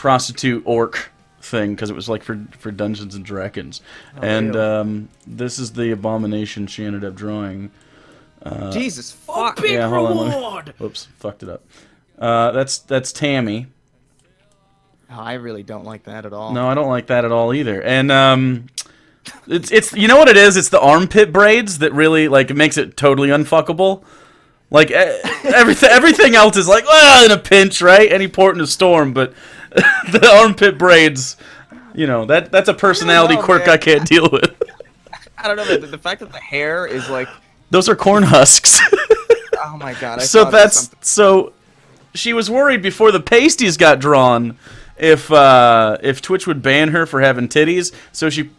prostitute orc thing because it was like for Dungeons and Dragons, this is the abomination she ended up drawing. Jesus fuck! Big hold reward. on. Oops, fucked it up. That's Tammy. Oh, I really don't like that at all. No, I don't like that at all either. And it's you know what it is? It's the armpit braids that really like it makes it totally unfuckable. Like everything else is like, well, in a pinch, right? Any port in a storm, but the armpit braids, you know, that's a personality quirk I can't deal with. I don't know, the fact that the hair is like... Those are corn husks. Oh my god, so she was worried before the pasties got drawn if Twitch would ban her for having titties, so she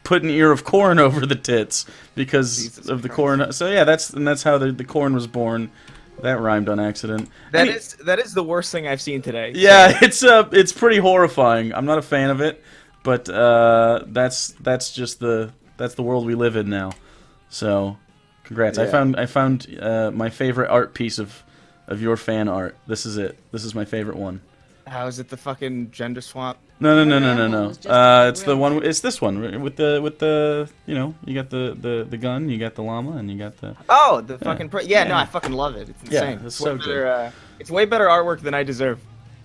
put an ear of corn over the tits because Jesus of the Christ. corn. So yeah, that's how the corn was born. That rhymed on accident. That is the worst thing I've seen today. Yeah, so. it's pretty horrifying. I'm not a fan of it, but that's just the world we live in now. So, congrats. Yeah. I found my favorite art piece of your fan art. This is it. This is my favorite one. How is it the fucking gender swap? No. It's just It's the one. It's this one with the you know, you got the gun, you got the llama, and you got the. Oh, the fucking... No, Yeah. I fucking love it. It's insane. it's so good. It's way better artwork than I deserve.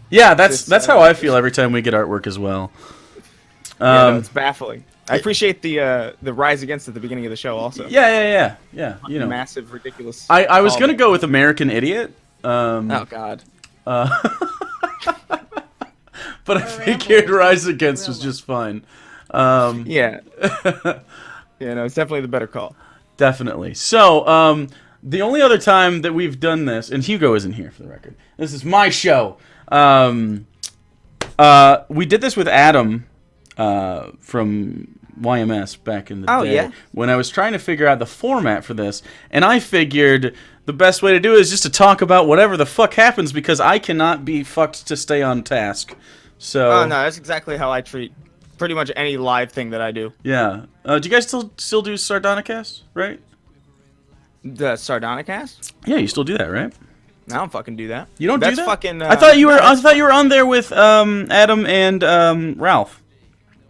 Yeah, that's how I feel every time we get artwork as well. It's baffling. I appreciate the rise against at the beginning of the show also. Yeah. You know, Massive, ridiculous... I was callback. gonna go with American Idiot. Oh, God. But I figured Rise Against was just fine. Yeah. Yeah, no, it's definitely the better call. Definitely. So, the only other time that we've done this, and Hugo isn't here for the record. This is my show. We did this with Adam from YMS back in the day. Yeah? When I was trying to figure out the format for this, and I figured the best way to do it is just to talk about whatever the fuck happens because I cannot be fucked to stay on task. So. Oh, no, that's exactly how I treat pretty much any live thing that I do. Yeah. Do you guys still do Sardonicast, right? The Sardonicast? Yeah, you still do that, right? I don't fucking do that. You don't That's do that? Fucking, I thought you were. I thought you were on there with Adam and Ralph.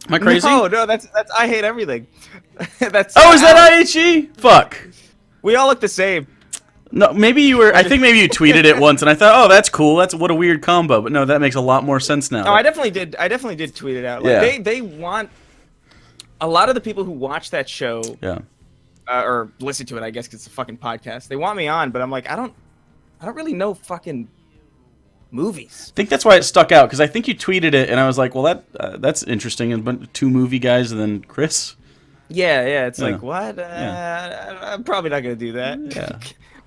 Am I crazy? No, that's I hate everything. That's. Oh, is that IHE? Fuck. We all look the same. No, maybe you were. I think maybe you tweeted it once, and I thought, oh, that's cool. That's what a weird combo. But no, that makes a lot more sense now. No, I definitely did. I definitely did tweet it out. Like, Yeah. They want a lot of the people who watch that show. Yeah. Or listen to it, I guess, 'cause it's a fucking podcast. They want me on, but I'm like, I don't really know fucking movies. I think that's why it stuck out because I think you tweeted it, and I was like, well, that's interesting. And two movie guys, and then Chris. Yeah. It's Yeah. like what? I'm probably not gonna do that. Yeah.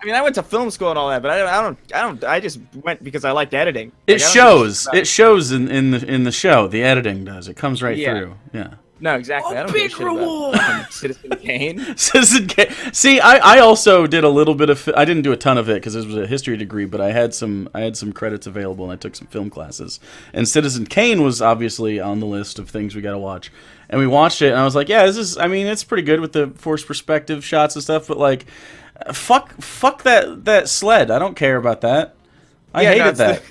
I mean, I went to film school and all that, but I don't. I just went because I liked editing. It Like, I don't shows. give a shit It shows in the show. The editing does. It comes right Yeah. through. Yeah. No, exactly. I don't big give a shit reward. about fucking Citizen Kane. Citizen Kane. See, I also did a little bit of. I didn't do a ton of it because this was a history degree, but I had some credits available and I took some film classes. And Citizen Kane was obviously on the list of things we got to watch. And we watched it, and I was like, yeah, this is. I mean, it's pretty good with the forced perspective shots and stuff, but like, fuck that sled. I don't care about that. I hated that.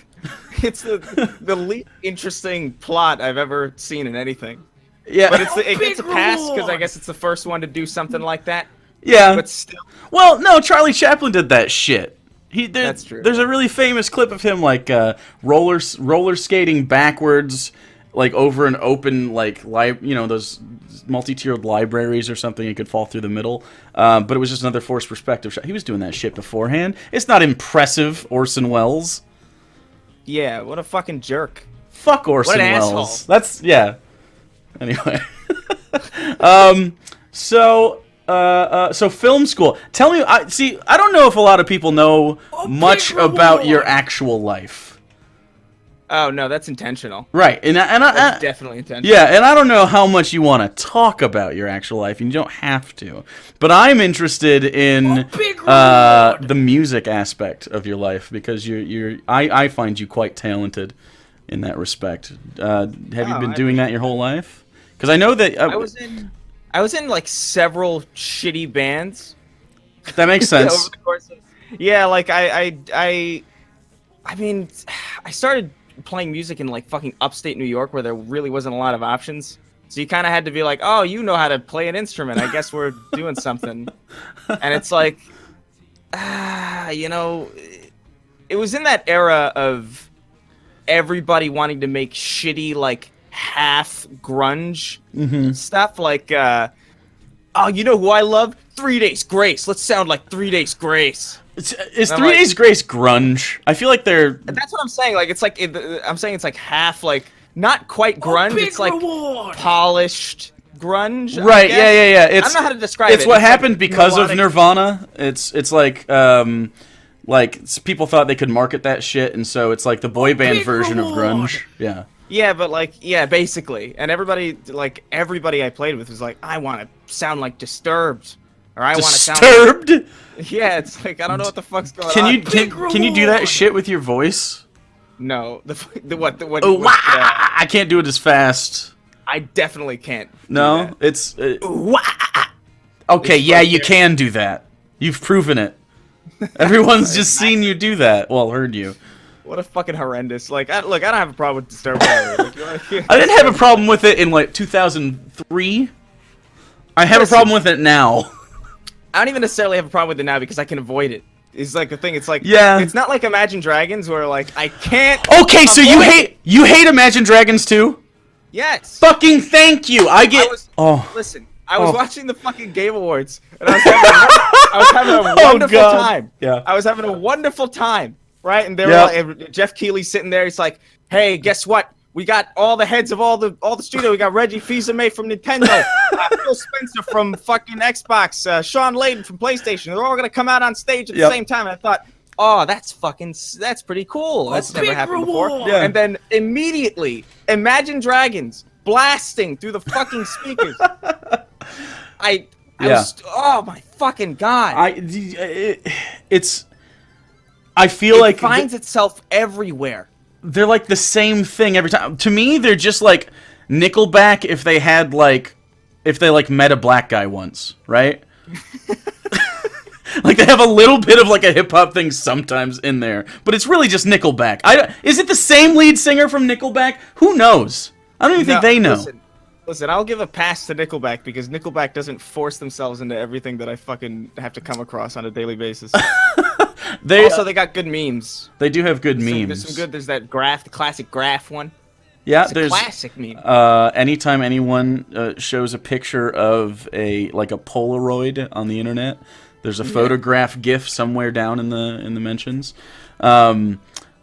It's the least interesting plot I've ever seen in anything. Yeah, But it Big gets a pass because I reward. guess it's the first one to do something like that. yeah. But still, Well, no, Charlie Chaplin did that shit. That's true. There's a really famous clip of him like roller skating backwards, like over an open those multi-tiered libraries or something. He could fall through the middle, but it was just another forced perspective shot. He was doing that shit beforehand. It's not impressive, Orson Welles. yeah, what a fucking jerk. Fuck Orson What an Welles. asshole. That's yeah. Anyway, so film school. Tell me, I don't know if a lot of people know much big about your reward. actual life. Oh no, that's intentional. Right, and That's definitely intentional. yeah, and I don't know how much you want to talk about your actual life, and you don't have to. But I'm interested in big reward. the music aspect of your life because I find you quite talented in that respect. Have you been I doing that your whole life? Because I know that I was in like several shitty bands. that makes over sense. the course of, yeah, like I mean, I started playing music in like fucking upstate New York where there really wasn't a lot of options. So you kind of had to be like, oh, you know how to play an instrument. I guess we're doing something. And it's like, you know, it was in that era of everybody wanting to make shitty, like, half grunge stuff. Like, oh, you know who I love? 3 Days Grace. Let's sound like 3 Days Grace. Is 3 Days Grace grunge? I feel like they're... That's what I'm saying. Like, it's like, I'm saying it's like half, like, not quite grunge. It's like polished grunge. Right, yeah. I don't know how to describe it. It's what happened like because melodic. of Nirvana. It's like people thought they could market that shit, and so it's like the boy band version of grunge. Yeah. Yeah, but like, yeah, basically. And everybody I played with was like, I want to sound like Disturbed. Or I want to sound like... Disturbed? Yeah, it's like, I don't know what the fuck's going Can on. you do that shit with your voice? No. What? Oh, I can't do it as fast. I definitely can't. No, it's... okay, It's yeah, right you there. can do that. You've proven it. Everyone's just seen you do that. Well, heard you. What a fucking horrendous. Like, I don't have a problem with Disturbed. I I didn't have a problem with it in, like, 2003. I have a problem with it now. I don't even necessarily have a problem with it now because I can avoid it. It's like the thing. It's like, Yeah. It's not like Imagine Dragons where like I can't. Okay, so you hate Imagine Dragons too? Yes. Fucking thank you. I get. Listen, I was Oh. watching the fucking Game Awards and I was having a wonderful God. time. Yeah. I was having a wonderful time, right? And they were Yeah. like, and Jeff Keighley's sitting there. He's like, "Hey, guess what? We got all the heads of all the studio. We got Reggie Fils-Aimé from Nintendo, Phil Spencer from fucking Xbox, Sean Layden from PlayStation. They're all gonna come out on stage at the Yep. same time." And I thought, "Oh, that's pretty cool. That's never happened before." Yeah. And then immediately, Imagine Dragons blasting through the fucking speakers. I was, oh my fucking god! I feel It like finds itself everywhere. they're like the same thing every time. To me, they're just like Nickelback if they met a black guy once, right? Like they have a little bit of like a hip hop thing sometimes in there, but it's really just Nickelback. Is it the same lead singer from Nickelback? Who knows? I don't even think they know. Listen, I'll give a pass to Nickelback because Nickelback doesn't force themselves into everything that I fucking have to come across on a daily basis. They got good memes. They do have good memes. There's some good. There's that graph, the classic graph one. Yeah, It's a there's classic meme. anytime anyone shows a picture of a Polaroid on the internet, there's a photograph GIF somewhere down in the mentions. I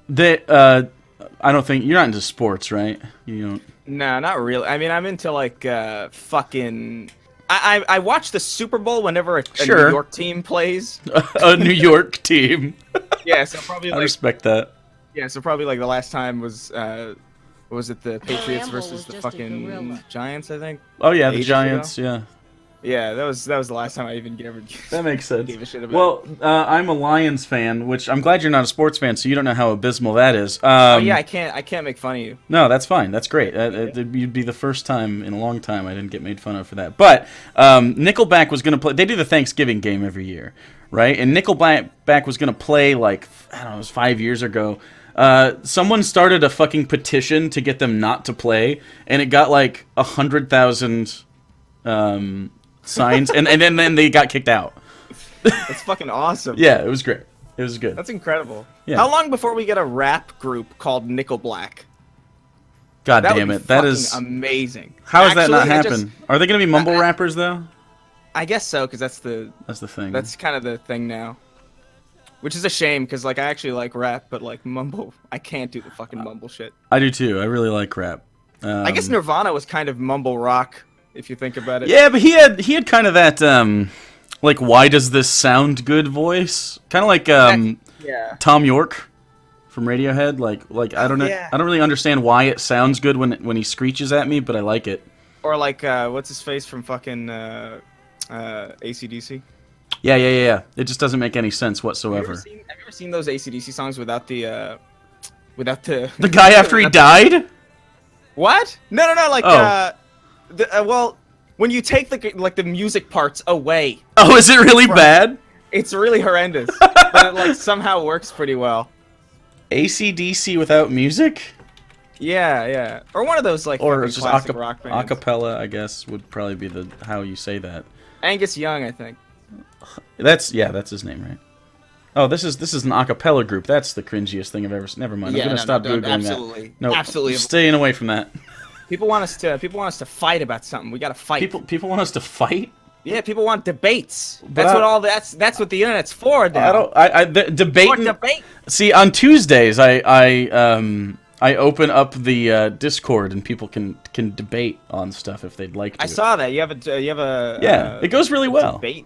don't think you're not into sports, right? You don't. No, not really. I mean, I'm into like fucking. I watch the Super Bowl whenever a Sure. New York team plays. A New York team. Yeah, so probably I like respect that. the last time was it the Patriots Rambo versus was the just a fucking gorilla. Giants? I think. Oh yeah, the Ages Giants. ago? Yeah, Yeah, that was the last time I even ever that makes sense. gave a shit about. Well, I'm a Lions fan, which I'm glad you're not a sports fan, so you don't know how abysmal that is. oh yeah, I can't make fun of you. No, that's fine. That's great. You'd be the first time in a long time I didn't get made fun of for that. But Nickelback was going to play. They do the Thanksgiving game every year, right? And Nickelback was going to play like, I don't know, it was 5 years ago. Someone started a fucking petition to get them not to play, and it got like 100,000 signs, and then they got kicked out. That's fucking awesome. Yeah, it was great. It was good. That's incredible. Yeah. How long before we get a rap group called Nickelback? God That damn would it. be That fucking is. amazing. How has that not Actually, happened? Are they going to be mumble rappers though? I guess so, because that's the thing. That's kind of the thing now. Which is a shame, because like I actually like rap, but like mumble, I can't do the fucking mumble shit. I do too. I really like rap. I guess Nirvana was kind of mumble rock, if you think about it. Yeah, but he had kind of that like, why does this sound good voice? Kind of like Yeah. Tom York from Radiohead. Like I don't know. Yeah. I don't really understand why it sounds good when he screeches at me, but I like it. Or like what's his face from fucking AC/DC? Yeah. It just doesn't make any sense whatsoever. Have you ever seen those AC/DC songs without the The guy after he died? What? No, like Oh. well, when you take the music parts away, Oh, is it really bad? it's really horrendous. But it like somehow works pretty well. AC/DC without music? Yeah. Or one of those like Or fucking it's just classic rock bands. acapella, I guess, would probably be the how you say that. Angus Young, I think. That's his name, right? Oh, this is an acapella group. That's the cringiest thing I've ever seen. Never mind. I'm gonna stop googling absolutely, that. No, absolutely. Staying away from that. People want us to fight about something. We gotta fight. People want us to fight. Yeah, people want debates. But That's what the internet's for now. Debate. Debate. See, on Tuesdays, I open up the Discord and people can debate on stuff if they'd like to. I saw that. You have a Yeah, it goes really well. Debate.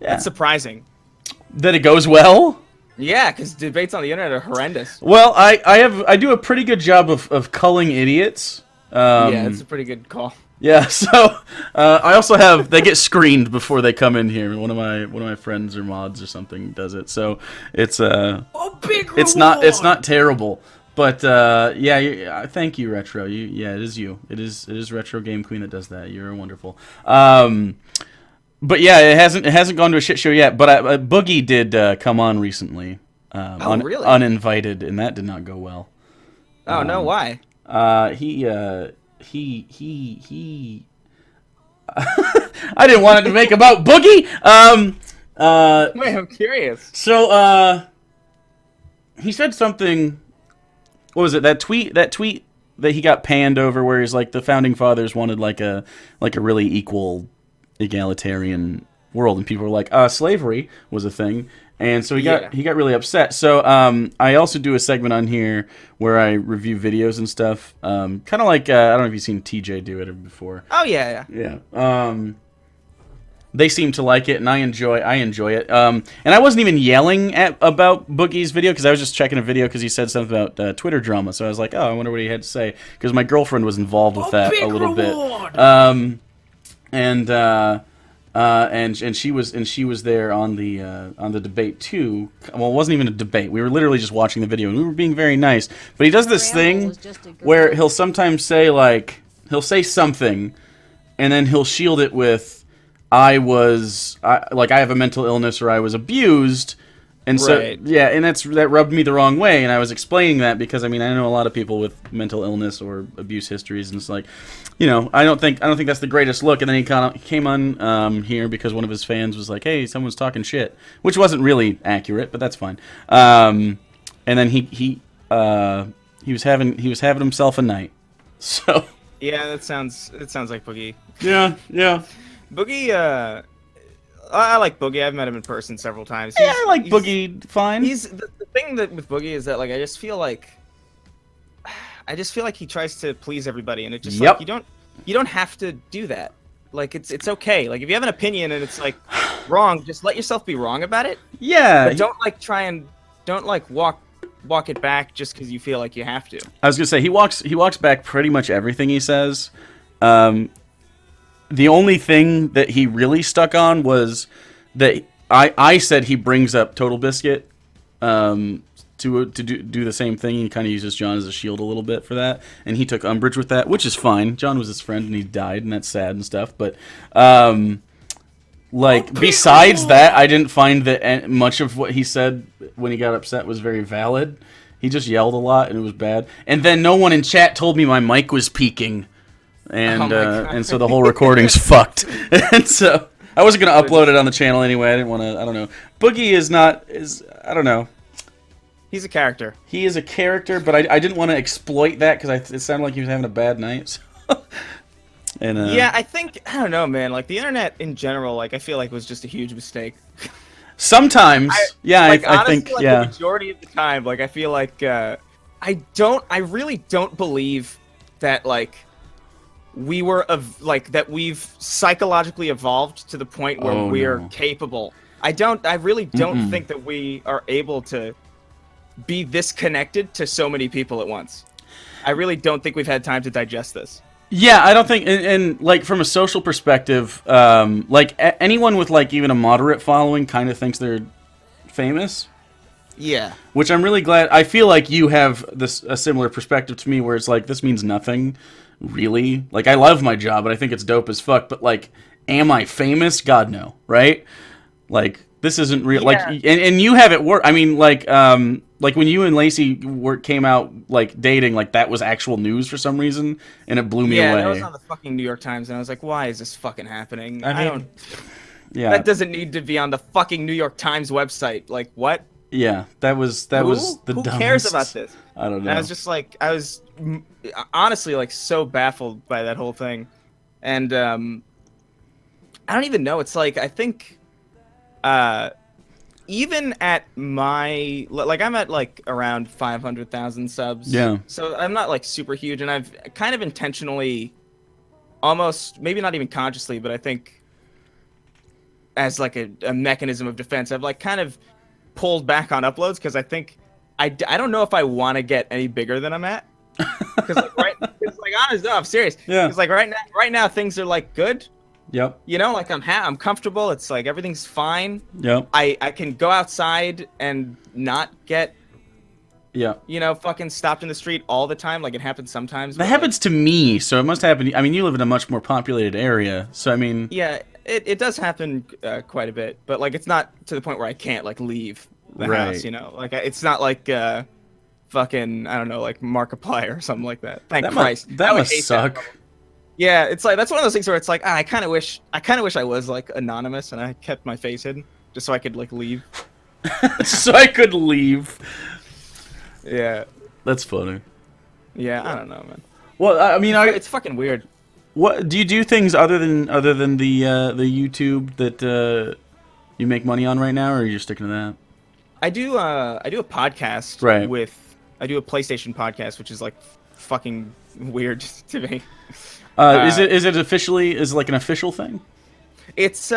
Yeah. That's surprising. That it goes well. Yeah, because debates on the internet are horrendous. Well, I do a pretty good job of culling idiots. Yeah, it's a pretty good call. Yeah, so I also have they get screened before they come in here. One of my friends or mods or something does it, so it's big it's not terrible. But yeah, thank you, Retro. It is you. It is Retro Game Queen that does that. You're wonderful. But yeah, it hasn't gone to a shit show yet. But Boogie did come on recently, really? uninvited, and that did not go well. Oh no, why? He I didn't want it to make about Boogie. Wait, I'm curious. So he said something. What was it? That tweet that he got panned over, where he's like, the founding fathers wanted like a really equal, egalitarian world, and people were like, slavery was a thing. And so he got really upset. So I also do a segment on here where I review videos and stuff. Kind of like I don't know if you've seen TJ do it before. Oh yeah. They seem to like it, and I enjoy it. And I wasn't even yelling about Boogie's video because I was just checking a video because he said something about Twitter drama. So I was like, oh, I wonder what he had to say, because my girlfriend was involved with that a little bit. And she was there on the debate too. Well, it wasn't even a debate. We were literally just watching the video, and we were being very nice. But he does this thing where he'll sometimes say something, and then he'll shield it with, I have a mental illness, or I was abused. And so, yeah, and that rubbed me the wrong way, and I was explaining that because, I mean, I know a lot of people with mental illness or abuse histories, and it's like, you know, I don't think that's the greatest look. And then he kind of came on here because one of his fans was like, hey, someone's talking shit, which wasn't really accurate, but that's fine. And then he was having himself a night. So yeah, it sounds like Boogie. Yeah. Boogie, I like Boogie. I've met him in person several times. Yeah, I like Boogie fine. The thing that with Boogie is that, like, I just feel like he tries to please everybody, and it just like you don't have to do that. Like, it's okay. Like, if you have an opinion and it's like wrong, just let yourself be wrong about it. Yeah. But don't walk it back just because you feel like you have to. I was gonna say he walks back pretty much everything he says. The only thing that he really stuck on was that I said he brings up Total Biscuit to do the same thing. He kind of uses John as a shield a little bit for that, and he took umbrage with that, which is fine. John was his friend, and he died, and that's sad and stuff. But besides that, I didn't find that much of what he said when he got upset was very valid. He just yelled a lot, and it was bad. And then no one in chat told me my mic was peaking. And so the whole recording's fucked. And so I wasn't gonna upload it on the channel anyway. I didn't want to. I don't know. Boogie is I don't know. He's a character. He is a character, but I didn't want to exploit that because it sounded like he was having a bad night. So. And yeah, I don't know, man. Like, the internet in general, like, I feel like was just a huge mistake. Sometimes, I think, like, the majority of the time, like, I feel like I really don't believe that, like, that we've psychologically evolved to the point where we're capable. I really don't think that we are able to be this connected to so many people at once. I really don't think we've had time to digest this. Yeah, I don't think, and like from a social perspective, anyone with like even a moderate following kind of thinks they're famous. Yeah. Which I'm really glad. I feel like you have a similar perspective to me, where it's like, this means nothing, really. Like, I love my job, and I think it's dope as fuck, but like, am I famous? God, no, right? Like, This isn't real. Yeah. Like, and you have it work. I mean, like when you and Lacey came out like dating, like that was actual news for some reason, and it blew me away. Yeah, that was on the fucking New York Times, and I was like, why is this fucking happening? I don't. Yeah. That doesn't need to be on the fucking New York Times website. Like, what? Yeah, that was the Who dumbest. cares about this? I don't know. And I was just like, I was honestly like so baffled by that whole thing, and I don't even know. It's like I think, even at my like I'm at like around 500,000 subs. Yeah. So I'm not like super huge, and I've kind of intentionally, almost maybe not even consciously, but I think as like a mechanism of defense, I've like kind of pulled back on uploads because I think I don't know if I want to get any bigger than I'm at. Because like honest, no, I'm serious. Yeah. Because like right now things are like good. Yep. You know, like I'm comfortable. It's like everything's fine. Yep. I can go outside and not get Yeah. fucking stopped in the street all the time. Like it happens sometimes. That happens to me, so it must happen. I mean, you live in a much more populated area, so I mean. Yeah, it does happen quite a bit, but like it's not to the point where I can't like leave the house. Like it's not like fucking I don't know, like Markiplier or something like that. Thank Christ. That would must hate suck. that. Yeah, it's like that's one of those things where it's like I kind of wish I was like anonymous and I kept my face hidden just so I could like leave. So I could leave. Yeah. That's funny. Yeah, I don't know, man. Well, I mean, It's fucking weird. what do you do things other than the YouTube that you make money on right now, or are you just sticking to that? I do a podcast Right. I do a PlayStation podcast, which is like fucking weird to me. Is it officially like an official thing? It's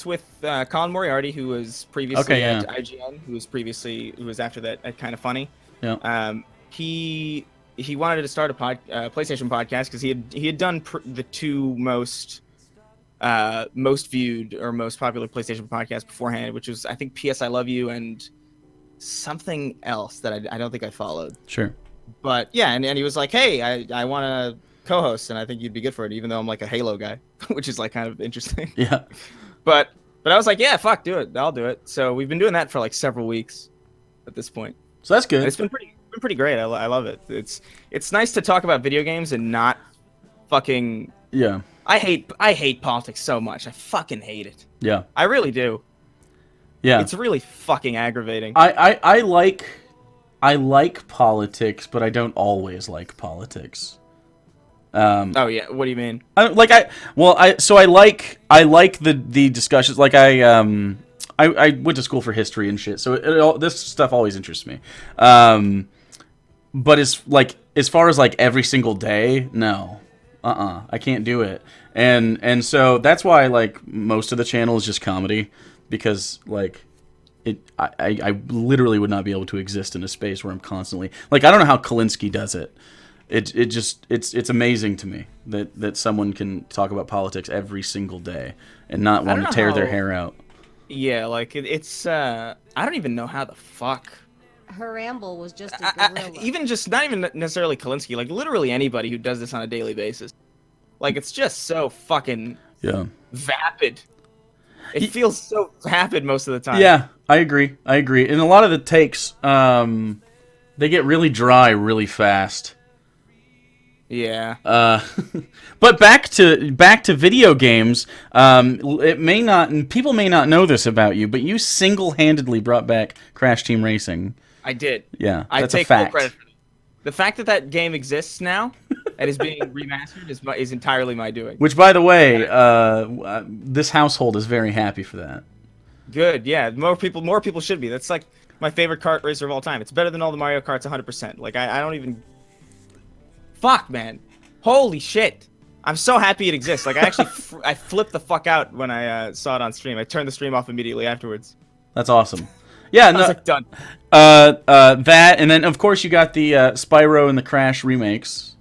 with Colin Moriarty, who was previously at IGN, who was after that at Kind of Funny. Yeah. He wanted to start a PlayStation podcast because he had done the two most viewed or most popular PlayStation podcasts beforehand, which was I think PS I Love You and something else that I don't think I followed. Sure. But yeah, and he was like, hey, I want to co-host, and I think you'd be good for it, even though I'm like a Halo guy, which is like kind of interesting. Yeah. But I was like, yeah, fuck, do it. I'll do it. So we've been doing that for like several weeks at this point. So that's good. And it's been pretty great. I love it. It's nice to talk about video games and not fucking. Yeah. I hate politics so much. I fucking hate it. Yeah. I really do. Yeah. It's really fucking aggravating. I like politics, but I don't always like politics. Oh yeah, what do you mean? I like the discussions. Like I went to school for history and shit, so this stuff always interests me. But as far as like every single day, no, I can't do it. And so that's why like most of the channel is just comedy, because like I literally would not be able to exist in a space where I'm constantly like, I don't know how Kalinsky does it. It's amazing to me that someone can talk about politics every single day and not want to tear their hair out. Yeah, like it's I don't even know how the fuck. Her ramble was just a gorilla. Even just not even necessarily Kalinsky, like literally anybody who does this on a daily basis. Like it's just so fucking vapid. It feels so vapid most of the time. Yeah, I agree. And a lot of the takes, they get really dry really fast. Yeah. But back to video games. People may not know this about you, but you single-handedly brought back Crash Team Racing. I did. Yeah, I that's take a fact. full credit for it. The fact that game exists now and is being remastered is entirely my doing. Which, by the way, this household is very happy for that. Good, yeah. More people should be. That's like my favorite kart racer of all time. It's better than all the Mario Karts 100%. Like I don't even. Fuck, man. Holy shit. I'm so happy it exists. Like I actually I flipped the fuck out when I saw it on stream. I turned the stream off immediately afterwards. That's awesome. Yeah, I was like, done. That, and then of course you got the Spyro and the Crash remakes.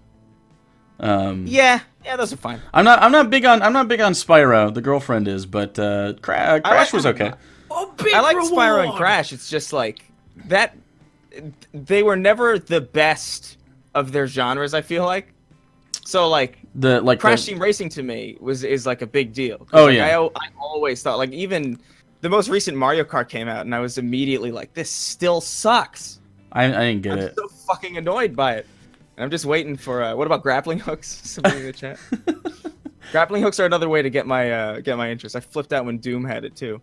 Yeah, those are fine. I'm not big on Spyro. The girlfriend is, but Crash was okay. I like Spyro and Crash. It's just like that. They were never the best of their genres. I feel like. So like Crash Team Racing to me is like a big deal. Oh like, yeah. I always thought like even the most recent Mario Kart came out, and I was immediately like, this still sucks. I didn't get I'm it. so fucking annoyed by it. And I'm just waiting for what about grappling hooks? Somebody in the chat. Grappling hooks are another way to get my interest. I flipped out when Doom had it too.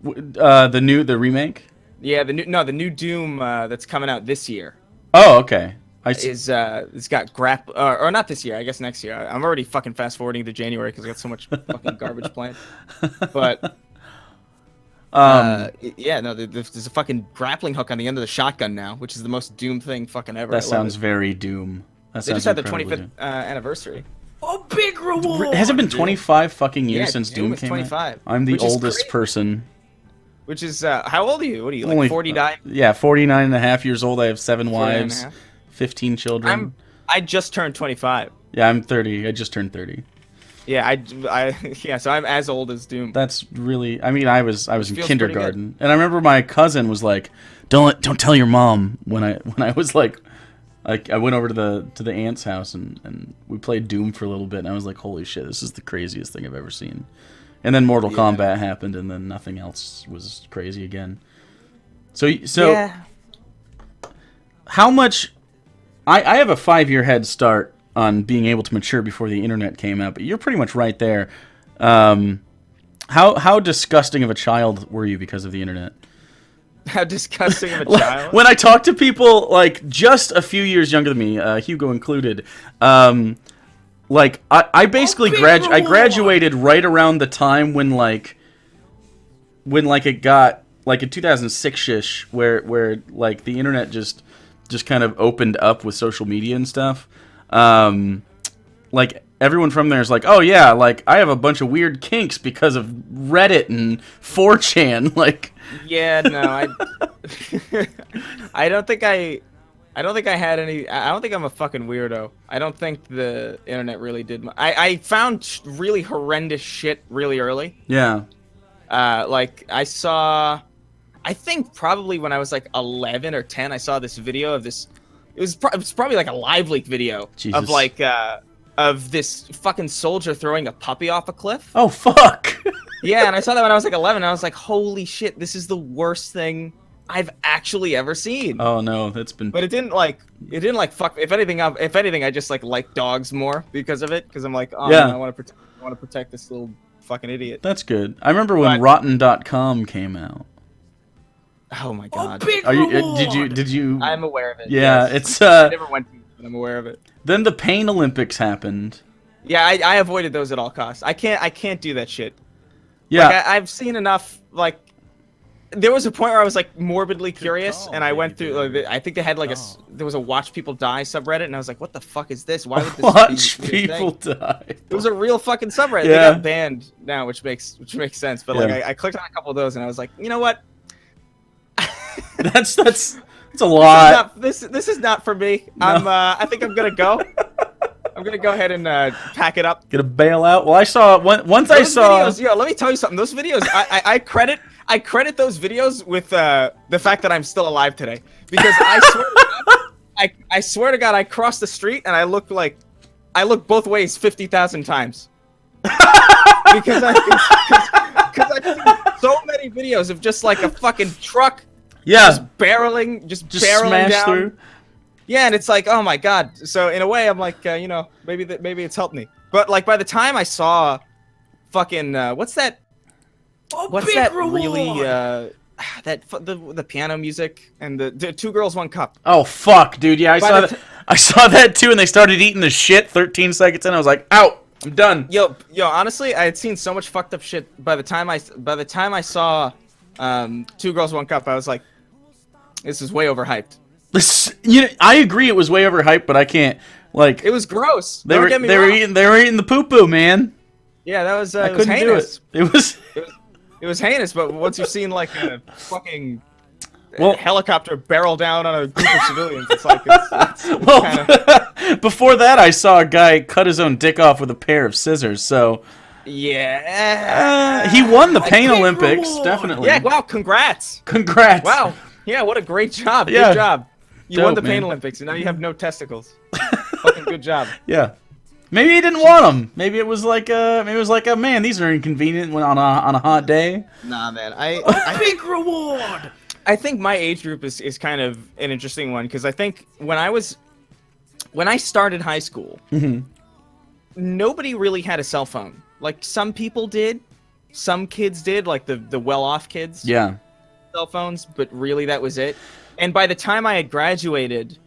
The remake? Yeah, the new Doom that's coming out this year. Oh, okay. It's got or not this year, I guess next year. I'm already fucking fast forwarding to January because I got so much fucking garbage planned. But yeah, no, there's a fucking grappling hook on the end of the shotgun now, which is the most Doom thing fucking ever. That sounds very Doom. They just had the 25th anniversary. A big reward. Has it been 25 fucking years since Doom was came 25, out? I'm the which is oldest crazy. person. Which is how old are you? What are you, like Only 49? Yeah, 49 and a half years old. I have 7 49 and a wives, half? 15 children. I just turned 25. Yeah, I'm 30. I just turned 30. Yeah, yeah, so I'm as old as Doom. That's really. I mean, I was in feels pretty kindergarten, and I remember my cousin was like, "Don't tell your mom." When I was like I went over to the aunt's house and we played Doom for a little bit, and I was like, "Holy shit, this is the craziest thing I've ever seen." And then Mortal Kombat happened, and then nothing else was crazy again. So yeah. How much? I have a 5-year head start on being able to mature before the internet came out, but you're pretty much right there. How disgusting of a child were you because of the internet? How disgusting of a child. When I talk to people like just a few years younger than me, Hugo included, like I basically I graduated right around the time when it got like in 2006ish where like the internet just kind of opened up with social media and stuff. Like everyone from there is like, oh yeah, like I have a bunch of weird kinks because of Reddit and 4chan. Like, yeah, no, I don't think I had any. I don't think I'm a fucking weirdo. I don't think the internet really did. I found really horrendous shit really early. Yeah. Like I think probably when I was like 11 or 10, I saw this video of this. It was probably like a live leak video Jesus. of of this fucking soldier throwing a puppy off a cliff. Oh fuck. Yeah, and I saw that when I was like 11. And I was like, holy shit, this is the worst thing I've actually ever seen. Oh no, that's been. But it didn't like fuck. If anything, I just like dogs more because of it. Because I'm like, oh Yeah. man, I want to protect this little fucking idiot. That's good. I remember when But- Rotten.com came out. Oh my god. Are you? Did you? I'm aware of it. Yeah, yes. it's I never went to it, but I'm aware of it. Then the Pain Olympics happened. Yeah, I avoided those at all costs. I can't do that shit. Yeah. Like, I've seen enough. Like, there was a point where I was like morbidly curious, and I went through. Like, I think they had like there was a Watch People Die subreddit, and I was like, what the fuck is this? Why would this Watch be a people thing? die. It was a real fucking subreddit. Yeah. They got banned now, which makes sense. But Yeah. like, I clicked on a couple of those, and I was like, you know what? That's a lot. This is not for me. I think I'm gonna go. I'm gonna go ahead and pack it up. Gonna bail out. Well, I saw once. I Those saw. videos, yo, let me tell you something. Those videos, I credit those videos with the fact that I'm still alive today, because I swear to God, I crossed the street and I looked both ways 50,000 times. because I've seen so many videos of just like a fucking truck Yeah. barreling Smash down. through. Yeah, and it's like, oh my god. So in a way, I'm like, maybe it's helped me. But like by the time I saw, fucking what's that really the piano music and the Two Girls One Cup. Oh fuck, dude. Yeah, I By saw the that. I saw that too, and they started eating the shit 13 seconds in. I was like, out. I'm done. Yo, honestly, I had seen so much fucked up shit. By the time I saw Two Girls One Cup, I was like, this is way overhyped. I agree. It was way overhyped, but I can't like. It was gross. They were eating the poo poo, man. Yeah, that was. I It was couldn't do heinous. it. It was heinous. But once you've seen like a fucking Well- helicopter barrel down on a group of civilians, it's like it's Well, kinda, before that, I saw a guy cut his own dick off with a pair of scissors. So yeah. he won the Pain Olympics, definitely. Yeah. Wow. Congrats. Congrats. Wow. Yeah. What a great job. Yeah. Good job. You Dope, won the Pain man. Olympics, and now you have no testicles. Fucking good job. Yeah. Maybe he didn't want them. Maybe it was like man, these are inconvenient on a hot day. Nah, man. Big reward. I think my age group is kind of an interesting one because I think when I started high school, nobody really had a cell phone. Like some people did, some kids did, like the well-off kids. Yeah. Cell phones, but really that was it. And by the time I had graduated,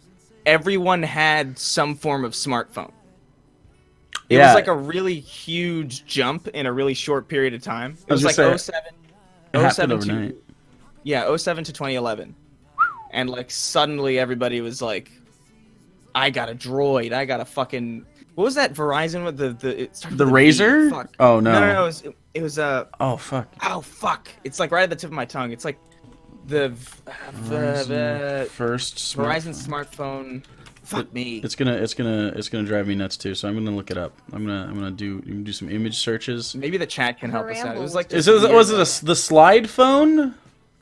everyone had some form of smartphone. It was like a really huge jump in a really short period of time. It was like 07 overnight. to 07 to 2011. And like suddenly everybody was like, I got a droid, I got a fucking... What was that Verizon with the Razor? Fuck. Oh no. No, it was Oh fuck. Oh fuck. It's like right at the tip of my tongue. It's like the first Verizon smartphone. Fuck me. It's gonna drive me nuts too. So I'm gonna look it up. I'm gonna do some image searches. Maybe the chat can help us out. It was like was it the slide phone?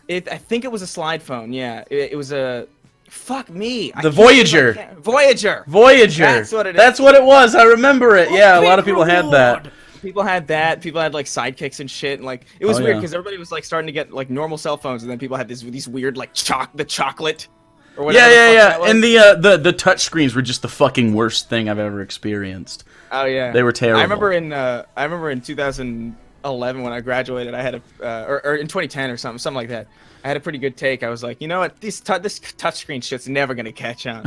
I think it was a slide phone. Yeah, it was a. Fuck me. The Voyager. Voyager. That's what it is. That's what it was. I remember it. Yeah, a lot of people had that. People had that. People had like sidekicks and shit, and like it was weird because everybody was like starting to get like normal cell phones, and then people had these weird like the chocolate. Or whatever yeah. And the touch screens were just the fucking worst thing I've ever experienced. Oh yeah. They were terrible. I remember in 2011 when I graduated, I had or in 2010 or something like that. I had a pretty good take. I was like, you know what, this touchscreen shit's never gonna catch on.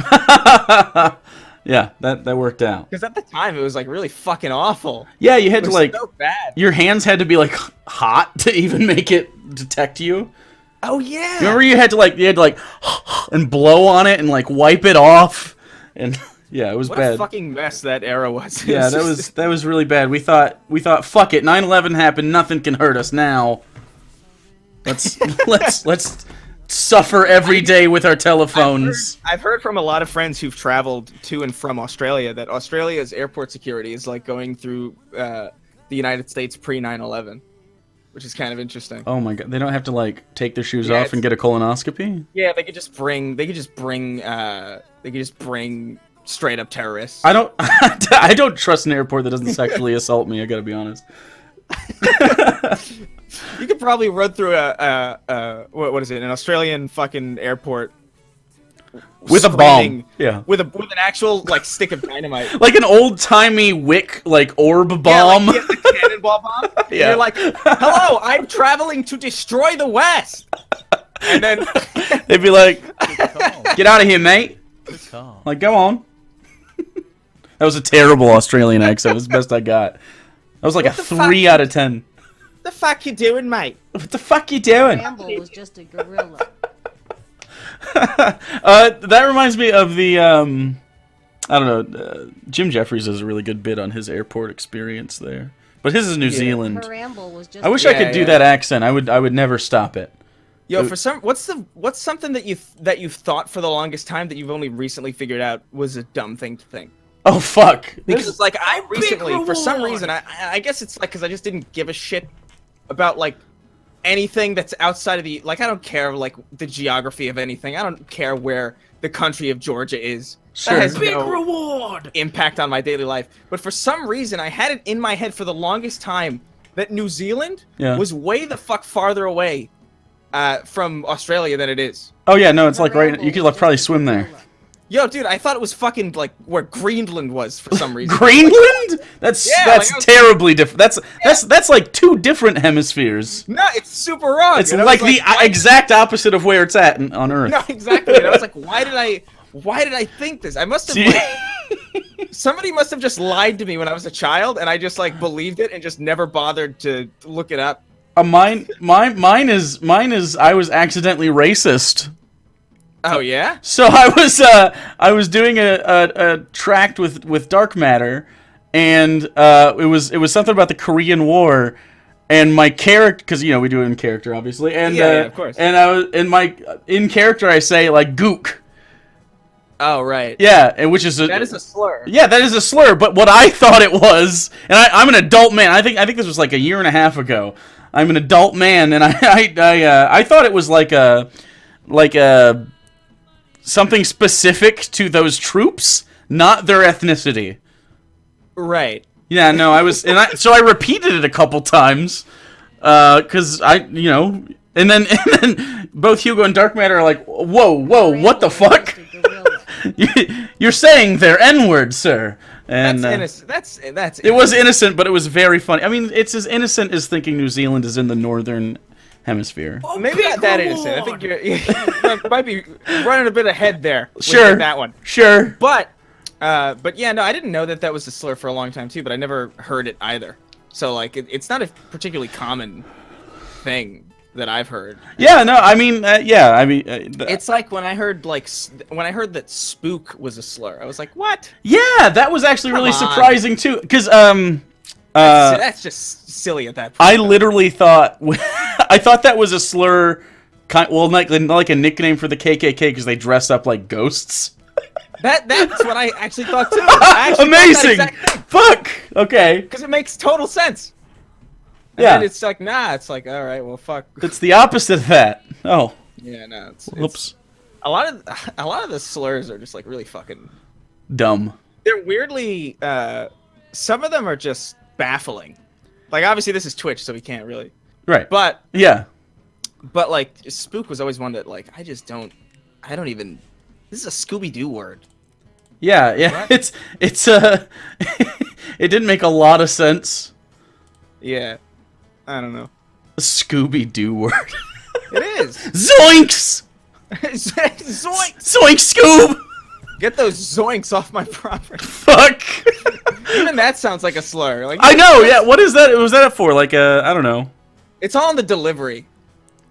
Yeah, that worked out. Because at the time it was like really fucking awful. Yeah, you had to like so bad. Your hands had to be like hot to even make it detect you. Oh yeah. Remember you had to and blow on it and like wipe it off, and yeah, it was what bad. What a fucking mess that era was. Yeah, that was really bad. We thought fuck it, 9/11 happened, nothing can hurt us now. Let's suffer every day with our telephones. I've heard from a lot of friends who've traveled to and from Australia that Australia's airport security is like going through the United States pre 9/11. Which is kind of interesting. Oh my god, they don't have to like take their shoes off and get a colonoscopy? Yeah, they could just bring straight up terrorists. I don't trust an airport that doesn't sexually assault me, I gotta be honest. You could probably run through what is it, an Australian fucking airport with a bomb. Yeah. With an actual like stick of dynamite. Like an old-timey wick like orb bomb. Yeah, like a cannonball bomb. Yeah. You're like, "Hello, I'm traveling to destroy the West." And then they'd be like, "Get out of here, mate." Like, go on. That was a terrible Australian accent. It was the best I got. That was like a 3 out of 10. The fuck you doing, mate? What the fuck you doing? Ramble was just a gorilla. That reminds me of the I don't know. Jim Jeffries does a really good bit on his airport experience there, but his is New Zealand. Her ramble was just I wish I could do that accent. I would never stop it. Yo, what's something that you've thought for the longest time that you've only recently figured out was a dumb thing to think? Oh fuck! Because it's like I recently, for some reason, I guess it's like because I just didn't give a shit about like anything that's outside of the I don't care like the geography of anything. I don't care where the country of Georgia is. Sure. That has Big no reward. impact on my daily life. But for some reason, I had it in my head for the longest time that New Zealand was way the fuck farther away from Australia than it is. Oh yeah, no, it's like right. You could like probably swim there. Yo, dude, I thought it was fucking like where Greenland was for some reason. Greenland? That's terribly different. That's like 2 different hemispheres. No, it's super wrong. It's like the exact opposite of where it's at on Earth. No, exactly. And I was like, why did I think this? I must have somebody must have just lied to me when I was a child, and I just like believed it and just never bothered to look it up. Mine is I was accidentally racist. Oh yeah. So I was doing a tract with dark matter, and it was something about the Korean War, and my character, because we do it in character obviously, and yeah, of course. And I was in character I say like gook. Oh right. Yeah, and which is that is a slur. Yeah, that is a slur. But what I thought it was, and I'm an adult man. I think this was like a year and a half ago. I'm an adult man, and I thought it was like a something specific to those troops, not their ethnicity. Right. Yeah, no, I was, so I repeated it a couple times, because and then both Hugo and Dark Matter are like, whoa, what the fuck? You're saying they're N-word, sir. And That's innocent. That's it was innocent, but it was very funny. I mean, it's as innocent as thinking New Zealand is in the northern hemisphere. Maybe not that innocent. I think you might be running a bit ahead there. Sure, that one. Sure, but yeah, no, I didn't know that was a slur for a long time too. But I never heard it either. So like, it's not a particularly common thing that I've heard. Yeah, no, I mean, it's like when I heard that spook was a slur, I was like, what? Yeah, that was actually really surprising too, because that's just silly at that point. I literally thought I thought that was a slur, like a nickname for the KKK because they dress up like ghosts. That's what I actually thought too. Amazing! Fuck. Okay. Because it makes total sense. And yeah. then it's like, nah. It's like, all right, well, fuck. It's the opposite of that. Oh. Yeah, no. Whoops. A lot of the slurs are just like really fucking dumb. They're weirdly. Some of them are just baffling. Like obviously this is Twitch, so we can't really. Right. But yeah. But like spook was always one that like I don't even. This is a Scooby-Doo word. Yeah. Yeah. What? It's it didn't make a lot of sense. Yeah. I don't know. A Scooby-Doo word. It is. Zoinks! Zoinks! Zoink Scoob! Get those zoinks off my property. Fuck! Even that sounds like a slur. Like I know, yeah. What is that? Was that for? Like I don't know. It's on the delivery.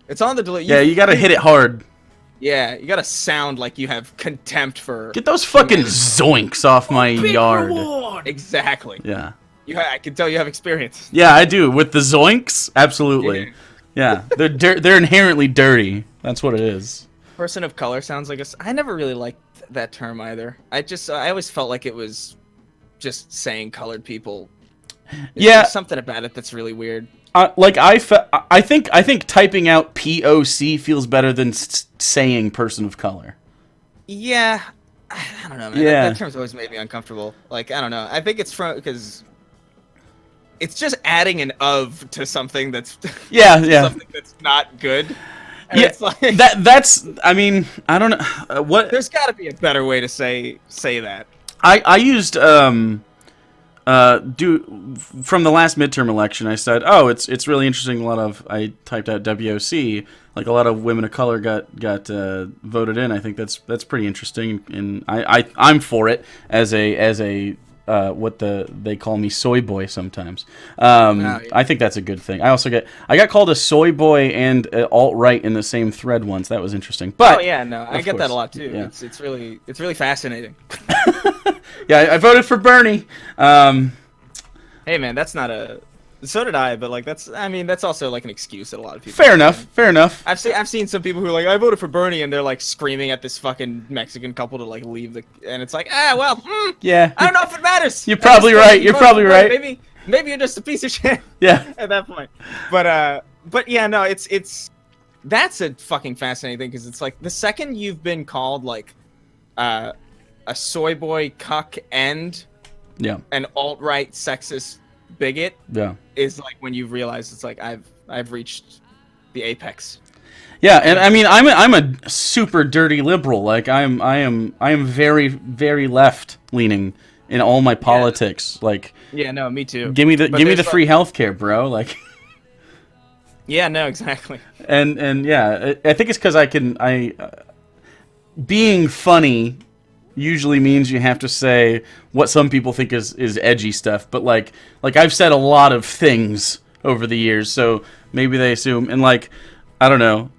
It's on the delivery. Yeah, you gotta hit it hard. Yeah, you gotta sound like you have contempt for. Get those fucking zoinks off my yard. Reward. Exactly. Yeah. I can tell you have experience. Yeah, I do. With the zoinks, absolutely. Yeah, they're inherently dirty. That's what it is. Person of color sounds like I never really liked that term either. I always felt like it was just saying colored people. There's something about it that's really weird. I think typing out POC feels better than saying person of color. Yeah, I don't know, man. Yeah. That term's always made me uncomfortable. Like I don't know. I think it's because it's just adding an "of" to something that's something that's not good. And yeah, it's like, that's. I mean, I don't know what. There's got to be a better way to say that. I used from the last midterm election. I said, oh, it's really interesting. I typed out WOC. Like a lot of women of color got voted in. I think that's pretty interesting, and I'm for it as a what they call me soy boy sometimes. Yeah. I think that's a good thing. I got called a soy boy and alt-right in the same thread once. That was interesting. But I get that a lot too. Yeah. It's really fascinating. Yeah, I voted for Bernie. Hey man, that's not a. So did I, but like that's also like an excuse that a lot of people. Fair enough. I've seen some people who are like, I voted for Bernie, and they're like screaming at this fucking Mexican couple to like leave and it's like, yeah. I don't know if it matters. You're probably right. You're probably right. Maybe you're just a piece of shit. Yeah. At that point, but yeah, no, it's that's a fucking fascinating thing because it's like the second you've been called like a soy boy cuck and an alt-right sexist bigot is like when you realize it's like I've reached the apex. Yeah, and I mean I'm a super dirty liberal. Like I am very very left leaning in all my politics. Like no, me too. Give me the free healthcare, bro. Like yeah, no, exactly. And yeah, I think it's because being funny usually means you have to say what some people think is edgy stuff, but like I've said a lot of things over the years, so maybe they assume, and like I don't know,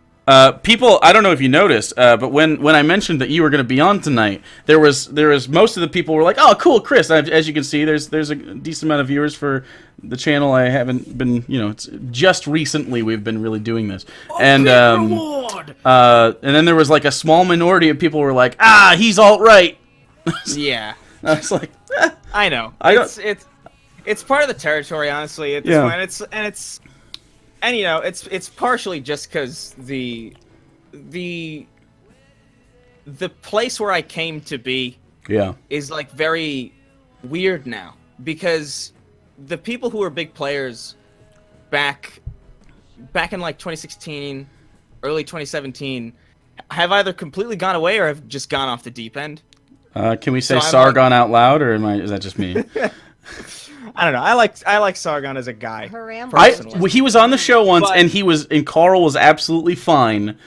people, I don't know if you noticed, but when I mentioned that you were going to be on tonight, there was most of the people were like, oh cool, Chris. As you can see, there's a decent amount of viewers for the channel. I haven't been, it's just recently we've been really doing this, and then there was like a small minority of people who were like, he's alt-right. Yeah, I was like, I know. It's part of the territory, honestly. At this point, it's partially just because the place where I came to be is like very weird now because the people who were big players back in like 2016, early 2017, have either completely gone away or have just gone off the deep end. Can we say So I'm Sargon out loud, or is that just me? I don't know. I like Sargon as a guy. He was on the show once, But- and Carl was absolutely fine,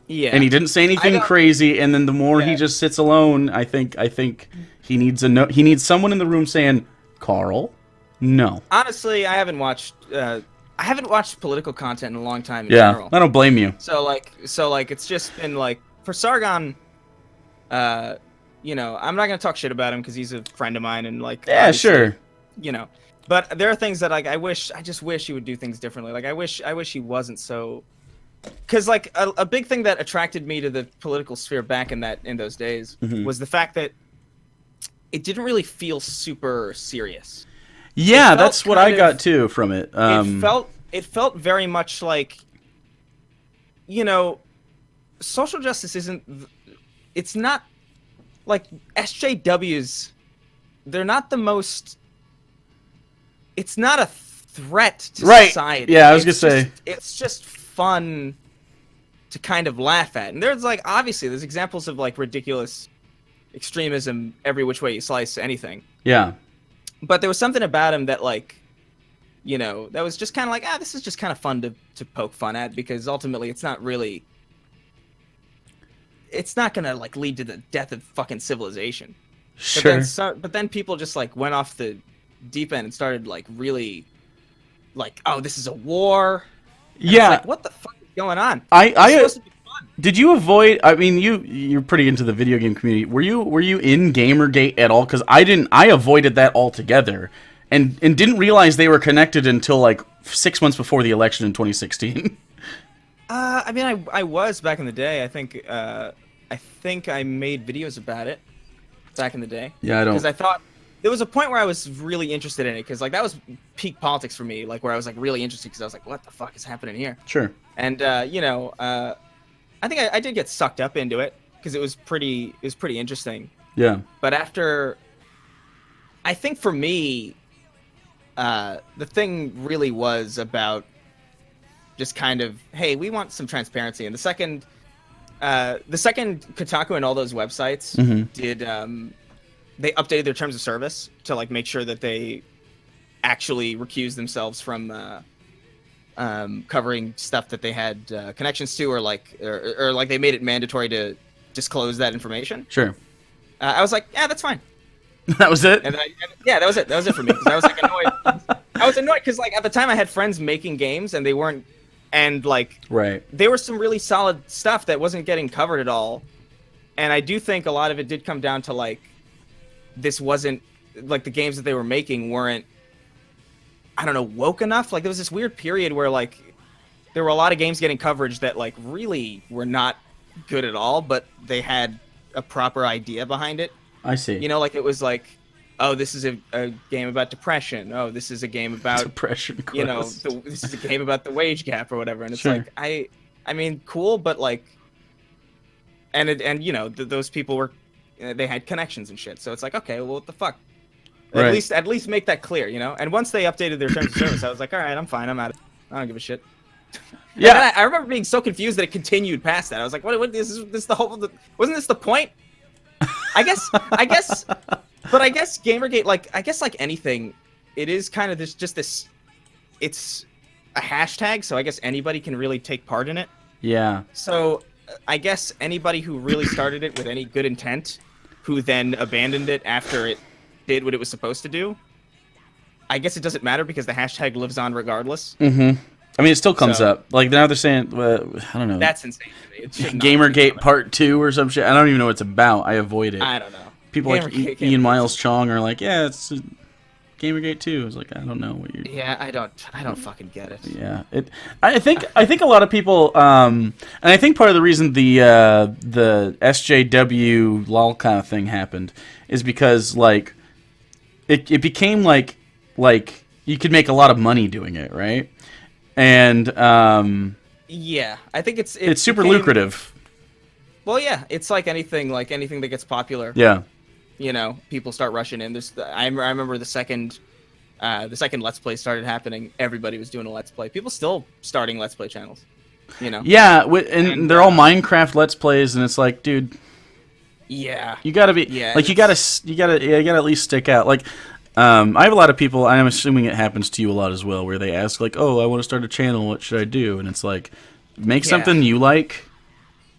Yeah. and he didn't say anything crazy. And then the more he Yeah. just sits alone, I think he needs he needs someone in the room saying, "Carl, no." Honestly, I haven't watched political content in a long time in Yeah, general. I don't blame you. So like it's just been like for Sargon, you know, I'm not gonna talk shit about him because he's a friend of mine and like Yeah, obviously, sure. you know, but there are things that like I just wish he would do things differently. Like I wish he wasn't so, because like a big thing that attracted me to the political sphere back in those days was the fact that it didn't really feel super serious. Yeah, felt that's what I kind of- got too from it. It felt very much like, you know, social justice it's not like SJWs. They're not the most. It's not a threat to society. Yeah, I was gonna say it's just fun to kind of laugh at, and there's like obviously there's examples of like ridiculous extremism every which way you slice anything. yeah. But there was something about him that, like, you know, that was just kind of like, this is just kind of fun to poke fun at, because ultimately it's not really, it's not gonna like lead to the death of fucking civilization. Sure. But then people just like went off the deep end and started like really, like, oh, this is a war. And Yeah. it's like, what the fuck is going on? I It's supposed to be fun. Did you avoid? I mean, you're pretty into the video game community. Were you in Gamergate at all? Because I didn't. I avoided that altogether, and didn't realize they were connected until like 6 months before the election in 2016. I mean, I was back in the day. I think I made videos about it back in the day. Yeah, I don't. Because I thought there was a point where I was really interested in it, because like that was peak politics for me, like where I was like really interested, because I was like, what the fuck is happening here? Sure. And you know, I think I did get sucked up into it because it was pretty interesting. Yeah. But after, I think for me, the thing really was about just kind of, hey, we want some transparency. And the second Kotaku and all those websites did, they updated their terms of service to like make sure that they actually recused themselves from covering stuff that they had connections to, or like they made it mandatory to disclose that information. Sure. I was like, yeah, that's fine. That was it. And yeah, that was it. That was it for me. Because I was like annoyed. I was annoyed because like at the time I had friends making games and they weren't, and like Right. there was some really solid stuff that wasn't getting covered at all. And I do think a lot of it did come down to like, this wasn't like the games that they were making weren't, I don't know, woke enough. Like there was this weird period where like there were a lot of games getting coverage that like really were not good at all, but they had a proper idea behind it. I see. You know, like it was like, oh, this is a game about depression. Oh, this is a game about Depression. you know, gross. this is a game about the wage gap or whatever. And it's Sure. like I mean, cool, but like, and you know, those people were, they had connections and shit. So it's like, okay, well, what the fuck? Right. At least make that clear, you know. And once they updated their terms of service, I was like, all right, I'm fine. I'm out of it. I don't give a shit. Yeah. And then I remember being so confused that it continued past that. I was like, what this the whole? Wasn't this the point? I guess. But I guess Gamergate, like anything, it is kind of this. It's a hashtag, so I guess anybody can really take part in it. Yeah. So I guess anybody who really started it with any good intent, who then abandoned it after it did what it was supposed to do, I guess it doesn't matter because the hashtag lives on regardless. Mm-hmm. I mean, it still comes So- up. Like now they're saying, I don't know. That's insane to me. It should not Gamergate be Part 2 or some shit. I don't even know what it's about. I avoid it. I don't know. People like Gamergate- Ian Miles Chong are like, yeah, it's Gamergate 2. It's like, I don't know what you're. Yeah, I don't fucking get it. Yeah, I think a lot of people, and I think part of the reason the SJW lol kind of thing happened is because like it became like you could make a lot of money doing it, right? And Yeah, I think it's super became- lucrative. Well, yeah, it's like anything that gets popular. Yeah. people start rushing in. I remember the second Let's Play started happening, everybody was doing a Let's Play. People still starting Let's Play channels, Yeah, and they're all Minecraft Let's Plays, and it's like, dude, Yeah. you gotta be like you gotta at least stick out. Like, I have a lot of people. I'm assuming it happens to you a lot as well, where they ask like, "Oh, I want to start a channel. What should I do?" And it's like, make something you like,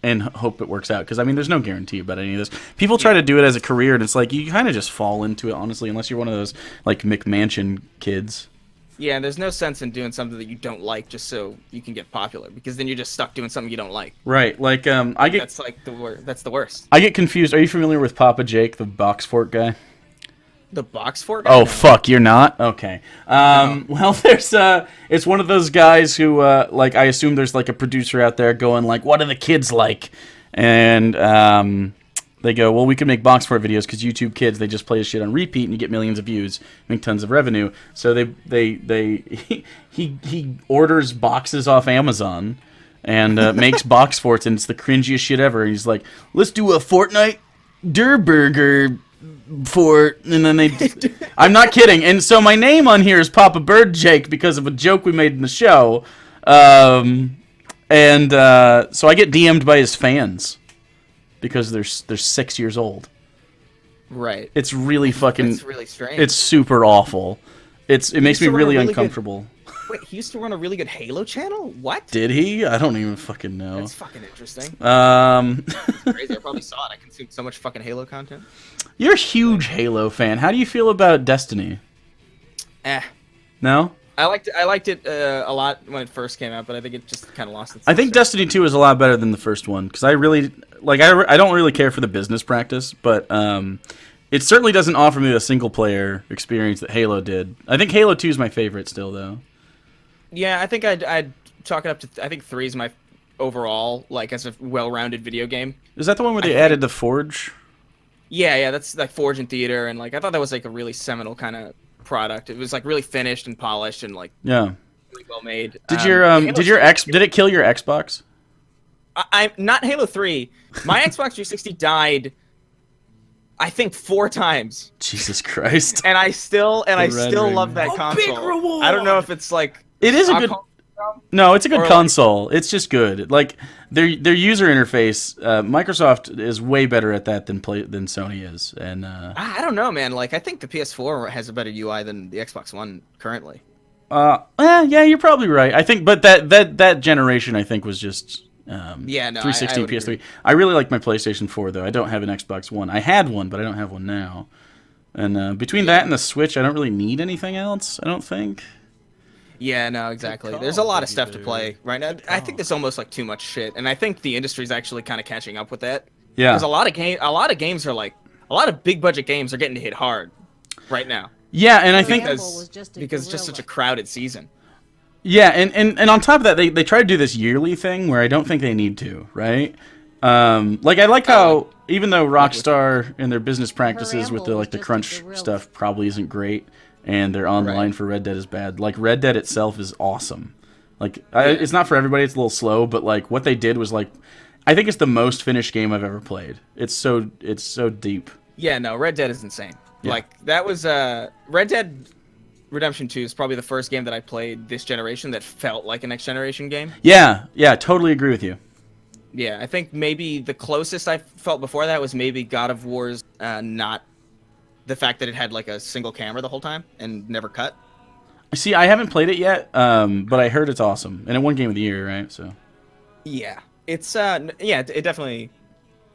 and hope it works out. Because I mean, there's no guarantee about any of this. People try to do it as a career, and it's like you kind of just fall into it, honestly, unless you're one of those like McMansion kids. Yeah, there's no sense in doing something that you don't like just so you can get popular, because then you're just stuck doing something you don't like. Right. Like That's like that's the worst. I get confused. Are you familiar with Papa Jake, the box fort guy? The box fort? Oh, fuck, you're not? Okay. Well, there's, it's one of those guys who, like, I assume there's, like, a producer out there going, like, what do the kids like? And, they go, well, we can make box fort videos because YouTube kids, they just play this shit on repeat and you get millions of views, make tons of revenue. So he orders boxes off Amazon and, makes box forts, and it's the cringiest shit ever. And he's like, let's do a Fortnite Durburger fort, and then I'm not kidding. And so my name on here is Papa Bird Jake because of a joke we made in the show. So I get DM'd by his fans because they're 6 years old. Right. It's really fucking. It's really strange. It's super awful. It makes me really uncomfortable. Wait, he used to run a really good Halo channel? What? Did he? I don't even fucking know. That's fucking interesting. It's crazy. I probably saw it. I consumed so much fucking Halo content. You're a huge Halo fan. How do you feel about Destiny? No? I liked it a lot when it first came out, but I think it just kind of lost its. I think Destiny 2 is a lot better than the first one because I really I don't really care for the business practice, but it certainly doesn't offer me a single player experience that Halo did. I think Halo 2 is my favorite still, though. Yeah, I think I'd chalk it up to. I think 3 is my overall, like, as a well-rounded video game. Is that the one where they added the Forge? Yeah, that's like Forge and Theater, and like I thought that was like a really seminal kind of product. It was like really finished and polished and like really well made. Did did it kill your Xbox? I'm not Halo 3. My Xbox 360 died, I think, 4 times. Jesus Christ! And I still love that console. Big reward! I don't know if it's like it is a good. No, it's a good console. It's just good. Like their user interface, Microsoft is way better at that than Sony is. And I don't know, man. Like I think the PS4 has a better UI than the Xbox One currently. Yeah, you're probably right. I think, but that generation, I think, was just 360 I PS3. agree. I really like my PlayStation 4 though. I don't have an Xbox One. I had one, but I don't have one now. And between that and the Switch, I don't really need anything else. I don't think. Yeah, no, exactly. There's a lot of stuff to play right now. I think there's almost like too much shit, and I think the industry's actually kind of catching up with that. Yeah. Because a lot of games are like a lot of big budget games are getting hit hard right now. Yeah, and I think because it's just such a crowded season. Yeah, and on top of that, they try to do this yearly thing where I don't think they need to, right? Like I like how even though Rockstar and their business practices with the crunch stuff probably isn't great. And their online for Red Dead is bad. Like, Red Dead itself is awesome. Like, it's not for everybody. It's a little slow, but, like, what they did was, like, I think it's the most finished game I've ever played. It's so deep. Yeah, no, Red Dead is insane. Yeah. Like, that was, Red Dead Redemption 2 is probably the first game that I played this generation that felt like a next-generation game. Yeah, totally agree with you. Yeah, I think maybe the closest I felt before that was maybe God of War's not the fact that it had like a single camera the whole time and never cut. See, I haven't played it yet, but I heard it's awesome, and it won Game of the Year, right? So. Yeah, it's it definitely,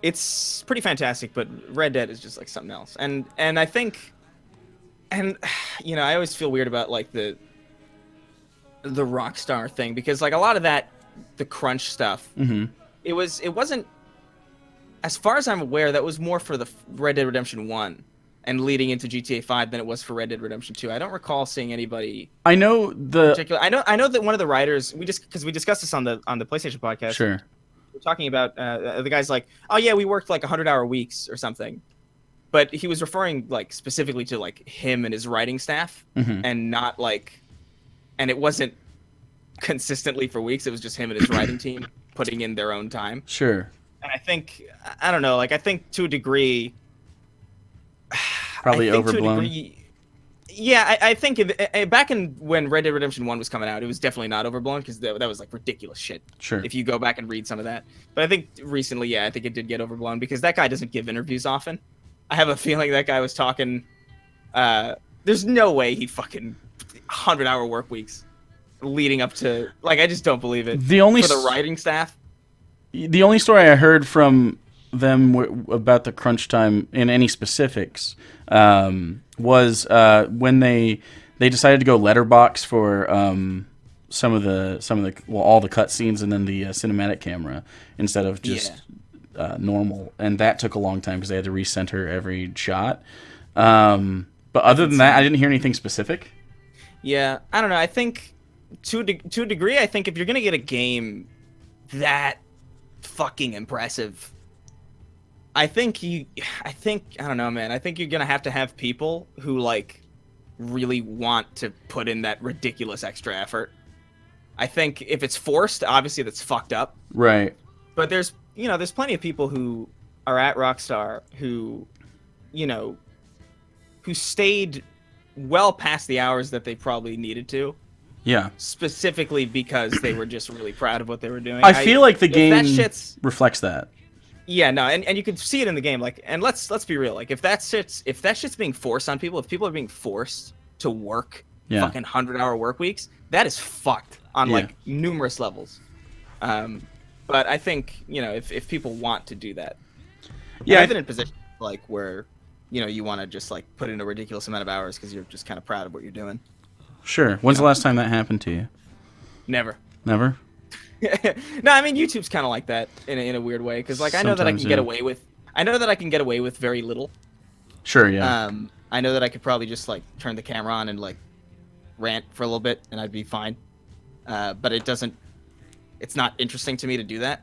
it's pretty fantastic. But Red Dead is just like something else, and I think, and I always feel weird about like the Rockstar thing because like a lot of that, the crunch stuff, it wasn't, as far as I'm aware, that was more for the Red Dead Redemption 1. And leading into GTA 5 than it was for Red Dead Redemption 2. I don't recall seeing anybody. I know particular. I know that one of the writers because we discussed this on the PlayStation podcast. Sure. We're talking about the guy's like, oh yeah, we worked like 100-hour weeks or something, but he was referring like specifically to like him and his writing staff, and not like, and it wasn't consistently for weeks. It was just him and his writing team putting in their own time. Sure. And I think I don't know. Like I think to a degree. Probably I think to a overblown. degree, yeah, I think back in when Red Dead Redemption 1 was coming out, it was definitely not overblown because that was like ridiculous shit. Sure. If you go back and read some of that. But I think recently, yeah, I think it did get overblown because that guy doesn't give interviews often. I have a feeling that guy was talking. There's no way he fucking 100-hour work weeks leading up to, like, I just don't believe it. The only for the writing staff. The only story I heard from them about the crunch time in any specifics was when they decided to go letterbox for some of the all the cutscenes and then the cinematic camera instead of just normal, and that took a long time because they had to recenter every shot. But other than that, I didn't hear anything specific. Yeah, I don't know. I think to a degree, I think if you're gonna get a game that fucking impressive, I don't know, man. I think you're gonna have to have people who like really want to put in that ridiculous extra effort. I think if it's forced, obviously that's fucked up. Right. But there's plenty of people who are at Rockstar who, who stayed well past the hours that they probably needed to. Yeah. Specifically because they were just really proud of what they were doing. I feel like the game reflects that. Yeah, no, and you can see it in the game. Like, and let's be real. Like, if that shit's being forced on people, if people are being forced to work fucking 100-hour work weeks, that is fucked on like numerous levels. But I think if people want to do that, I've been in positions like where you want to just like put in a ridiculous amount of hours because you're just kind of proud of what you're doing. Sure. When's the last time that happened to you? Never. Never? No, I mean YouTube's kind of like that in a weird way because like I know that I can get away with very little. Sure, yeah. I know that I could probably just like turn the camera on and like rant for a little bit and I'd be fine. But it's not interesting to me to do that.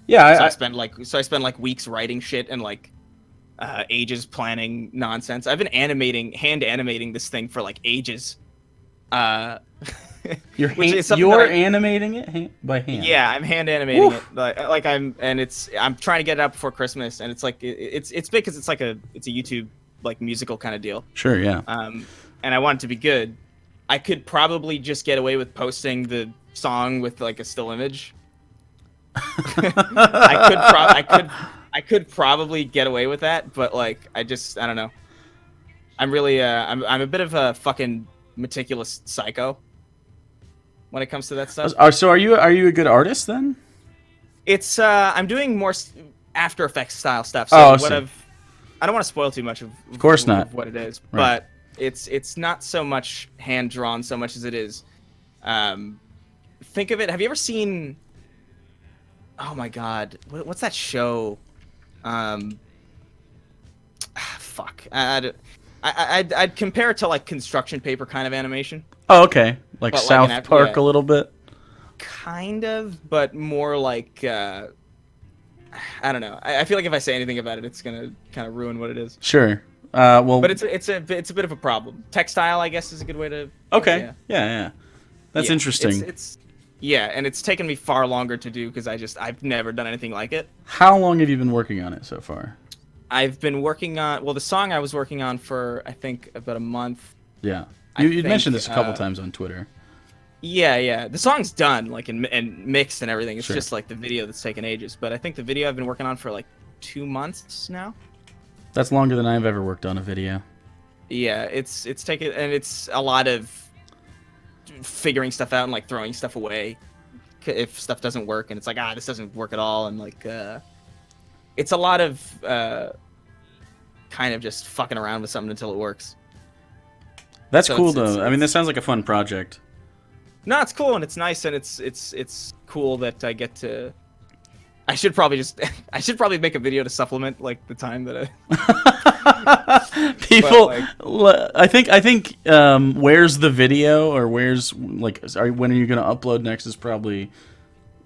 Yeah, so I spend like weeks writing shit and like ages planning nonsense. I've been hand animating this thing for like ages. You're animating it by hand. Yeah, I'm hand animating it. I'm trying to get it out before Christmas, and it's like it's big because it's a YouTube like musical kind of deal. Sure, yeah. And I want it to be good. I could probably just get away with posting the song with like a still image. I could probably get away with that, but like I don't know. I'm really I'm a bit of a fucking meticulous psycho when it comes to that stuff. So are you a good artist then? It's I'm doing more After Effects style stuff. So I don't want to spoil too much of course not what it is, right. But it's not so much hand drawn so much as it is. Think of it. Have you ever seen? Oh my God, what's that show? Fuck. I'd compare it to like construction paper kind of animation. Oh, okay. Like South Park a little bit? Kind of, but more like, I don't know. I feel like if I say anything about it, it's going to kind of ruin what it is. Sure. But it's a bit of a problem. Textile, I guess, is a good way to... Okay. Yeah. That's interesting. And it's taken me far longer to do because I've never done anything like it. How long have you been working on it so far? I've been working on... Well, the song I was working on for, I think, about a month. Yeah. You'd mentioned this a couple times on Twitter. Yeah. The song's done, like, and mixed and everything. It's just, like, the video that's taken ages. But I think the video I've been working on for, like, 2 months now. That's longer than I've ever worked on a video. Yeah, it's taken... And it's a lot of figuring stuff out and, like, throwing stuff away if stuff doesn't work. And it's like, this doesn't work at all. And, like, it's a lot of kind of just fucking around with something until it works. That's cool, though. I mean, this sounds like a fun project. No, it's cool and it's nice and it's cool that I get to. I should probably make a video to supplement like the time that I. People, I think. Where's the video or where's like? When are you gonna upload next? Is probably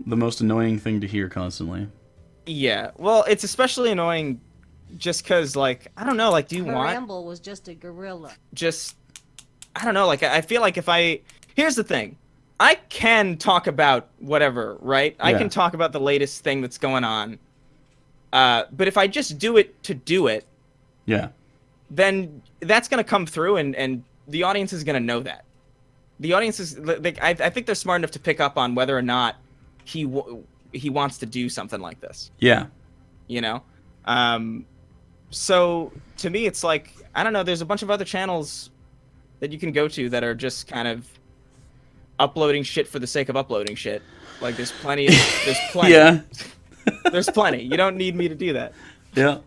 the most annoying thing to hear constantly. Yeah, well, it's especially annoying, just because like I don't know, like do you want? Ramble was just a gorilla. I don't know, like I feel like here's the thing. I can talk about whatever, right? Yeah. I can talk about the latest thing that's going on. But if I just do it to do it, yeah, then that's gonna come through, and the audience is gonna know that. The audience is, I think they're smart enough to pick up on whether or not he wants to do something like this. Yeah. You know, so to me, it's like, I don't know. There's a bunch of other channels that you can go to that are just kind of uploading shit for the sake of uploading shit. Like there's plenty. Yeah. There's plenty. You don't need me to do that. Yeah.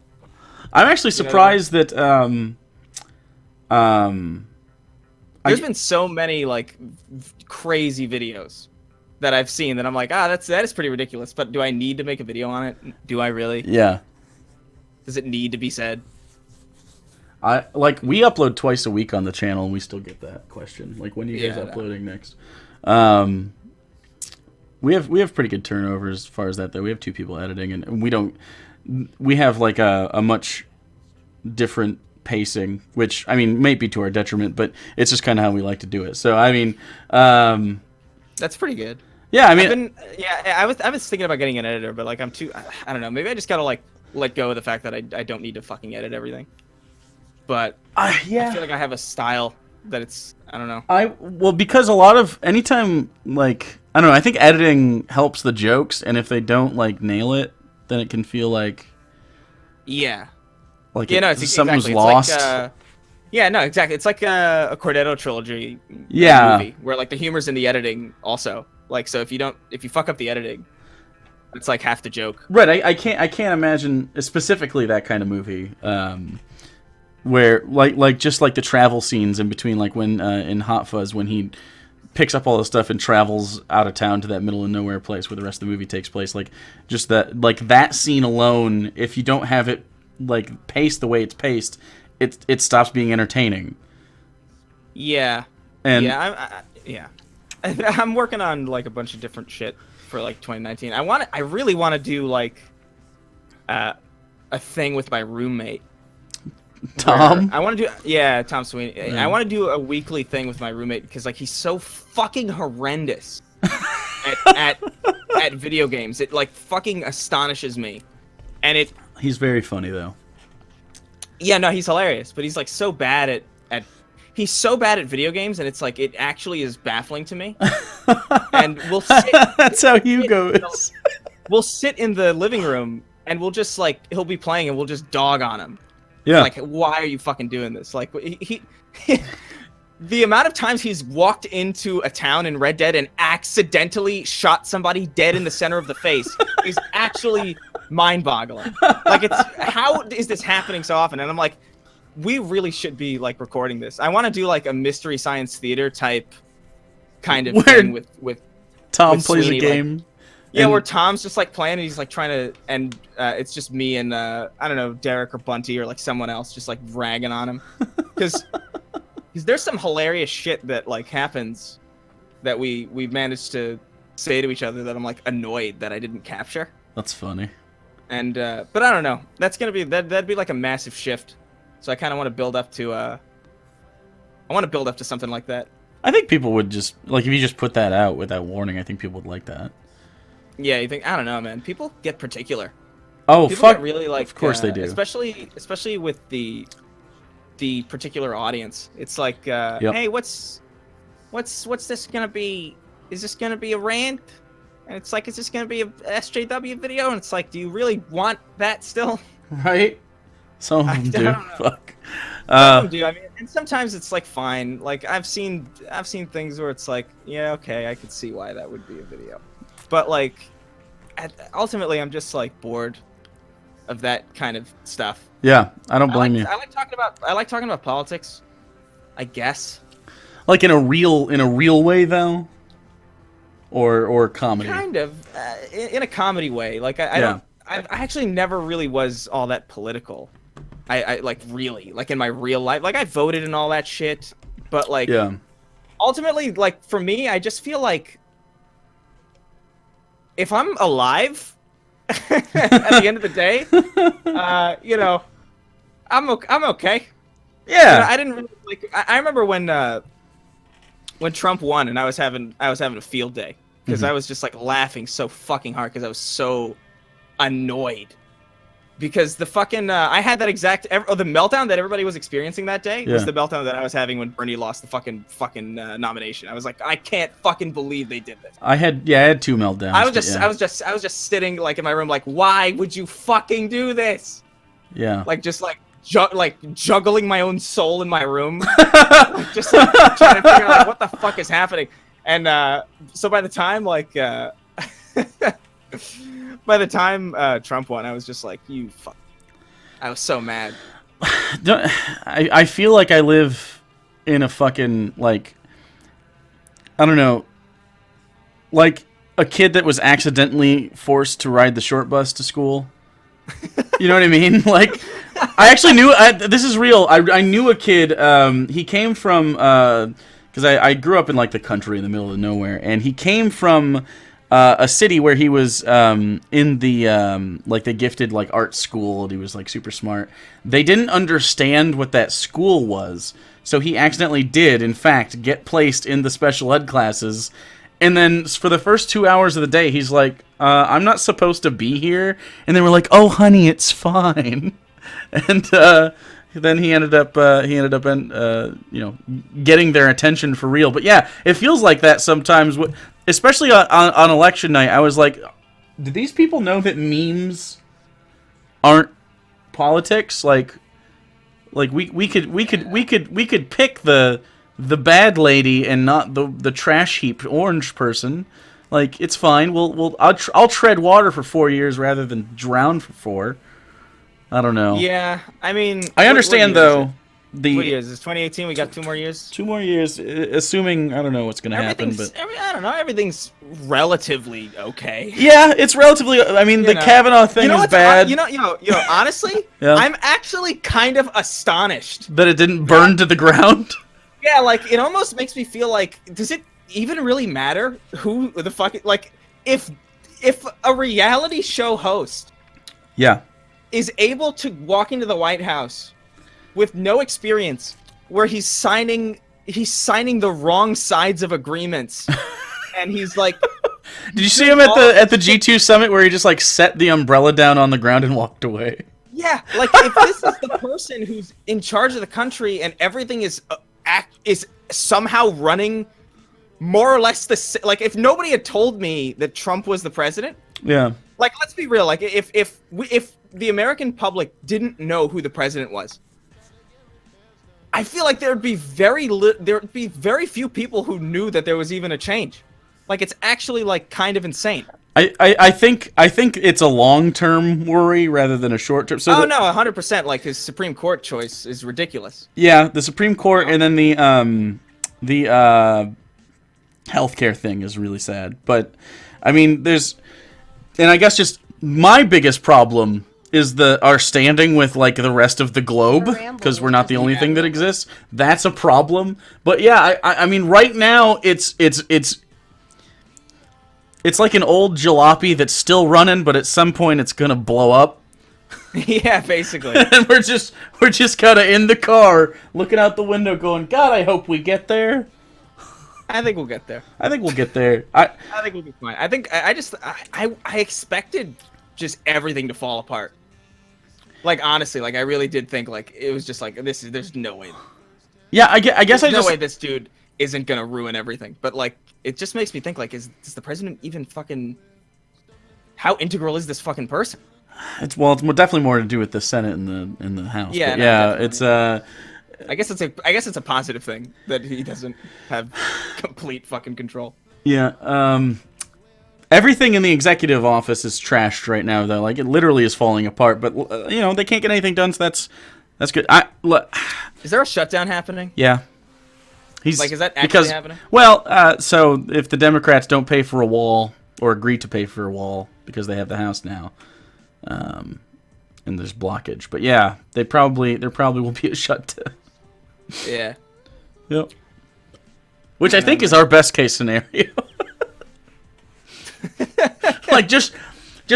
I'm actually surprised that there's been so many like crazy videos that I've seen that I'm like, that is pretty ridiculous. But do I need to make a video on it? Do I really? Yeah. Does it need to be said? We upload twice a week on the channel, and we still get that question. Like, when are you guys uploading next? We have pretty good turnover as far as that, though. We have 2 people editing, and we have like a much different pacing, which, I mean, may be to our detriment, but it's just kind of how we like to do it. So, I mean, that's pretty good. Yeah, I mean, I was thinking about getting an editor, but like I don't know, maybe I just gotta like let go of the fact that I don't need to fucking edit everything. But I feel like I have a style that it's, I don't know. Because a lot of, anytime, like, I don't know, I think editing helps the jokes, and if they don't like nail it, then it can feel like something's lost. It's like, exactly. It's like a Cordetto trilogy movie where like the humor's in the editing also. Like, so if you fuck up the editing, it's like half the joke. Right. I can't imagine specifically that kind of movie where like just like the travel scenes in between, like when in Hot Fuzz, when he picks up all the stuff and travels out of town to that middle of nowhere place where the rest of the movie takes place. Like, just that scene alone, if you don't have it like paced the way it's paced, it stops being entertaining. Yeah. And I'm working on like a bunch of different shit for like 2019. I really want to do like a thing with my roommate. Tom? I want to do Tom Sweeney. Yeah. I want to do a weekly thing with my roommate because like he's so fucking horrendous at video games. It like fucking astonishes me. And he's very funny though. Yeah, no, he's hilarious, but he's like so bad at he's so bad at video games, and it's like it actually is baffling to me. And we'll sit, that's how Hugo is. We'll sit in the living room and we'll just like, he'll be playing and we'll just dog on him. Yeah. Like, why are you fucking doing this? Like, he the amount of times he's walked into a town in Red Dead and accidentally shot somebody dead in the center of the face is actually mind-boggling. Like, it's, how is this happening so often? And I'm like, we really should be like recording this. I want to do like a Mystery Science Theater type kind of thing with Tom with plays Sweeney, a game. like, yeah, where Tom's just like playing and he's like trying to, and it's just me and I don't know, Derek or Bunty or like someone else just like ragging on him, because there's some hilarious shit that like happens that we managed to say to each other that I'm like annoyed that I didn't capture. That's funny. And but I don't know. That's gonna be that'd be like a massive shift. So I kind of want to build up to something like that. I think people would just like, if you just put that out without warning, I think people would like that. Yeah, you think? I don't know, man. People get particular. Oh, people fuck! Get really like, of course they do. Especially with the particular audience. It's like, hey, what's this gonna be? Is this gonna be a rant? And it's like, is this gonna be a SJW video? And it's like, do you really want that still? Right. Some of them do. Fuck. Some of them do. I mean, and sometimes it's like fine. Like I've seen things where it's like, yeah, okay, I could see why that would be a video. But like, ultimately, I'm just like bored of that kind of stuff. Yeah, I don't blame you. I like talking about politics, I guess. Like in a real way, though, or comedy. Kind of, in a comedy way. Like I actually never really was all that political. I like really, like in my real life, like I voted and all that shit. But like, ultimately, like for me, I just feel like, if I'm alive at the end of the day, you know, I'm okay. Yeah. You know, I didn't really like. I remember when Trump won, and I was having a field day because I was just like laughing so fucking hard because I was so annoyed because the fucking I had that exact the meltdown that everybody was experiencing that day was Yeah. the meltdown that I was having when Bernie lost the fucking nomination. I was like, I can't fucking believe they did this. I had two meltdowns. I was but just yeah. I was just sitting like in my room like, why would you fucking do this? Yeah. Like just like juggling my own soul in my room, like, just like, trying to figure out like what the fuck is happening. And so by the time Trump won, I was just like, you fuck. I was so mad. I feel like I live in a fucking, like, I don't know, like a kid that was accidentally forced to ride the short bus to school. You know what I mean? Like, I actually knew, this is real, I knew a kid, he came from, because I grew up in, like, the country in the middle of nowhere, and he came from a city where he was in the, like, the gifted, like, art school, and he was, like, super smart. They didn't understand what that school was, so he accidentally did, in fact, get placed in the special ed classes. And then for the first 2 hours of the day, he's like, I'm not supposed to be here. And they were like, oh, honey, it's fine. And then he ended up getting their attention for real. But yeah, it feels like that sometimes, especially on election night. I was like, do these people know that memes aren't politics? Like we could pick the bad lady and not the trash heap orange person. Like, it's fine. I'll tread water for 4 years rather than drown for 4. I don't know. Yeah, I mean, I understand though. What year is this? 2018. We got 2 more years. 2 more years, assuming I don't know what's gonna happen, but I don't know. Everything's relatively okay. yeah, it's relatively. I mean, the Kavanaugh thing is bad. Honestly, Yeah. I'm actually kind of astonished that it didn't burn to the ground. Yeah, like, it almost makes me feel like, does it even really matter who the fuck, like, if a reality show host Yeah. is able to walk into the White House with no experience, where he's signing the wrong sides of agreements, and he's like, Did you see him at the G2 summit where he just like set the umbrella down on the ground and walked away? yeah, like, if this is the person who's in charge of the country and everything is somehow running more or less like, if nobody had told me that Trump was the president, Yeah. like, let's be real, like, if the American public didn't know who the president was, I feel like there would be very few people who knew that there was even a change. Like, it's actually, like, kind of insane. I think it's a long-term worry rather than a short-term. So no, 100%. Like, his Supreme Court choice is ridiculous. Yeah, the Supreme Court and then the healthcare thing is really sad. But I mean, and I guess just my biggest problem is our standing with, like, the rest of the globe, because we're not the only thing that exists. That's a problem. But yeah, I mean, right now it's like an old jalopy that's still running, but at some point it's gonna blow up. Yeah, basically. And we're just kind of in the car, looking out the window, going, God, I hope we get there. I think we'll get there. I think we'll get there. I think we'll be fine. I think I expected just everything to fall apart. Like, honestly, like, I really did think, like, it was just like, there's no way. Yeah, I guess There's no way this dude isn't gonna ruin everything. But, like, it just makes me think, like, does the president even fucking, how integral is this fucking person? it's definitely more to do with the Senate and the House. Yeah, but no, yeah, definitely. it's I guess it's a positive thing that he doesn't have complete fucking control. yeah. Everything in the executive office is trashed right now, though. Like, it literally is falling apart. But they can't get anything done, so that's good. Is there a shutdown happening? Yeah. Is that actually happening? Well, so if the Democrats don't pay for a wall or agree to pay for a wall because they have the House now, and there's blockage. But yeah, there probably will be a shutdown. Yeah. Yep. Which I think is our best case scenario. Like, just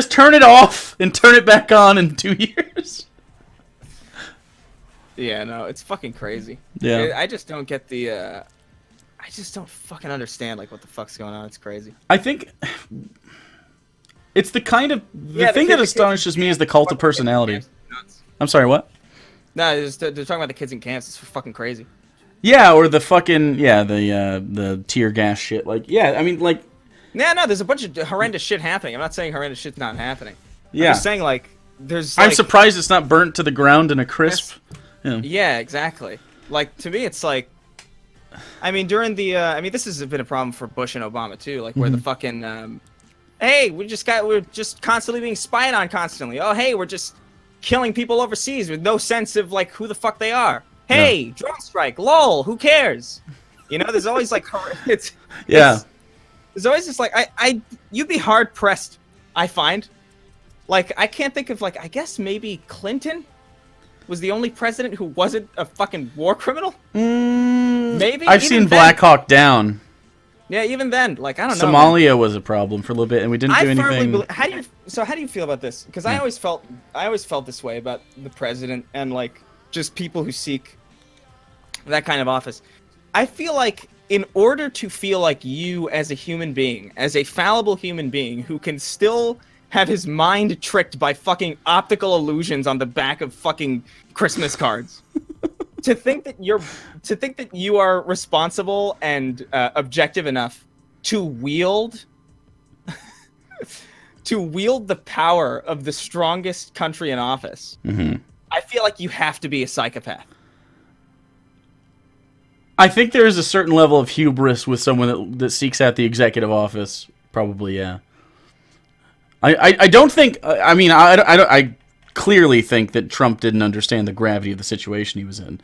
turn it off and turn it back on in 2 years. Yeah, no, it's fucking crazy. Yeah. I just don't get the I just don't fucking understand, like, what the fuck's going on. It's crazy. I think It's the kind of the Yeah, thing that astonishes me is the cult of personality. I'm sorry, what? No, they're talking about the kids in camps. It's fucking crazy. Yeah, or the fucking the tear gas shit. Like, yeah, I mean, like, No, there's a bunch of horrendous shit happening. I'm not saying horrendous shit's not happening. yeah. I'm just saying, like, there's. I'm like, surprised it's not burnt to the ground in a crisp. Yeah. Yeah, exactly. Like, to me, it's like, I mean, during the, this has been a problem for Bush and Obama too. Like, where the fucking, hey, we're just constantly being spied on constantly. Oh, hey, we're just killing people overseas with no sense of like who the fuck they are. Hey, drone strike, lol, who cares? You know, there's always like, there's always just like, you'd be hard pressed, I find. Like, I can't think of like, I guess maybe Clinton was the only president who wasn't a fucking war criminal. Maybe I've seen Black Hawk Down. Yeah, even then, like, I don't know. Somalia was a problem for a little bit, and we didn't do anything. How do you feel about this? Because I always felt this way about the president and like just people who seek that kind of office. I feel like in order to feel like you as a human being, as a fallible human being who can still have his mind tricked by fucking optical illusions on the back of fucking Christmas cards. To think that you are responsible and objective enough to wield the power of the strongest country in office, I feel like you have to be a psychopath. I think there is a certain level of hubris with someone that seeks out the executive office. Probably, yeah. I don't think. I mean, I clearly think that Trump didn't understand the gravity of the situation he was in.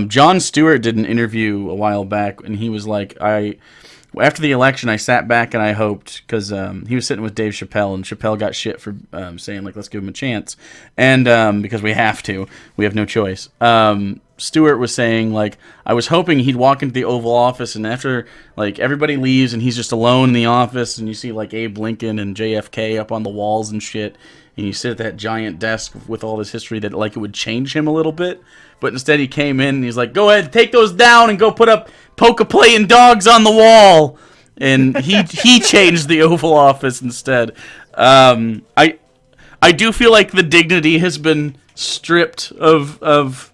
Jon Stewart did an interview a while back, and he was like, after the election, I sat back and I hoped, because he was sitting with Dave Chappelle, and Chappelle got shit for saying, like, let's give him a chance. And because we have no choice. Stewart was saying, like, I was hoping he'd walk into the Oval Office, and after, like, everybody leaves and he's just alone in the office, and you see, like, Abe Lincoln and JFK up on the walls and shit, and you sit at that giant desk with all this history, that, like, it would change him a little bit. But instead he came in and he's like, go ahead, take those down and go put up poke-a-playing dogs on the wall. And he changed the Oval Office instead. I do feel like the dignity has been stripped of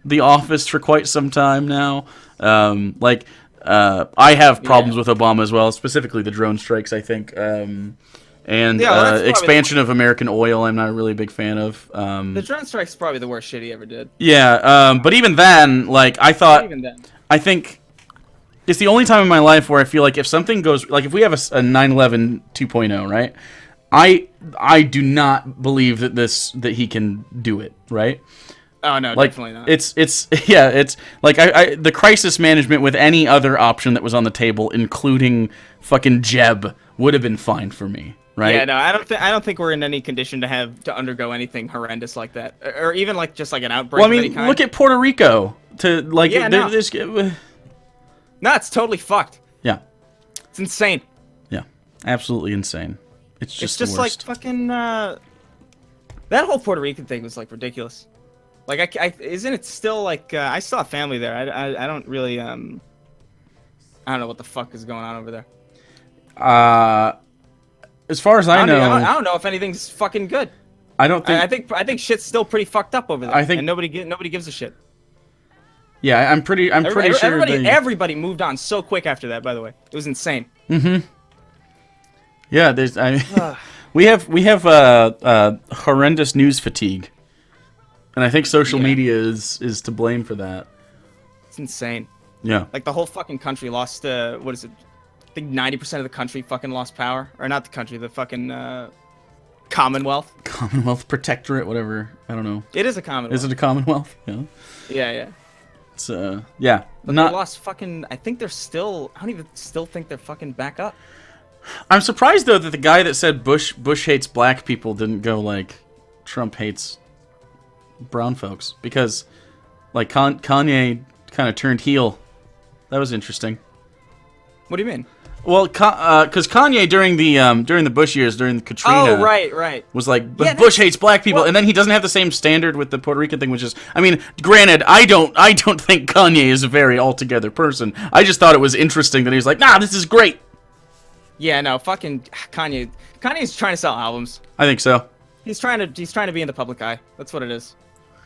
the office for quite some time now. I have problems with Obama as well, specifically the drone strikes, I think. And expansion of American oil, I'm not really a big fan of. The drone strike's probably the worst shit he ever did. Yeah, but even then, like, I think it's the only time in my life where I feel like if something goes, like, if we have a 9/11 2.0, right? I do not believe that he can do it, right? Oh no, like, definitely not. It's like the crisis management with any other option that was on the table, including fucking Jeb, would have been fine for me. Right? Yeah, no, I don't think we're in any condition to undergo anything horrendous like that, or even like just like an outbreak. Well, I mean, of any kind. look at Puerto Rico. No, it's totally fucked. Yeah, it's insane. Yeah, absolutely insane. It's just the like worst. fucking that whole Puerto Rican thing was like ridiculous. Like, isn't it still like I still have family there. I don't really I don't know what the fuck is going on over there. As far as I know, I don't know if anything's fucking good. I don't think. I think shit's still pretty fucked up over there. I think, and nobody gives a shit. Yeah, I'm pretty sure everybody moved on so quick after that. By the way, it was insane. Mm-hmm. Yeah, we have horrendous news fatigue, and I think social media is to blame for that. It's insane. Yeah, like the whole fucking country lost. What is it? I think 90% of the country fucking lost power. Or not the country, the fucking Commonwealth. Commonwealth Protectorate, whatever. I don't know. It is a Commonwealth. Is it a Commonwealth? Yeah. Yeah. It's yeah. But they lost fucking. I think they're still. I don't even still think they're fucking back up. I'm surprised though that the guy that said Bush hates black people didn't go like Trump hates brown folks, because like Kanye kind of turned heel. That was interesting. What do you mean? Well, because Kanye during the Bush years, during the Katrina, right, was like, but Bush hates black people, and then he doesn't have the same standard with the Puerto Rican thing, which is, I mean, granted, I don't think Kanye is a very altogether person. I just thought it was interesting that he was like, nah, this is great. Yeah, no, fucking Kanye. Kanye's trying to sell albums. I think so. He's trying to be in the public eye. That's what it is.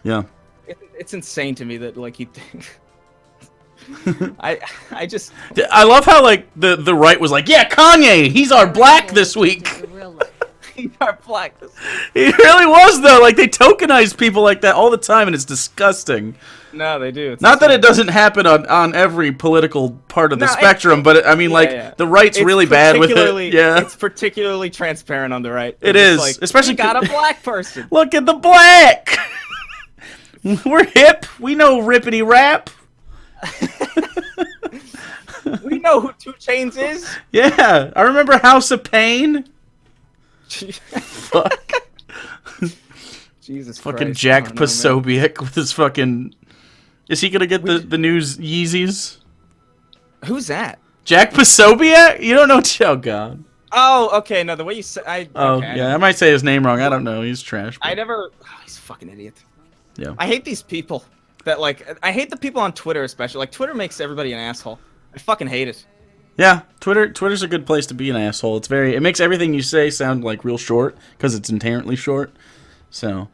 Yeah. It's insane to me that like he. I just. I love how like the right was like, yeah, Kanye, he's our black this week. He's our black. He really was though. Like they tokenize people like that all the time, and it's disgusting. No, they do. It's Not that it doesn't happen on every political part of the spectrum, but I mean, the right's really bad with it. Yeah, it's particularly transparent on the right. It is, is, like, especially we got a black person. Look at the black. We're hip. We know rippity rap. We know who 2 Chainz is. Yeah, I remember House of Pain. Fuck. Jesus fucking Christ. Jack Posobiec with his fucking. Is he gonna get the new Yeezys? Who's that? Jack Posobiec? You don't know? Oh god. Oh, okay. No, the way you say. I might say his name wrong. I don't know. He's trash. But... I never. Oh, he's a fucking idiot. Yeah. I hate these people that like. I hate the people on Twitter especially. Like Twitter makes everybody an asshole. I fucking hate it. Yeah, Twitter's a good place to be an asshole. It makes everything you say sound like real short because it's inherently short. So,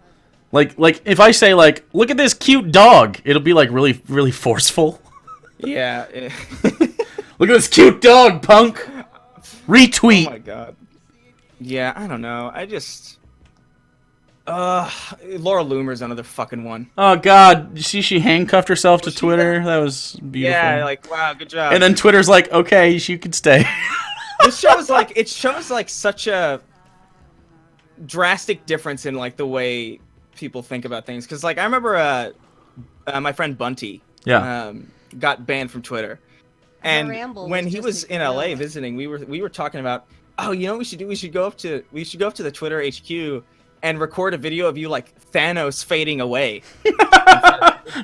like if I say like, look at this cute dog, it'll be like really really forceful. Yeah. Look at this cute dog, punk. Retweet. Oh my god. Yeah, I don't know. I just. Laura Loomer's another fucking one. Oh god, you see she handcuffed herself to Twitter? That was beautiful. Yeah, like wow, good job. And then Twitter's like, okay, you can stay. It shows like such a drastic difference in like the way people think about things. Because like I remember my friend Bunty got banned from Twitter, and when he was in LA visiting, we were talking about, oh, you know what we should do? We should go up to the Twitter HQ and record a video of you like Thanos fading away.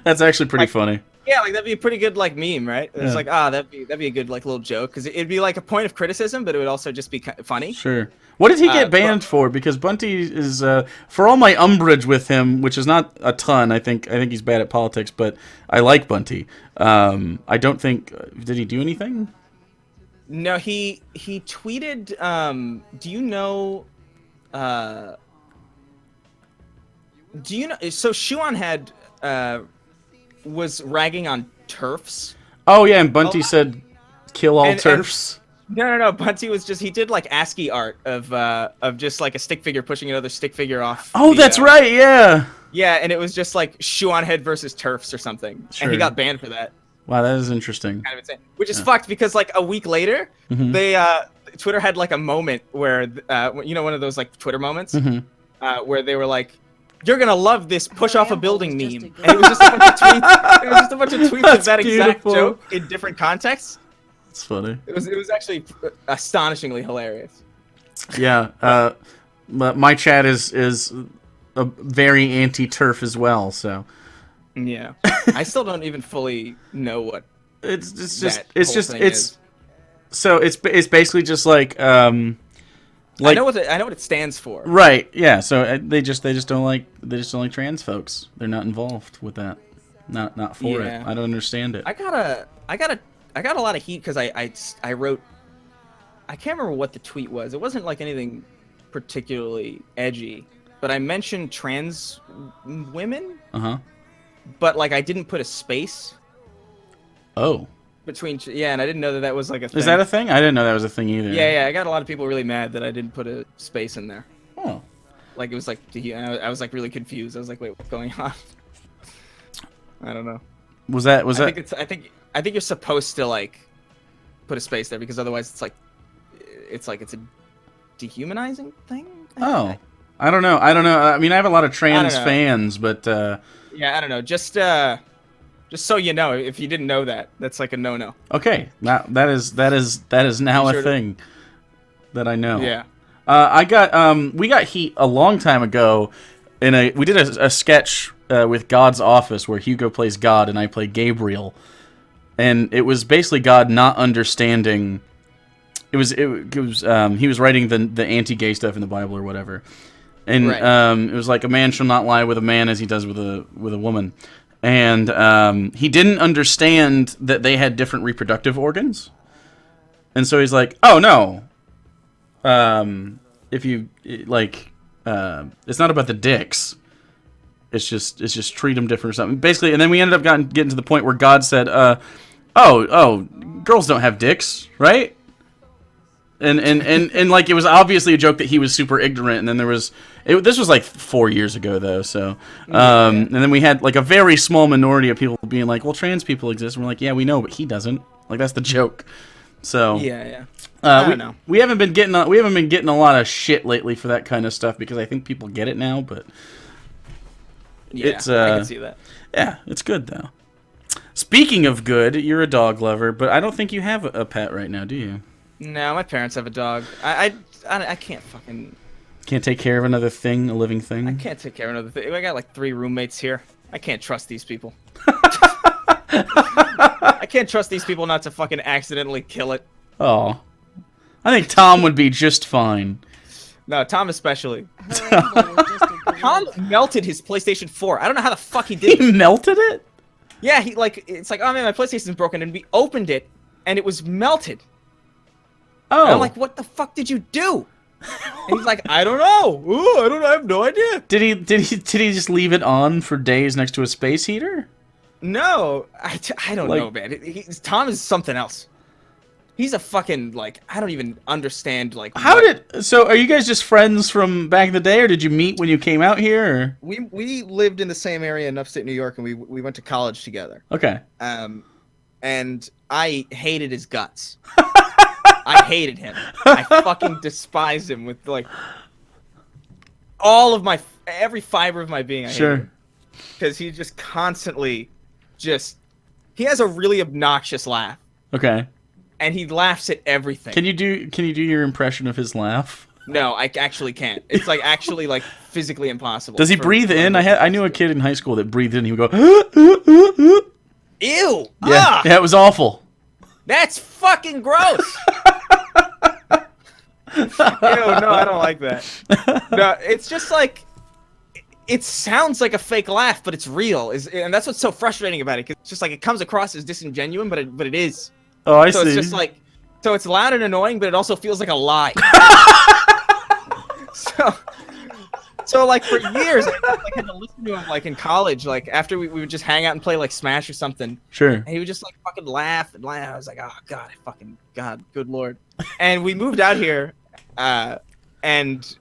That's actually pretty funny. Yeah, like that'd be a pretty good like meme, right? It's like that'd be a good like little joke because it'd be like a point of criticism, but it would also just be funny. Sure. What did he get banned for? Because Bunty is, for all my umbrage with him, which is not a ton. I think he's bad at politics, but I like Bunty. I don't think did he do anything? No, he tweeted. Do you know? So CheapeOne had was ragging on TERFs. Oh yeah, and Bunty said, "Kill all TERFs." No. Bunty was he did like ASCII art of just like a stick figure pushing another stick figure off. Oh, that's right. Yeah. Yeah, and it was just like CheapeOne head versus TERFs or something, and he got banned for that. Wow, that is interesting. Kind of insane. Which is fucked because like a week later, they Twitter had like a moment where one of those like Twitter moments where they were like, "You're gonna love this push off a building meme," and it was just a bunch of tweets. It was just a bunch of tweets of that exact joke in different contexts. It's funny. It was actually astonishingly hilarious. Yeah, but my chat is a very anti-TERF as well. So yeah, I still don't even fully know what it's basically just like I know what it stands for. Right. Yeah. So they just don't like trans folks. They're not involved with that. Not for it. I don't understand it. I got a lot of heat because I wrote. I can't remember what the tweet was. It wasn't like anything particularly edgy, but I mentioned trans women. But like I didn't put a space. Oh. Between and I didn't know that was like a thing. Is that a thing? I didn't know that was a thing either. Yeah. I got a lot of people really mad that I didn't put a space in there. Oh. Like it was like I was like really confused. I was like, wait, what's going on? I don't know. I think you're supposed to like put a space there because otherwise it's a dehumanizing thing. I don't know. I mean, I have a lot of trans fans, but yeah, I don't know. Just so you know, if you didn't know that, that's like a no-no. Okay, that is now a thing that I know. Yeah. We got heat a long time ago. We did a sketch with God's Office where Hugo plays God and I play Gabriel, and it was basically God not understanding. It was he was writing the anti-gay stuff in the Bible or whatever, and it was like a man shall not lie with a man as he does with a woman, and he didn't understand that they had different reproductive organs, and so he's like, oh no, if you like, it's not about the dicks. It's just treat them different or something. Basically, and then we ended up getting to the point where God said, oh, girls don't have dicks, right? And like it was obviously a joke that he was super ignorant, and then this was like 4 years ago though, so and then we had like a very small minority of people being like, well, trans people exist, and we're like, yeah, we know, but he doesn't. Like that's the joke. So I don't know. We haven't been getting a lot of shit lately for that kind of stuff because I think people get it now, but Yeah, it's I can see that. Yeah, it's good though. Speaking of good, you're a dog lover, but I don't think you have a pet right now, do you? No, my parents have a dog. I can't fucking... Can't take care of another thing, a living thing? I can't take care of another thing. I got like 3 roommates here. I can't trust these people. I can't trust these people not to fucking accidentally kill it. Oh. I think Tom would be just fine. No, Tom especially. Her ankle was just a gorilla. Tom melted his PlayStation 4. I don't know how the fuck he did He it. melted it? Yeah, it's like, oh man, my PlayStation's broken, and we opened it, and it was melted. Oh. And I'm like, what the fuck did you do? And he's like, I don't know. Ooh, I have no idea. Did he just leave it on for days next to a space heater? No, I don't Like- know, man. Tom is something else. He's a fucking, like, I don't even understand, like... So are you guys just friends from back in the day, or did you meet when you came out here? Or? We lived in the same area in upstate New York, and we went to college together. Okay. And I hated his guts. I hated him. I fucking despised him with, like, every fiber of my being. I hated him. Because he just constantly he has a really obnoxious laugh. Okay. And he laughs at everything. Can you do your impression of his laugh? No, I actually can't. It's like actually like physically impossible. Does he breathe in? I knew a kid in high school that breathed in. He would go, Ew! yeah, it was awful. That's fucking gross. Ew, no, I don't like that. No, it's just like it sounds like a fake laugh, but it's real. And that's what's so frustrating about it, because it's just like it comes across as disingenuous, but it is. Oh, I so see. It's just like, so it's loud and annoying, but it also feels like a lie. so like for years, I had to listen to him like in college, like after we would just hang out and play like Smash or something. Sure. And he would just like fucking laugh and laugh. I was like, oh god, good lord. And we moved out here, and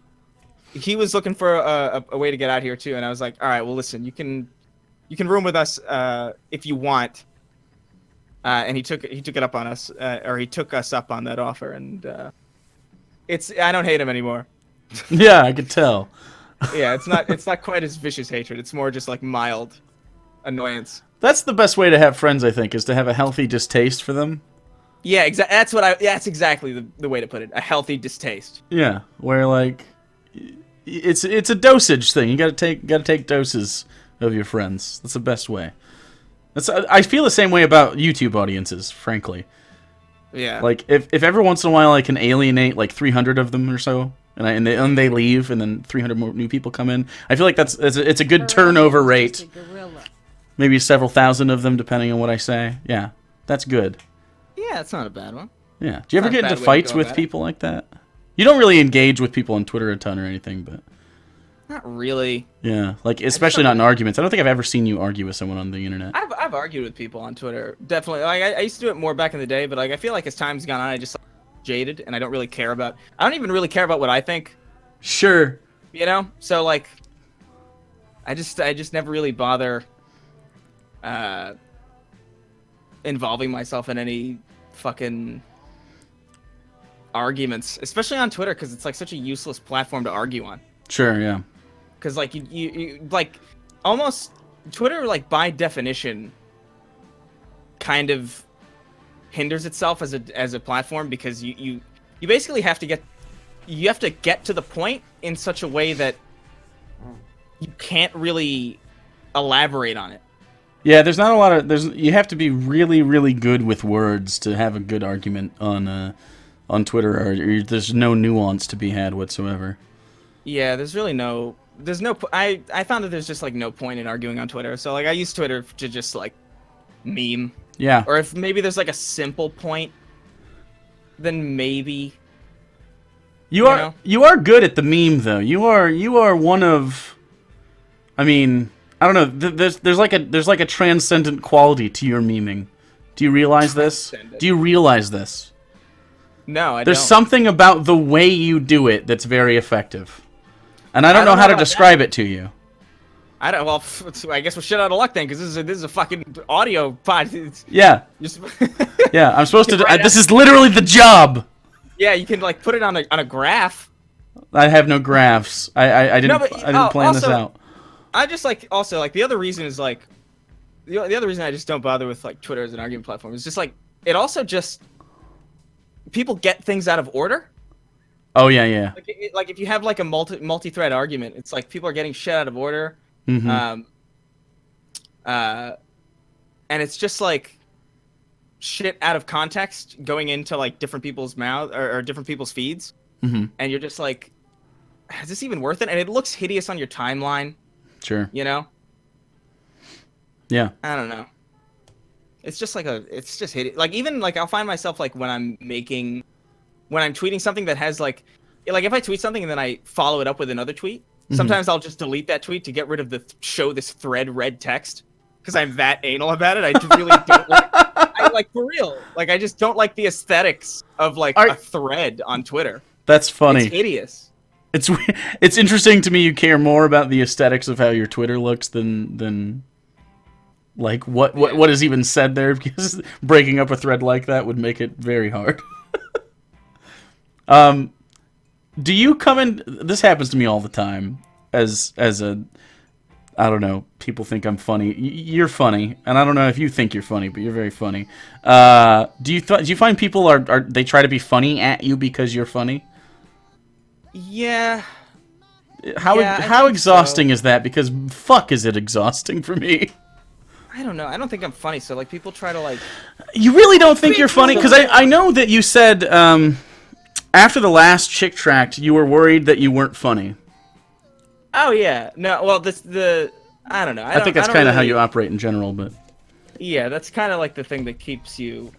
he was looking for a way to get out here too. And I was like, all right, well listen, you can room with us if you want. And he took it up on us, or he took us up on that offer, and I don't hate him anymore. Yeah, I could tell. Yeah, it's not quite as vicious hatred. It's more just like mild annoyance. That's the best way to have friends, I think, is to have a healthy distaste for them. Yeah, that's exactly the way to put it. A healthy distaste. Yeah, where like it's a dosage thing. You gotta take doses of your friends. That's the best way. I feel the same way about YouTube audiences, frankly. Yeah. Like if every once in a while I can alienate like 300 of them or so, and they leave, and then 300 more new people come in, I feel like it's a good Her turnover ankle was rate. just a gorilla. Maybe several thousand of them, depending on what I say. Yeah, that's good. Yeah, it's not a bad one. Yeah. Do you ever Not a get bad into way to fights go with about it. people like that? You don't really engage with people on Twitter a ton or anything, but Not really. yeah, like especially not in arguments. I don't think I've ever seen you argue with someone on the internet. I've argued with people on Twitter. Definitely. Like I used to do it more back in the day, but like I feel like as time's gone on, I just like, jaded, and I don't even really care about what I think. Sure. You know? So like I just never really bother involving myself in any fucking arguments, especially on Twitter, because it's like such a useless platform to argue on. Sure, yeah. Because like you like almost Twitter, like by definition, kind of hinders itself as a platform, because you basically have to get to the point in such a way that you can't really elaborate on it. Yeah, there's not a lot of you have to be really, really good with words to have a good argument on Twitter, or there's no nuance to be had whatsoever. Yeah, I found that there's just like no point in arguing on Twitter. So like I use Twitter to just like meme. Yeah. Or if maybe there's like a simple point, then maybe You are good at the meme though. You are one of. I mean, I don't know. There's like a transcendent quality to your memeing. Do you realize this? Do you realize this? No, I There's don't. something about the way you do it that's very effective, and I don't know how to describe it to you. I don't. Well, I guess we're shit out of luck then, because this is a fucking audio pod. Yeah. Yeah, I'm supposed to. This is literally the job. Yeah, you can like put it on a graph. I have no graphs. I didn't. No, but, I didn't plan this out. I just also the other reason is like the other reason I just don't bother with like Twitter as an argument platform is just like it also just people get things out of order. Oh yeah. Like if you have like a multi-thread argument, it's like people are getting shit out of order. Mm-hmm. And it's just like shit out of context going into like different people's mouth or different people's feeds, Mm-hmm. and you're just like, is this even worth it? And it looks hideous on your timeline. Sure. You know? Yeah. I don't know. It's just like it's just hideous. Like even like I'll find myself like when I'm tweeting something that has like if I tweet something and then I follow it up with another tweet, sometimes I'll just delete that tweet to get rid of the show this thread red text because I'm that anal about it. I just really don't like for real. Like I just don't like the aesthetics of like a thread on Twitter. That's funny. It's hideous. It's interesting to me you care more about the aesthetics of how your Twitter looks than like what is even said there, because breaking up a thread like that would make it very hard. Do you come in? This happens to me all the time. As a, I don't know. People think I'm funny. You're funny, and I don't know if you think you're funny, but you're very funny. Do you find people are they try to be funny at you because you're funny? Yeah. How exhausting is that? Because fuck, is it exhausting for me? I don't know. I don't think I'm funny. So like people try to like. You really don't think you're funny? Because I know that you said after the last Chick Tract you were worried that you weren't funny. Oh yeah. No. Well, I don't know. I think that's kind of how you operate in general, but. Yeah, that's kind of like the thing that keeps you.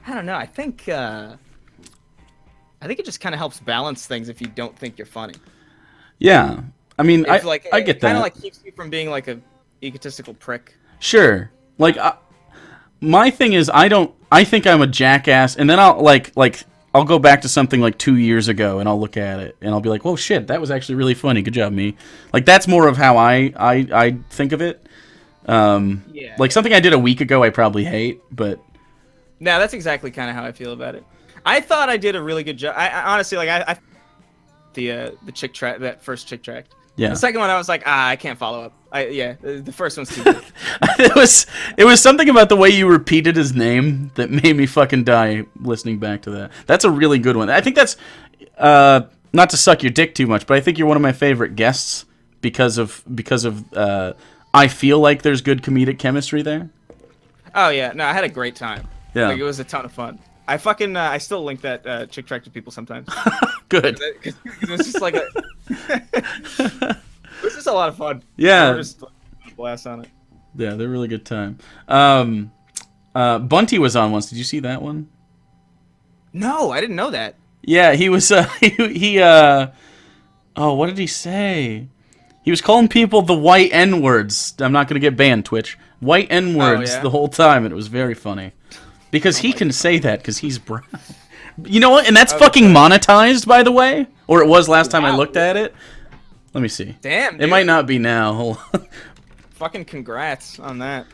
I don't know. I think it just kind of helps balance things if you don't think you're funny. Yeah, I mean, I get that. Kind of like keeps you from being like a egotistical prick. Sure. Like, my thing is, I think I'm a jackass, and then I'll go back to something like 2 years ago, and I'll look at it, and I'll be like, "Whoa, shit, that was actually really funny. Good job, me." Like, that's more of how I think of it. Yeah. Like something I did a week ago, I probably hate, but. No, that's exactly kind of how I feel about it. I thought I did a really good job. I honestly like the Chick Tract, that first Chick Tract. Yeah. The second one, I was like, I can't follow up. The first one's too good. It was something about the way you repeated his name that made me fucking die listening back to that. That's a really good one. I think that's not to suck your dick too much, but I think you're one of my favorite guests because of I feel like there's good comedic chemistry there. Oh yeah, no, I had a great time. Yeah. Like, it was a ton of fun. I fucking I still link that Chick Tract to people sometimes. Good. Because it was just like it was just a lot of fun. Yeah. Just a blast on it. Yeah, they're a really good time. Bunty was on once. Did you see that one? No, I didn't know that. Yeah, he was. Oh, what did he say? He was calling people the white N-words. I'm not gonna get banned, Twitch. White N-words the whole time, and it was very funny. Because he can say that because he's brown. You know what? And that's fucking monetized, by the way. Or it was last time I looked at it. Let me see. Damn, dude. It might not be now. Hold on. Fucking congrats on that.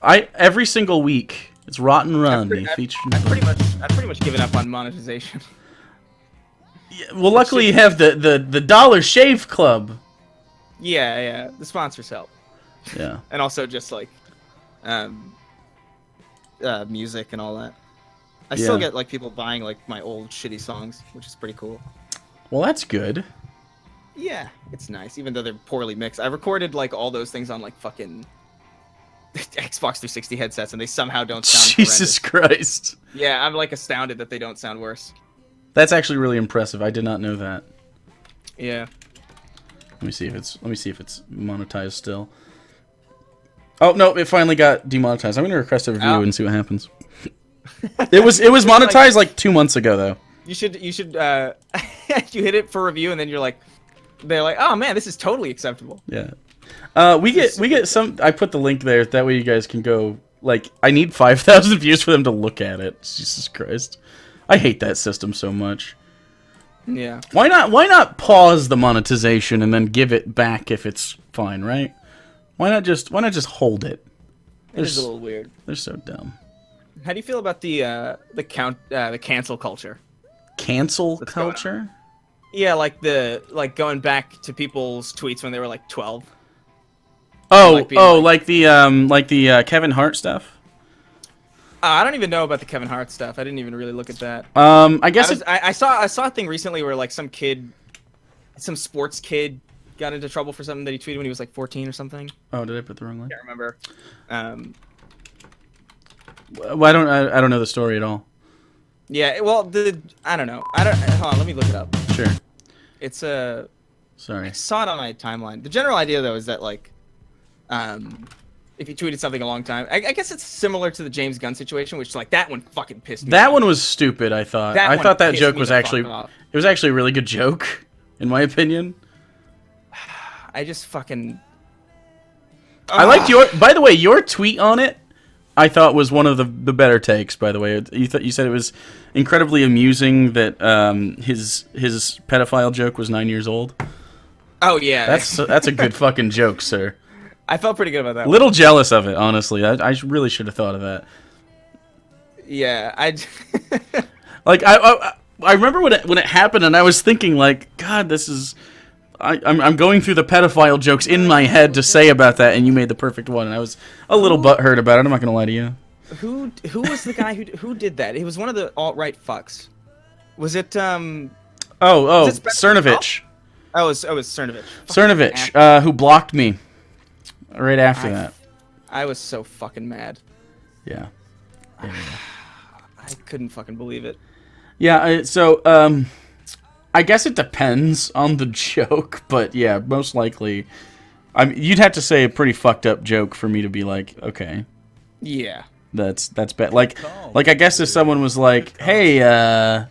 Every single week, it's Rotten Run. I've pretty much given up on monetization. Yeah, well, luckily you have the Dollar Shave Club. Yeah, the sponsors help. Yeah. And also just like music and all that. I still get like people buying like my old shitty songs, which is pretty cool. Well, that's good. Yeah, it's nice, even though they're poorly mixed. I recorded like all those things on like fucking Xbox 360 headsets, and they somehow don't sound Jesus Christ. Yeah, I'm like astounded that they don't sound worse. That's actually really impressive. I did not know that. Yeah. Let me see if it's monetized still. Oh no, it finally got demonetized. I'm gonna request a review and see what happens. It was monetized like 2 months ago though. You should you hit it for review and then they're like, oh man, this is totally acceptable. Yeah. We get some. I put the link there. That way you guys can go. Like, I need 5,000 views for them to look at it. Jesus Christ, I hate that system so much. Yeah. Why not pause the monetization and then give it back if it's fine, right? Why not just hold it? It is a little weird. They're so dumb. How do you feel about the cancel culture? Cancel What's going on? culture? Yeah, like going back to people's tweets when they were like 12. Oh, Like being like the Kevin Hart stuff. I don't even know about the Kevin Hart stuff. I didn't even really look at that. I guess I saw a thing recently where like some sports kid got into trouble for something that he tweeted when he was like 14 or something. Oh, did I put the wrong link? Can't remember. Well, I don't know the story at all. Yeah, well, I don't know. Hold on, let me look it up. Sure. It's Sorry. I saw it on my timeline. The general idea though is that like, if you tweeted something a long time, I guess it's similar to the James Gunn situation, which like that one fucking pissed me. That off. one was stupid. I thought. That I one thought that pissed joke me was the fuck actually. off. It was actually a really good joke, in my opinion. I just fucking. I liked your. By the way, your tweet on it, I thought was one of the better takes. By the way, you said it was incredibly amusing that his pedophile joke was 9 years old. Oh yeah, That's a good fucking joke, sir. I felt pretty good about that. Little jealous of it, honestly. I really should have thought of that. Yeah, Like I remember when it happened, and I was thinking like, God, this is. I'm going through the pedophile jokes in my head to say about that, and you made the perfect one, and I was a little butthurt about it. I'm not gonna lie to you. Who was the guy who did that? It was one of the alt-right fucks. Was it Cernovich. Oh, it was Cernovich. Cernovich, who blocked me right after that. I was so fucking mad. Yeah. I couldn't fucking believe it. Yeah. I guess it depends on the joke, but yeah, most likely, you'd have to say a pretty fucked up joke for me to be like, okay, Yeah. that's bad. Like I guess if someone was like, hey,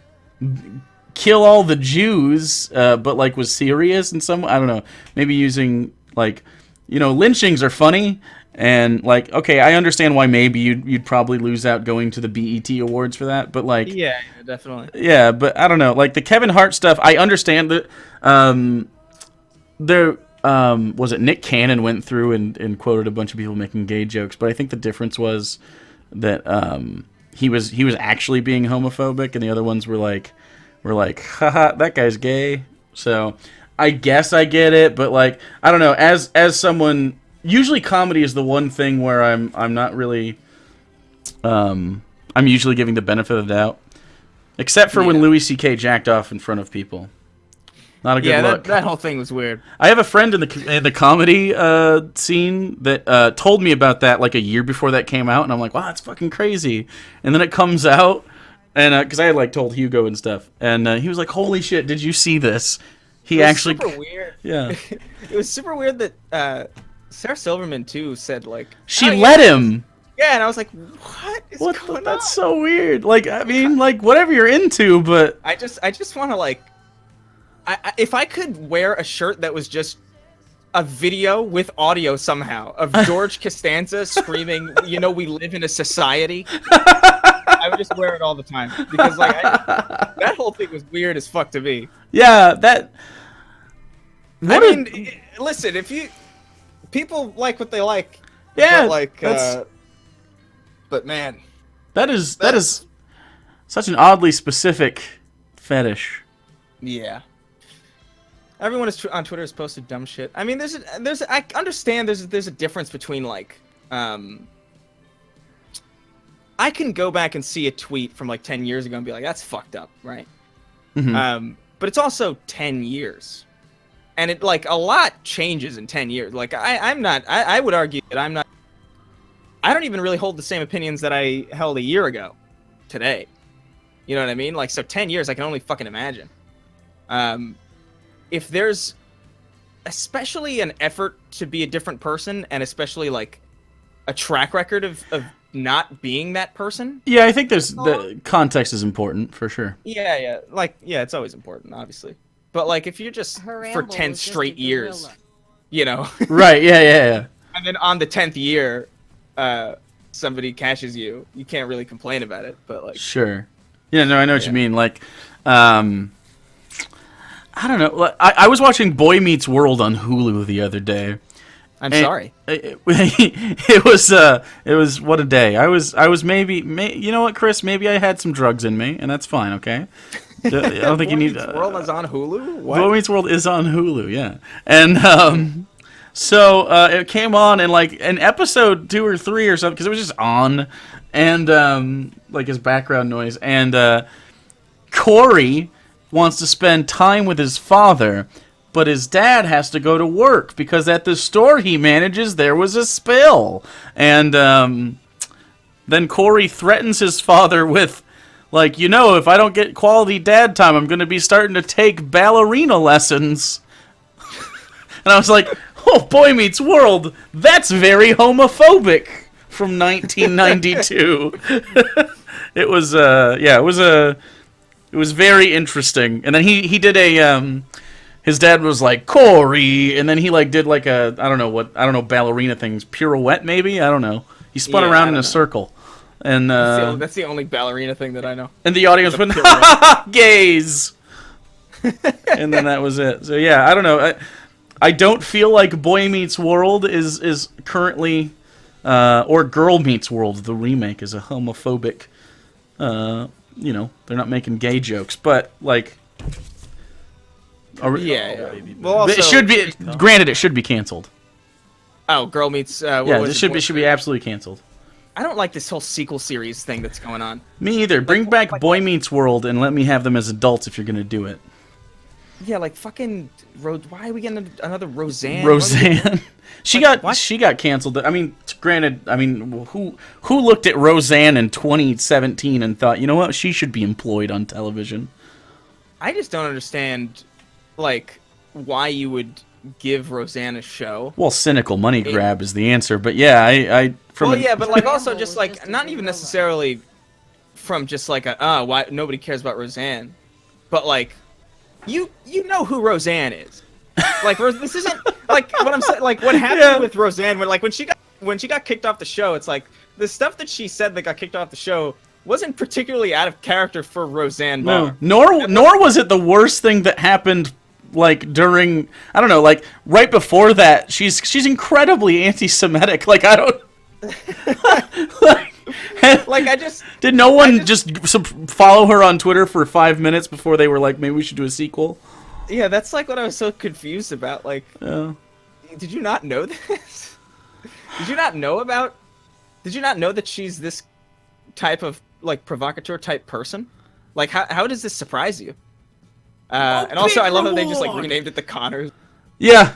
kill all the Jews, but like was serious in some, I don't know, maybe using like, lynchings are funny. And like, okay, I understand why maybe you'd probably lose out going to the BET Awards for that, but like, Yeah, definitely. yeah, but I don't know, like the Kevin Hart stuff. I understand that. There was it Nick Cannon went through and quoted a bunch of people making gay jokes, but I think the difference was that he was actually being homophobic, and the other ones were like, haha, that guy's gay. So I guess I get it, but like, I don't know, as someone. Usually comedy is the one thing where I'm not really I'm usually giving the benefit of the doubt. Except for when Louis C.K. jacked off in front of people. Not a good look. That whole thing was weird. I have a friend in the comedy scene that told me about that like a year before that came out, and I'm like, wow, that's fucking crazy. And then it comes out, and because I had like told Hugo and stuff, and he was like, holy shit, did you see this? He actually super weird. Yeah. It was super weird that Sarah Silverman too said like she let him. Yeah, and I was like, what is going on? That's so weird. Like, I mean, like whatever you're into, but I just want to like, if I could wear a shirt that was just a video with audio somehow of George Costanza screaming, we live in a society. I would just wear it all the time because like that whole thing was weird as fuck to me. Yeah, that. Listen, people like what they like. Yeah, but like, but man, that is such an oddly specific fetish. Yeah. Everyone on Twitter has posted dumb shit. I mean, I understand there's a difference between like, I can go back and see a tweet from like 10 years ago and be like, that's fucked up, right? Mm-hmm. But it's also 10 years. And it like a lot changes in 10 years. Like I would argue that I don't even really hold the same opinions that I held a year ago today. You know what I mean? Like, so 10 years, I can only fucking imagine. If there's especially an effort to be a different person and especially like a track record of not being that person. Yeah, I think the context is important for sure. Yeah, like it's always important, obviously. But like if you're just Her for amble 10 was just a straight years, gorilla. you know, Right? Yeah. and then on the 10th year, somebody catches you, you can't really complain about it. But like, Sure. Yeah, no, I know what you Yeah. mean. Like, I don't know. I was watching Boy Meets World on Hulu the other day. I'm And sorry. It was what a day. I was maybe you know what, Chris? Maybe I had some drugs in me, and that's fine. Okay. I don't think you need. World is on Hulu. What? Boy Meets World is on Hulu, yeah. And so it came on in like an episode 2 or 3 or something because it was just on, and like his background noise. And Corey wants to spend time with his father, but his dad has to go to work because at the store he manages there was a spill. And then Corey threatens his father with, like, you know, if I don't get quality dad time, I'm going to be starting to take ballerina lessons. And I was like, oh, Boy Meets World, that's very homophobic from 1992. It was, it was very interesting. And then he did a, his dad was like, Corey, and then he like did like a, I don't know, ballerina things, pirouette maybe? I don't know. He spun Yeah, I around in don't a know. circle. And That's the only ballerina thing that I know. and the audience went, pirouette. ha ha, gays! And then that was it. So yeah, I don't know. I don't feel like Boy Meets World is currently, or Girl Meets World, the remake, is a homophobic, you know, they're not making gay jokes, but like... Yeah. Well, also, it should be, granted, it should be canceled. Oh, Girl Meets. What Yeah, was this it? should be absolutely canceled. I don't like this whole sequel series thing that's going on. Me either. Bring back Boy Meets World and let me have them as adults if you're gonna do it. Yeah, like fucking. Why are we getting another Roseanne? Roseanne, she got canceled. I mean, granted, who looked at Roseanne in 2017 and thought, you know what, she should be employed on television? I just don't understand, like, why you would give Roseanne a show. Well, cynical money grab is the answer, but yeah, I from Well, yeah, but like also just like not even necessarily from just like a why nobody cares about Roseanne, but like you know who Roseanne is. Like this isn't like what I'm saying. Like what happened with Roseanne when she got kicked off the show. It's like the stuff that she said that got kicked off the show wasn't particularly out of character for Roseanne Barr. No, nor was it the worst thing that happened. Like during, I don't know, like right before that, she's incredibly anti-Semitic. Like I don't, like I just did no one just follow her on Twitter for 5 minutes before they were like, maybe we should do a sequel? Yeah, that's like what I was so confused about. Like, did you not know this? Did you not know that she's this type of like provocateur type person? Like, how does this surprise you? And also, I love that they just like renamed it the Connors. Yeah.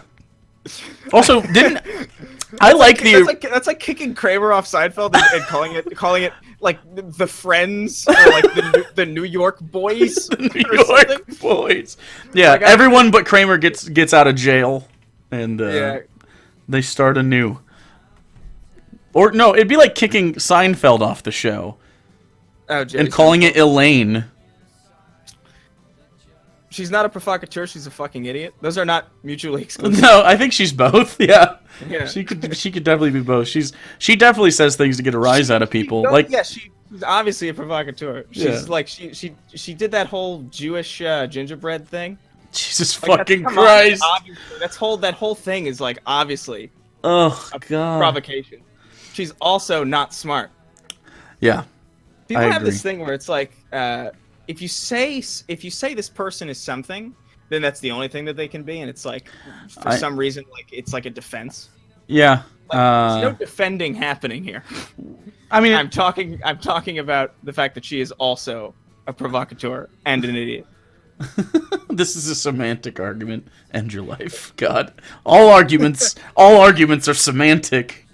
Also, didn't I like the? That's like kicking Kramer off Seinfeld and calling it like the Friends or like the New York Boys. New York Boys. Yeah, Like, everyone but Kramer gets out of jail, and Yeah. they start anew. Or no, it'd be like kicking Seinfeld off the show and calling it Elaine. She's not a provocateur. She's a fucking idiot. Those are not mutually exclusive. No, I think she's both. Yeah, Yeah. she could definitely be both. She definitely says things to get a rise out of people. Like she's obviously a provocateur. She's like she did that whole Jewish gingerbread thing. Jesus Like, fucking come on, Christ! obviously, that whole thing is like obviously Oh a God. provocation. She's also not smart. Yeah. People I have agree. this thing where it's like, if you say this person is something, then that's the only thing that they can be, and it's like, for some reason, like it's like a defense. Yeah. Like, there's no defending happening here. I mean, I'm talking about the fact that she is also a provocateur and an idiot. this is a semantic argument. End your life. God. All arguments are semantic.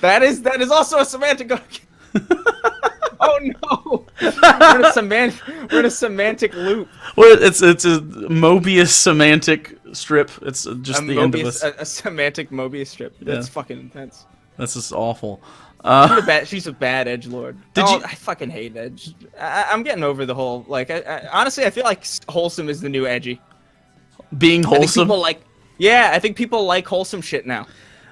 That is also a semantic argument. Oh no! We're in a semantic loop. Well, it's a Mobius semantic strip. It's just the end of A semantic Mobius strip. That's fucking intense. That's just awful. She's a bad edgelord. Did you- I fucking hate Edge. I'm getting over the whole like. Honestly, I feel like wholesome is the new edgy. Being I think wholesome. people like. Yeah, I think people like wholesome shit now.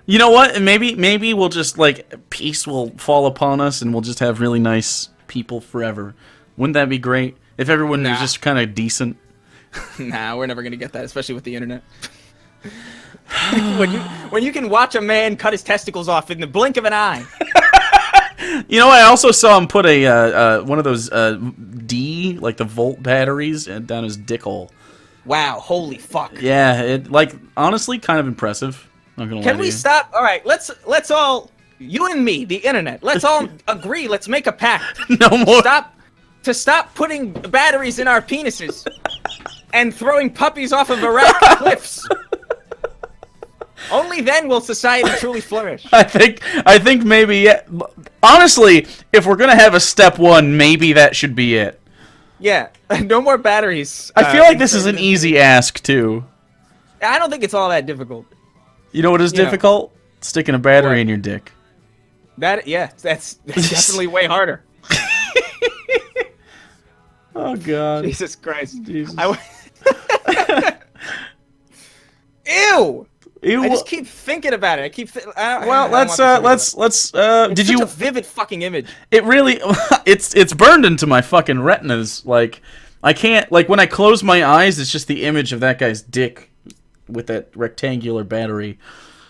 You know what? And maybe we'll just like peace will fall upon us, and we'll just have really nice people forever. Wouldn't that be great if everyone was Nah. just kind of decent? Nah, we're never gonna get that, especially with the internet. when you can watch a man cut his testicles off in the blink of an eye. You know, I also saw him put a one of those D, like the volt batteries, down his dick hole. Wow, holy fuck. Yeah, it like honestly kind of impressive. Not gonna lie Can to we you. stop? All right, let's all, you and me, the internet, let's all agree. Let's make a pact. No more. Stop putting batteries in our penises and throwing puppies off of Iraq cliffs. Only then will society truly flourish. I think maybe. Yeah. Honestly, if we're gonna have a step one, maybe that should be it. Yeah, no more batteries. I feel like this is an easy ask too. I don't think it's all that difficult. You know what is You know. difficult? Sticking a battery What? in your dick. That's definitely way harder. Oh God. Jesus Christ. Jesus. Ew. Ew. I just keep thinking about it. I keep. Well, let's. Did you? Such a vivid fucking image. It really. It's burned into my fucking retinas. Like, I can't. Like when I close my eyes, it's just the image of that guy's dick with that rectangular battery.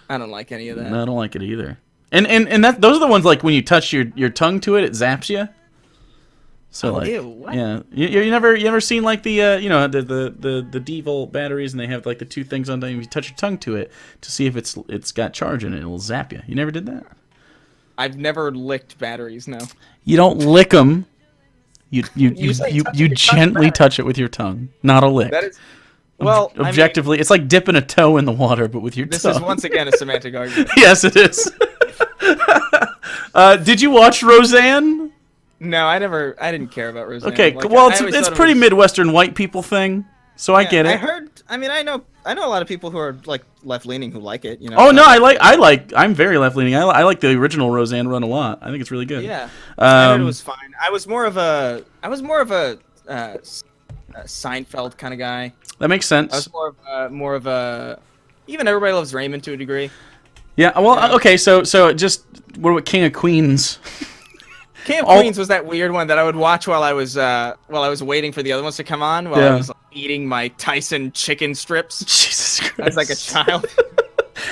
I don't like any of that. No, I don't like it either. And that those are the ones like when you touch your tongue to it, it zaps you. So like, ew, what? yeah, you never seen like the the D-volt batteries, and they have like the two things on them. You touch your tongue to it to see if it's got charge in it. It'll zap you. You never did that? I've never licked batteries. No. You don't lick them. You say touch you your tongue gently battery. touch it with your tongue, not a lick. That is. Well, Objectively, it's like dipping a toe in the water, but with your this tongue. is once again a semantic argument. Yes, it is. Did you watch Roseanne? No, I didn't care about Roseanne. Okay, Like, well, I always it's thought it pretty was- Midwestern white people thing, so I Yeah, get it. I heard. I mean, I know a lot of people who are like left leaning who like it. You know. Oh no, I'm very left leaning. I like the original Roseanne run a lot. I think it's really good. Yeah, I heard it Um, was fine. I was more of a Seinfeld kind of guy. that makes I was sense. more of a. Even Everybody Loves Raymond to a degree. Yeah. Well, Yeah. okay. So just what about King of Queens? King of All- Queens was that weird one that I would watch while I was waiting for the other ones to come on while Yeah. I was like, eating my Tyson chicken strips Jesus Christ. as like a child.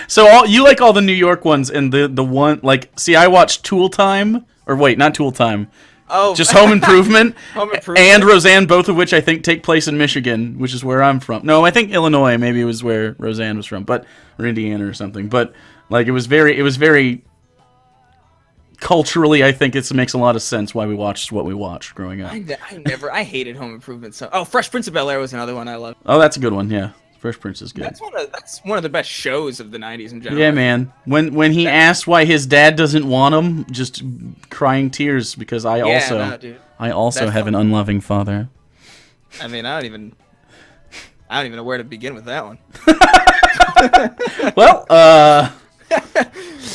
So you like all the New York ones, and the one like. See, I watched Tool Time, or wait, not Tool Time. Oh, Just Home Improvement, Home Improvement. and Roseanne, both of which I think take place in Michigan, which is where I'm from. No, I think Illinois maybe was where Roseanne was from, but or Indiana or something. But like it was very culturally, I think it makes a lot of sense why we watched what we watched growing up. I hated Home Improvement. So Fresh Prince of Bel-Air was another one I loved. Oh, that's a good one. Yeah, Fresh Prince is good. That's one of the best shows of the '90s in general. Yeah, man. When he asked why his dad doesn't want him, just crying tears because I Yeah, also no, dude. have That an unloving father. I mean, I don't even know where to begin with that one. Well,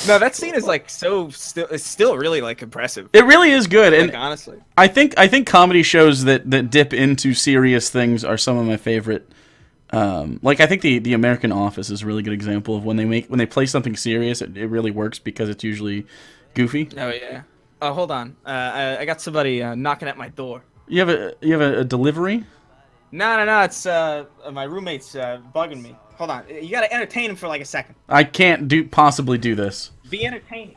No, that scene is like it's still really like impressive. it really is good, and Like honestly. I think comedy shows that dip into serious things are some of my favorite. Like I think the American Office is a really good example of when they play something serious, it really works because it's usually goofy. Oh yeah. Oh, hold on. I got somebody knocking at my door. You have a delivery. No. It's my roommate's bugging me. Hold on. You gotta entertain him for like a second. I can't possibly do this. Be entertaining.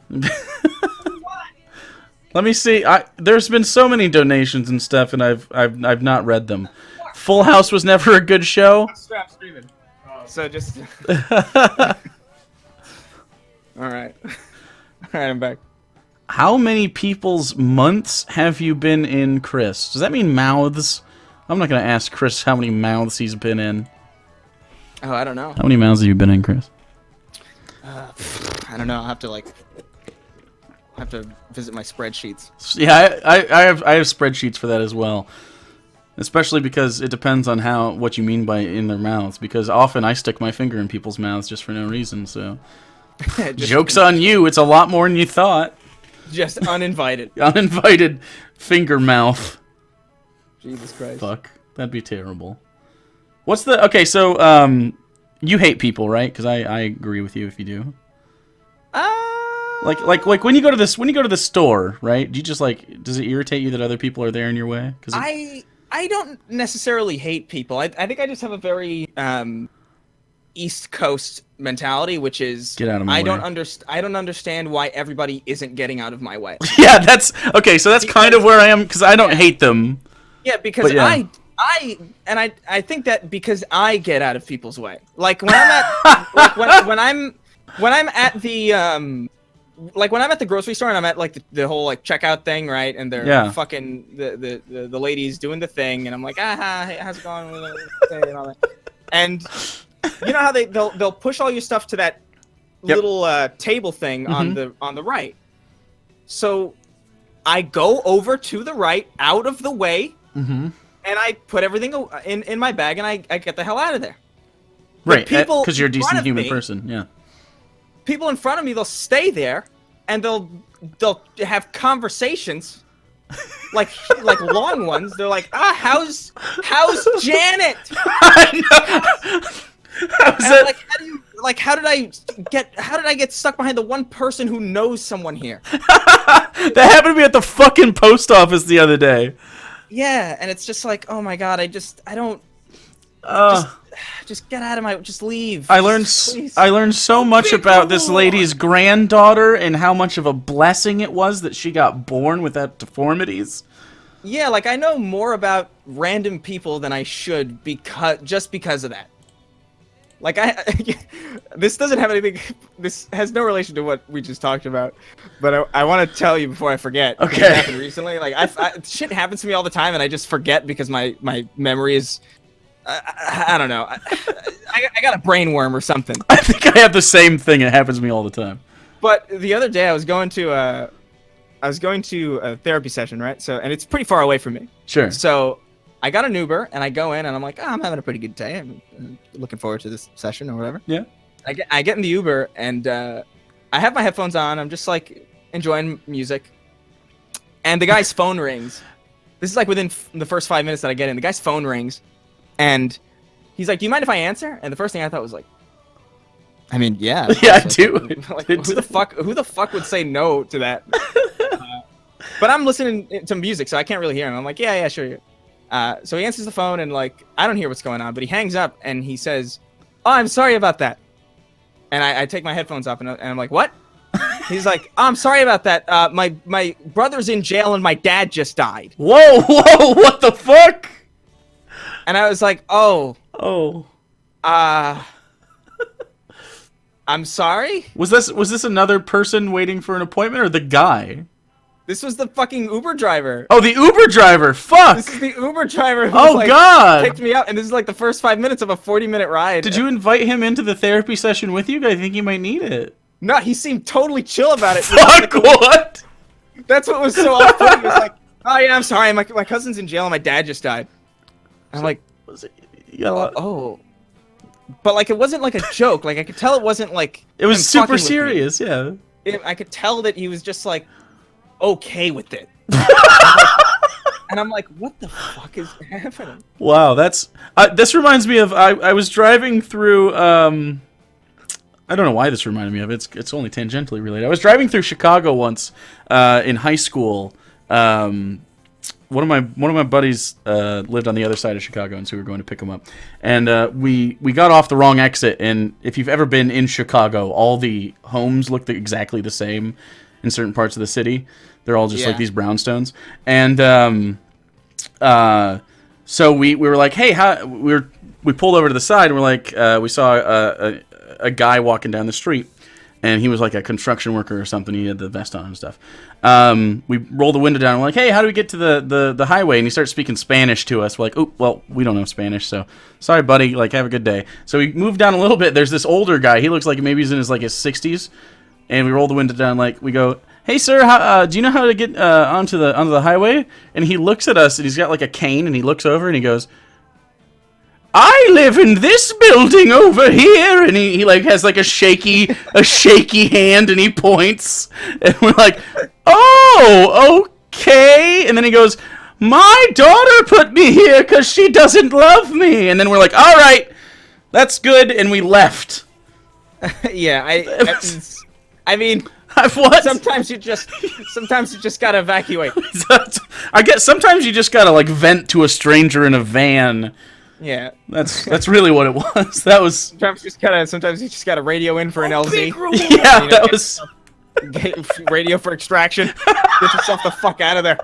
Let me see. There's been so many donations and stuff, and I've not read them. Full House was never a good show. I'm streaming. So just. All right. All right, I'm back. How many people's months have you been in, Chris? Does that mean mouths? I'm not gonna ask Chris how many mouths he's been in. Oh, I don't know. How many mouths have you been in, Chris? I don't know. I'll have to visit my spreadsheets. Yeah, I have spreadsheets for that as well. Especially because it depends on what you mean by in their mouths. Because often I stick my finger in people's mouths just for no reason. So Just- joke's on you. It's a lot more than you thought. Just uninvited. Uninvited finger mouth. Jesus Christ. Fuck. That'd be terrible. What's the... Okay, so, you hate people, right? Because I agree with you if you do. Like when you go to the store, right? Do you just like... Does it irritate you that other people are there in your way? I don't necessarily hate people. I think I just have a very East Coast mentality, which is Get out of my way. I don't understand why everybody isn't getting out of my way. Yeah, that's... Okay, so that's kind of where I am, because I don't hate them. Yeah, because yeah. I think that because I get out of people's way. Like when I'm at when I'm at the like when I'm at the grocery store and I'm at like the whole like checkout thing, right? And they're fucking the ladies doing the thing, and I'm like, hey, how's it going? And all that. And you know how they'll push all your stuff to that little table thing on the right. So I go over to the right, out of the way, and I put everything in my bag, and I get the hell out of there. Right, because you're a decent human person. Yeah. People in front of me, they'll stay there, and they'll have conversations, like long ones. They're like, how's Janet? How did I get stuck behind the one person who knows someone here? That happened to me at the fucking post office the other day. Yeah, and it's just like, oh my god, just get out of my, just leave. I learned so much about this lady's granddaughter and how much of a blessing it was that she got born without deformities. Yeah, like I know more about random people than I should because of that. Like this doesn't have anything. This has no relation to what we just talked about, but I want to tell you before I forget. Okay. It happened recently. Like shit happens to me all the time, and I just forget because my memory is. I don't know. I got a brain worm or something. I think I have the same thing. It happens to me all the time. But the other day I was going to a therapy session, right? So, and it's pretty far away from me. Sure. So I got an Uber, and I go in, and I'm like, I'm having a pretty good day. I'm looking forward to this session or whatever. Yeah. I get in the Uber, and I have my headphones on. I'm just like enjoying music, and the guy's phone rings. This is like within the first 5 minutes that I get in. The guy's phone rings, and he's like, "Do you mind if I answer?" And the first thing I thought was like, I mean, yeah. Yeah, I do. Like, who the fuck would say no to that? But I'm listening to music, so I can't really hear him. I'm like, yeah, sure. So he answers the phone, and like, I don't hear what's going on, but he hangs up, and he says, "Oh, I'm sorry about that." And I take my headphones off, and I'm like, "What?" He's like, "Oh, I'm sorry about that. My brother's in jail, and my dad just died." Whoa, what the fuck? And I was like, "Oh, I'm sorry." Was this another person waiting for an appointment, or the guy? This was the fucking Uber driver. Oh, the Uber driver. Fuck. This is the Uber driver who God. picked me up, and this is like the first 5 minutes of a 40-minute ride. Did you invite him into the therapy session with you? I think he might need it. No, he seemed totally chill about it. Fuck, what? That's what was so off-putting. He was like, "Oh yeah, I'm sorry. My cousin's in jail, and my dad just died." I'm like, Was it? Yeah. oh. But like, it wasn't like a joke. Like, I could tell it wasn't like It was him super fucking with me. serious. Yeah. I could tell that he was just like okay with it. And I'm like, what the fuck is happening? Wow, that's this reminds me of I was driving through I don't know why this reminded me of it. It's only tangentially related. I was driving through Chicago once in high school. One of my buddies lived on the other side of Chicago, and so we were going to pick him up. And we got off the wrong exit. And if you've ever been in Chicago, all the homes look exactly the same in certain parts of the city. They're all just like these brownstones. And so we were like, hey, we pulled over to the side, and we're like, we saw a guy walking down the street. And he was like a construction worker or something. He had the vest on and stuff. We rolled the window down. And we're like, hey, how do we get to the highway? And he starts speaking Spanish to us. We're like, oh, well, we don't know Spanish, so sorry, buddy. Like, have a good day. So we moved down a little bit. There's this older guy. He looks like maybe he's in his 60s. And we roll the window down. Like, we go, hey, sir, do you know how to get onto the highway? And he looks at us, and he's got like a cane, and he looks over, and he goes, I live in this building over here, and he like has like a shaky hand, and he points, and we're like, oh, okay. And then he goes, my daughter put me here because she doesn't love me. And then we're like, all right, that's good, and we left. Yeah, I mean, What? sometimes you just gotta evacuate. I guess sometimes you just gotta like vent to a stranger in a van. Yeah. That's really what it was. That was. Sometimes you just gotta radio in for an LZ. Big reward. Yeah, that was. Radio for extraction. Get yourself the fuck out of there.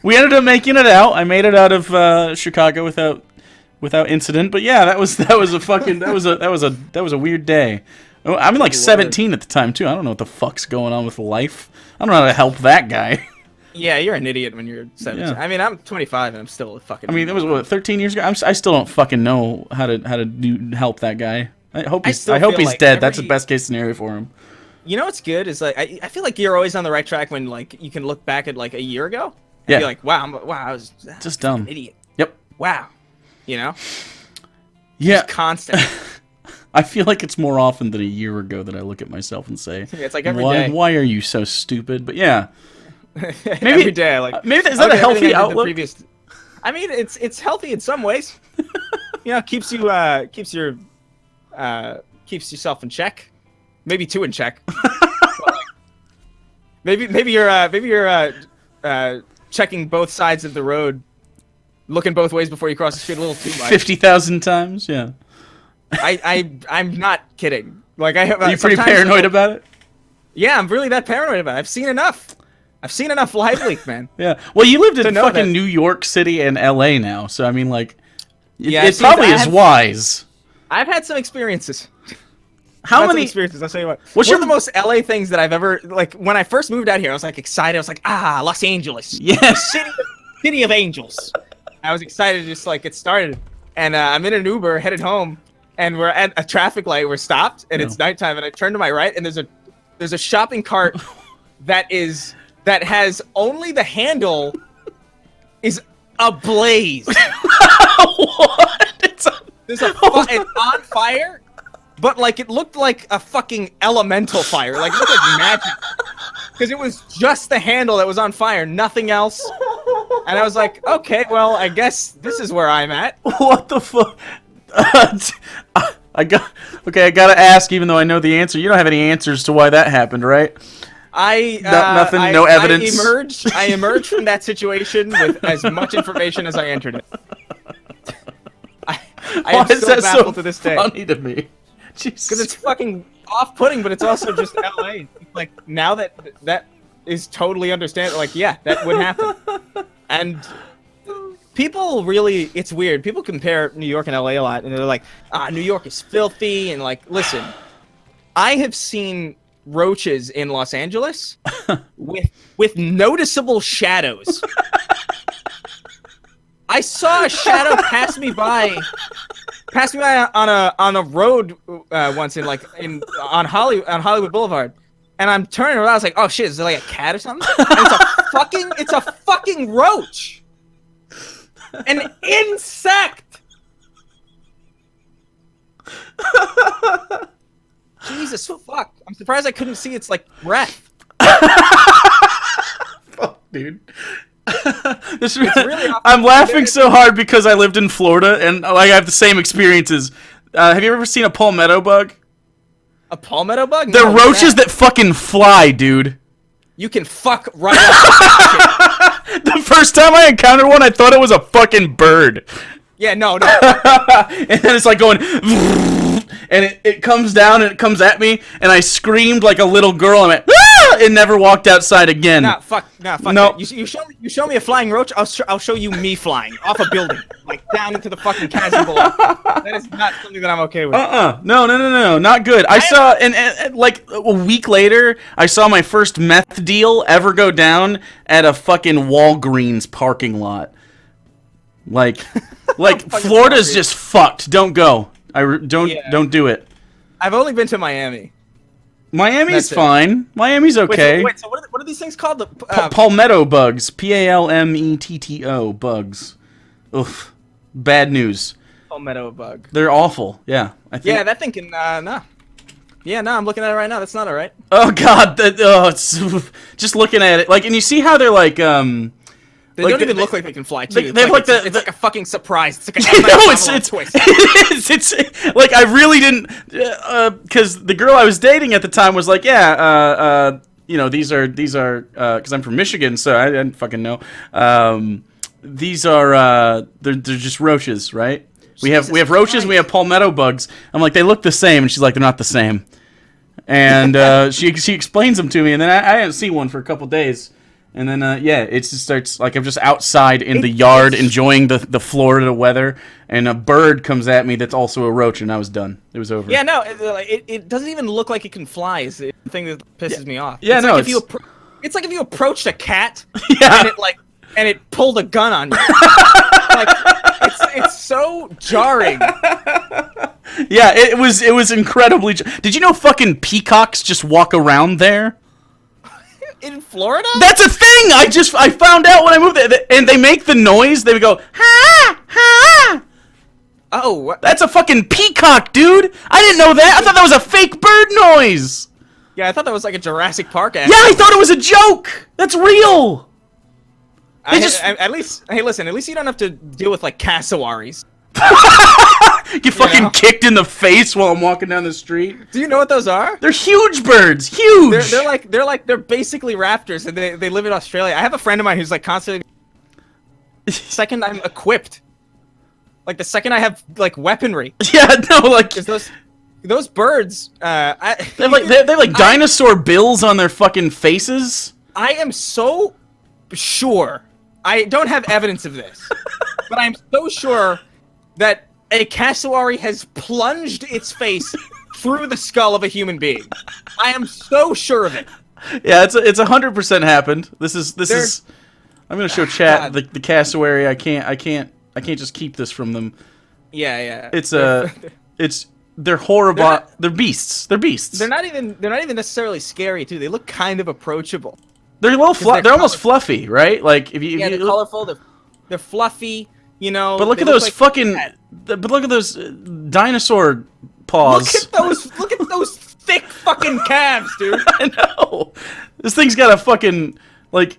We ended up making it out. I made it out of Chicago without incident. But yeah, that was a weird day. I'm like 17 at the time too. I don't know what the fuck's going on with life. I don't know how to help that guy. Yeah, you're an idiot when you're 17. Yeah. I mean, I'm 25 and I'm still a fucking. I mean, that was what 13 years ago. I still don't fucking know how to help that guy. I hope he's like dead. That's the best case scenario for him. You know what's good is like I feel like you're always on the right track when like you can look back at like a year ago. And Yeah. be like, wow, I was Just dumb. an idiot. Yep. Wow. You know. Yeah. Constant. I feel like it's more often than a year ago that I look at myself and say, It's like every why, day. Why are you so stupid? But yeah. Every day, like Maybe is that okay, a healthy everything I did the outlook? previous- I mean, it's healthy in some ways. You know, keeps yourself in check. Maybe two in check. maybe you're checking both sides of the road, looking both ways before you cross the street a little too much. 50,000 times. Yeah. I'm not kidding. Like I have. Are you pretty paranoid about it? Yeah, I'm really that paranoid about it. I've seen enough Live Leak, man. Yeah. Well, you lived in know fucking that- New York City and LA now, so I mean, like, Yeah, it see, probably I is have- wise. I've had some experiences. How I've had some many? experiences? I'll tell you what. What's One your- of the most LA things that I've ever like? When I first moved out here, I was like excited. I was like, Los Angeles, Yes. city of angels. I was excited to just like get started, and I'm in an Uber headed home, and we're at a traffic light. We're stopped, and it's nighttime, and I turn to my right, and there's a shopping cart that has only the handle is ablaze. What? It's It's on fire, but like it looked like a fucking elemental fire. Like it looked like magic. Because it was just the handle that was on fire, nothing else. And I was like, okay, well, I guess this is where I'm at. What the fuck? I gotta ask, even though I know the answer. You don't have any answers to why that happened, right? No evidence. I emerged from that situation with as much information as I entered it. I Why am is still that baffled so to this day. funny to me? Jesus. Because it's fucking off-putting, but it's also just LA. Like now that is totally understand. Like yeah, that would happen. And people really, it's weird. People compare New York and LA a lot, and they're like, New York is filthy, and like, listen, I have seen roaches in Los Angeles with noticeable shadows. I saw a shadow pass me by on a road once on Hollywood Boulevard, and I'm turning around. I was like, "Oh shit, is there like a cat or something?" And it's a fucking roach, an insect. Jesus fuck! I'm surprised I couldn't see its like breath. Fuck, dude. really I'm laughing so hard because I lived in Florida and like I have the same experiences. Have you ever seen a palmetto bug? A palmetto bug? They're No, roaches that fucking fly, dude. you can fuck right up. The first time I encountered one, I thought it was a fucking bird. Yeah, no. And then it's like going, and it comes down and it comes at me, and I screamed like a little girl. I went, ah! And never walked outside again. Nah, fuck. No. That. You show me a flying roach. I'll show you me flying off a building, like down into the fucking chasm below. That is not something that I'm okay with. No, not good. I saw, and like a week later, I saw my first meth deal ever go down at a fucking Walgreens parking lot. Like Florida's just fucked. Don't go. Don't do it. I've only been to Miami. Miami's That's it. fine. Miami's okay. Wait, so what are these things called? Palmetto bugs. Palmetto bugs. Oof. Bad news. palmetto bug. They're awful. Yeah, I think. Yeah, that thing can no. Yeah, no, I'm looking at it right now. That's not alright. Oh God, it's just looking at it. Like, and you see how they're like, They like, don't even look like they can fly too. they look It's like a fucking surprise. It's like a no, it's twist. it's like I really didn't, because the girl I was dating at the time was like, yeah, you know, these are, because I'm from Michigan, so I didn't fucking know. These are, they're just roaches, right? We have roaches and we have palmetto bugs. I'm like, they look the same, and she's like, they're not the same. And she explains them to me, and then I didn't see one for a couple days. And then, yeah, it just starts, like, I'm just outside in the yard enjoying the Florida weather, and a bird comes at me that's also a roach, and I was done. It was over. Yeah, no, it doesn't even look like it can fly. Is the thing that pisses me off. Yeah, it's no, like it's like if you approached a cat Yeah. and it pulled a gun on you. Like, it's so jarring. Yeah, it was incredibly. Did you know fucking peacocks just walk around there? In Florida? That's a thing. I found out when I moved there, and they make the noise. They would go ha ha. Oh, what? That's a fucking peacock, dude. I didn't know that. I thought that was a fake bird noise. Yeah, I thought that was like a Jurassic Park ad. Yeah, I thought it was a joke. That's real. At least, hey, listen. At least you don't have to deal with like cassowaries. Get fucking know? kicked in the face while I'm walking down the street. Do you know what those are? They're huge birds. Huge. They're basically raptors, and they live in Australia. I have a friend of mine who's like constantly. Second, I'm equipped. Like the second I have like weaponry, Yeah, no, like is those birds. they have like dinosaur bills on their fucking faces. I am so sure. I don't have evidence of this, but I'm so sure that a cassowary has plunged its face through the skull of a human being. I am so sure of it. Yeah, it's 100% happened. This is. I'm gonna show chat God. the cassowary. I can't just keep this from them. Yeah. They're horrible. They're beasts. They're beasts. They're not even necessarily scary too. They look kind of approachable. They're a little they're almost fluffy, right? Like if you They're colorful. They're fluffy. You know. But look they at those like fucking. But look at those dinosaur paws. Look at those thick fucking calves, dude. I know. This thing's got a fucking like.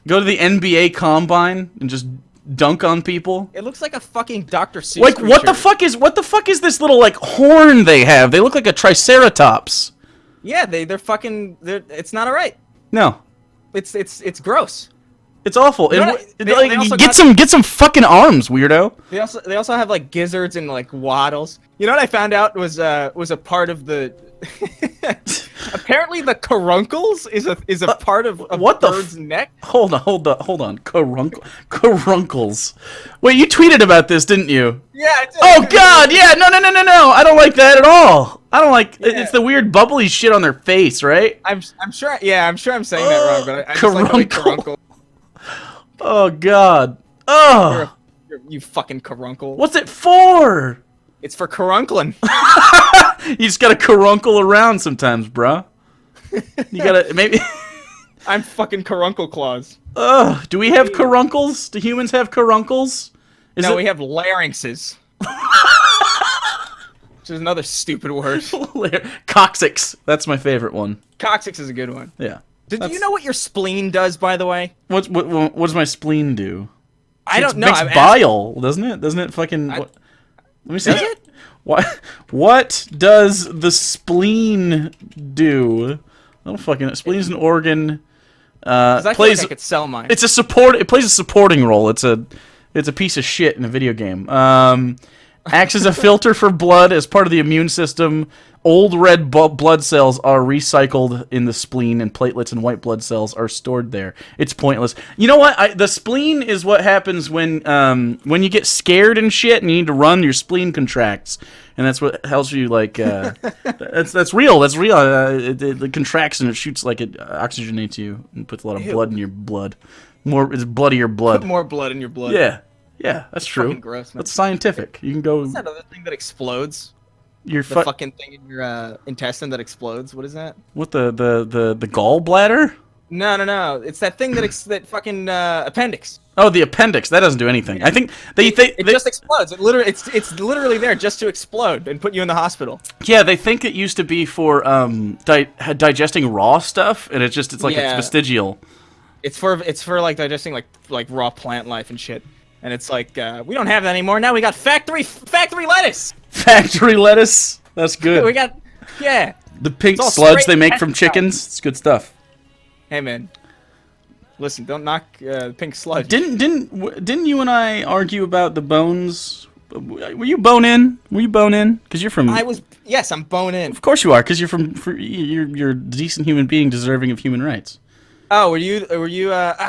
Go to the NBA combine and just dunk on people. It looks like a fucking Dr. Seuss. Like what the creature. fuck is this little like horn they have? They look like a triceratops. Yeah, they're fucking. It's not alright. No. It's gross. It's awful. You know And what? They also get some fucking arms, weirdo. They also have like gizzards and like waddles. You know what I found out was a part of the. Apparently, the caruncles is a part of a what the bird's neck. Hold on. Caruncles. Wait, you tweeted about this, didn't you? Yeah. I did. Oh God, yeah, no. I don't like that at all. I don't like. Yeah. It's the weird bubbly shit on their face, right? I'm sure. Yeah, I'm sure I'm saying that wrong, but I just like the way caruncle. Oh God. Oh. You fucking caruncle. What's it for? It's for caruncling. You just gotta caruncle around sometimes, bruh. You gotta maybe. I'm fucking caruncle claws. Ugh. Do we have caruncles? Do humans have caruncles? We have larynxes. Which is another stupid word. Coccyx. That's my favorite one. Coccyx is a good one. Yeah. Do you know what your spleen does, by the way? What does my spleen do? I don't know. It makes bile, doesn't it? Doesn't it fucking? Let me see. Does it? What does the spleen do? I don't fucking know. Spleen's an organ. I feel like I could sell mine. It's a support. It plays a supporting role. It's a piece of shit in a video game. Acts as a filter for blood as part of the immune system. Old red blood cells are recycled in the spleen, and platelets and white blood cells are stored there. It's pointless. You know what? The spleen is what happens when you get scared and shit, and you need to run. Your spleen contracts, and that's what helps you. Like that's real. That's real. It contracts and it shoots like it oxygenates you and puts a lot of blood in your blood. It's bloodier blood. Put more blood in your blood. Yeah, that's true. Fucking gross, man. That's scientific. You can go. What's that other thing that explodes? Your The fucking thing in your intestine that explodes. What is that? What the gallbladder? No. It's that thing that fucking appendix. Oh, the appendix. That doesn't do anything. I think they Just explodes. It's literally there just to explode and put you in the hospital. yeah, they think it used to be for digesting raw stuff, and it's like it's vestigial. It's for like digesting like raw plant life and shit. And it's like we don't have that anymore. Now we got factory lettuce. Factory lettuce. That's good. We got the pink it's all sludge straight they make from pesticide. chickens. It's good stuff. Hey man, listen, don't knock pink sludge. Didn't you and I argue about the bones? Were you bone in? Because you're from. Yes, I'm bone in. Of course you are, because you're a decent human being, deserving of human rights. Oh, were you?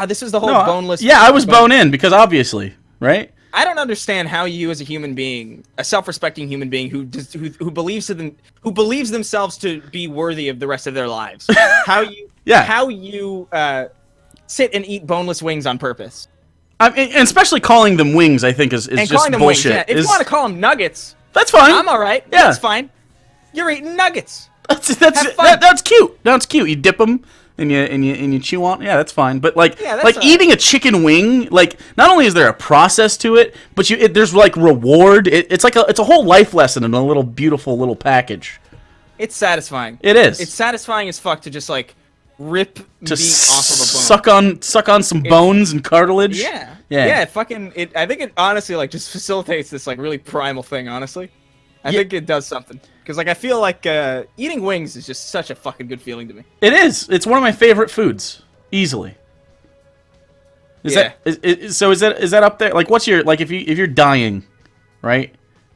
This is the whole boneless. Yeah, I was bone in because obviously, right? I don't understand how you, as a human being, a self-respecting human being who believes themselves to be worthy of the rest of their lives, how you sit and eat boneless wings on purpose. And especially calling them wings, I think is just calling them bullshit. Wings, yeah. If you want to call them nuggets, that's fine. I'm all right. Yeah. That's fine. You're eating nuggets. That's cute. That's cute. You dip them and you chew on. Yeah, that's fine. But eating a chicken wing, like not only is there a process to it, but there's like reward. It's a whole life lesson in a little beautiful little package. It's satisfying. It is. It's satisfying as fuck to just like rip meat off of a bone. Suck on some bones and cartilage. Yeah. Yeah. I think it honestly like just facilitates this like really primal thing. Honestly, I think it does something because like I feel like eating wings is just such a fucking good feeling to me. It is. It's one of my favorite foods, easily. Is that up there? Like, what's your like if you're dying, right?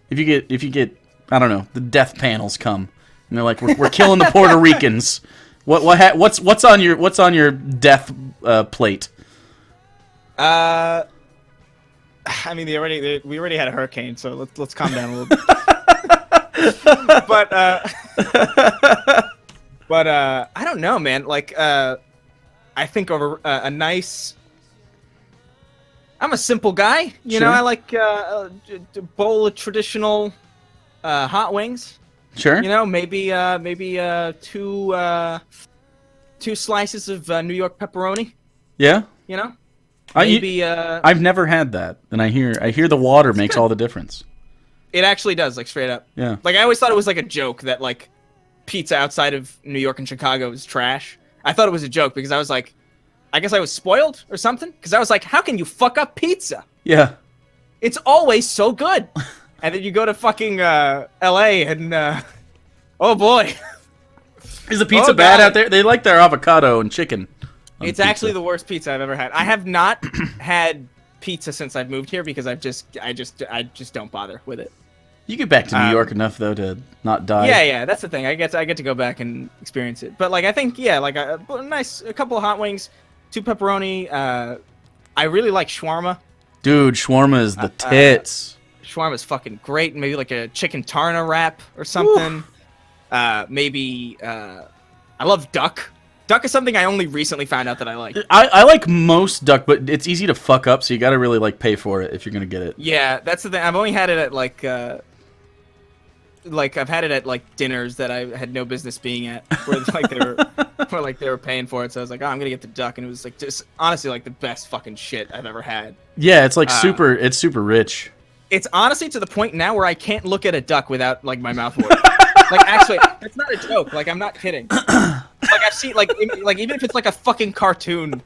If you get I don't know, the death panels come and they're like we're killing the Puerto Ricans. What's on your death plate? I mean, we already had a hurricane, so let's calm down a little bit. but I don't know, man. Like I think over a nice. I'm a simple guy, you know. I like a bowl of traditional hot wings. Sure. You know, maybe two slices of New York pepperoni. Yeah. You know, I've never had that, and I hear the water makes all the difference. It actually does, like straight up. Yeah. Like I always thought it was like a joke that like pizza outside of New York and Chicago is trash. I thought it was a joke because I was like, I guess I was spoiled or something. Because I was like, how can you fuck up pizza? Yeah. It's always so good. And then you go to fucking L.A. and oh boy, is the pizza bad out there? They like their avocado and chicken. It's actually the worst pizza I've ever had. I have not had pizza since I've moved here because I just don't bother with it. You get back to New York enough though to not die. Yeah, that's the thing. I get to go back and experience it. But like I think like a couple of hot wings, 2 pepperoni. I really like shawarma. Dude, shawarma is the tits. Shawarma is fucking great. Maybe like a chicken tarna wrap or something. Maybe I love duck. Duck is something I only recently found out that I like. I like most duck, but it's easy to fuck up, so you gotta really like pay for it if you're gonna get it. Yeah, that's the thing. I've only had it at like I've had it at like dinners that I had no business being at, where they were paying for it. So I was like, oh, I'm gonna get the duck, and it was like just honestly like the best fucking shit I've ever had. Yeah, it's like super rich. It's honestly to the point now where I can't look at a duck without like my mouth watering. Like actually, it's not a joke. Like I'm not kidding. Like I've seen like even if it's like a fucking cartoon.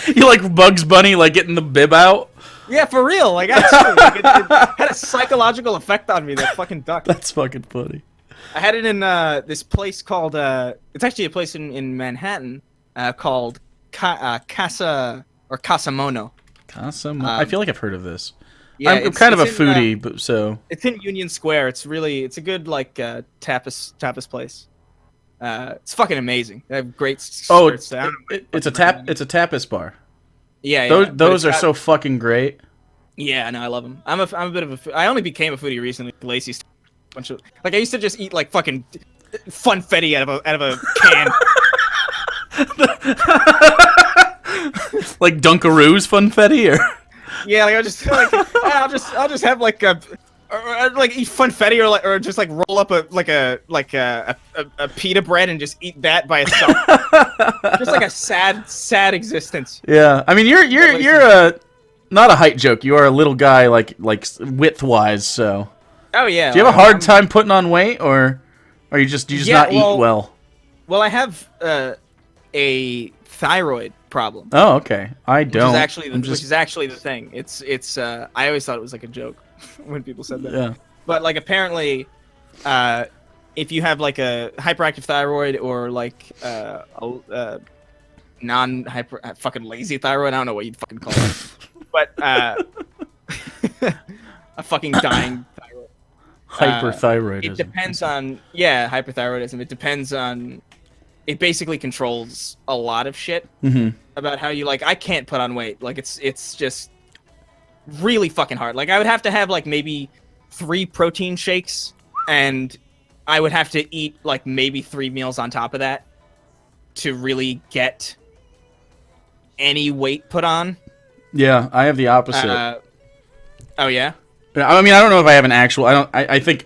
You like Bugs Bunny like getting the bib out? Yeah, for real. Like actually, like, it had a psychological effect on me. That fucking duck. That's fucking funny. I had it in this place called it's actually a place in Manhattan called Casa or Casamono. Casamono. I feel like I've heard of this. Yeah, I'm kind of a foodie, but so it's in Union Square. It's a good like tapas place. It's fucking amazing. They have great. It's a tapas bar. Yeah, those are so fucking great. Yeah, no, I love them. I'm a bit of a. I only became a foodie recently. Lacey's bunch of like I used to just eat like fucking funfetti out of a can. Like Dunkaroos funfetti or. Yeah, like I'll just have like a or like eat funfetti or just like roll up a pita bread and just eat that by itself. Just like a sad existence. Yeah, I mean, you're a not a height joke. You are a little guy, like width wise. So, Oh yeah. do you have a hard time putting on weight, or do you just not eat well? Well, I have a thyroid problem. Oh, okay. I don't. Which is actually the thing. It's I always thought it was like a joke when people said that. Yeah. But like apparently, if you have like a hyperactive thyroid or like a non-hyper fucking lazy thyroid, I don't know what you'd fucking call it, but a fucking dying thyroid. Hyperthyroidism. It depends on hyperthyroidism. It depends on. It basically controls a lot of shit about how you like. I can't put on weight. Like it's just really fucking hard. Like I would have to have like maybe 3 protein shakes, and I would have to eat like maybe 3 meals on top of that to really get any weight put on. Yeah, I have the opposite. Oh yeah. I mean, I don't know if I have an actual. I think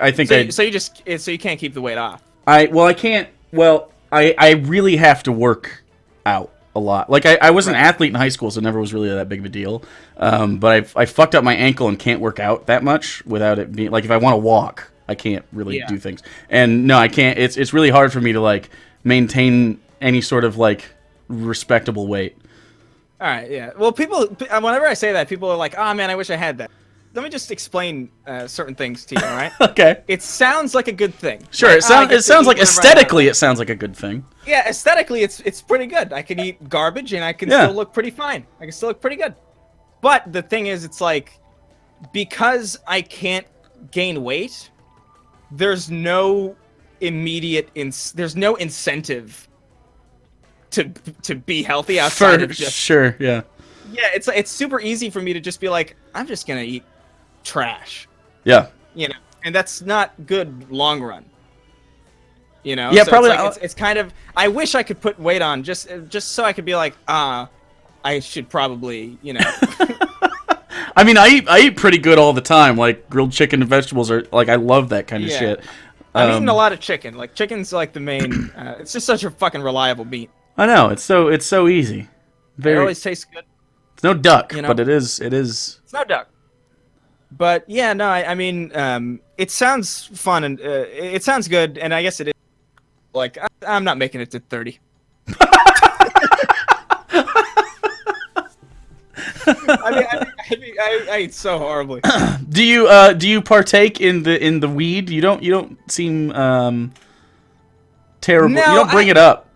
So you can't keep the weight off. I can't. Well, I really have to work out a lot. Like I was an athlete in high school, so it never was really that big of a deal. But I fucked up my ankle and can't work out that much without it being like if I want to walk, I can't really do things. And no, I can't. It's really hard for me to like maintain any sort of like respectable weight. All right, yeah. Well, whenever I say that, people are like, "Oh man, I wish I had that." Let me just explain certain things to you, all right? Okay. It sounds like a good thing. Sure, Like, it sounds like aesthetically it sounds like a good thing. Yeah, aesthetically it's pretty good. I can eat garbage and I can still look pretty fine. I can still look pretty good. But the thing is, it's like, because I can't gain weight, there's no there's no incentive to be healthy outside of just... Sure, yeah. Yeah, it's super easy for me to just be like, I'm just gonna eat trash. Yeah. You know, and that's not good long run. You know. Yeah, so probably. It's kind of. I wish I could put weight on just so I could be like, I should probably, you know. I mean, I eat pretty good all the time. Like grilled chicken and vegetables are like I love that kind of shit. I'm eating a lot of chicken. Like chicken's like the main. It's just such a fucking reliable meat. I know it's so easy. It always tastes good. It's no duck, you know? but it is. It's no duck. But yeah, no, I mean, it sounds fun and it sounds good, and I guess it is. Like, I'm not making it to 30. I eat so horribly. Do you partake in the weed? You don't seem terrible. No, you don't bring it up.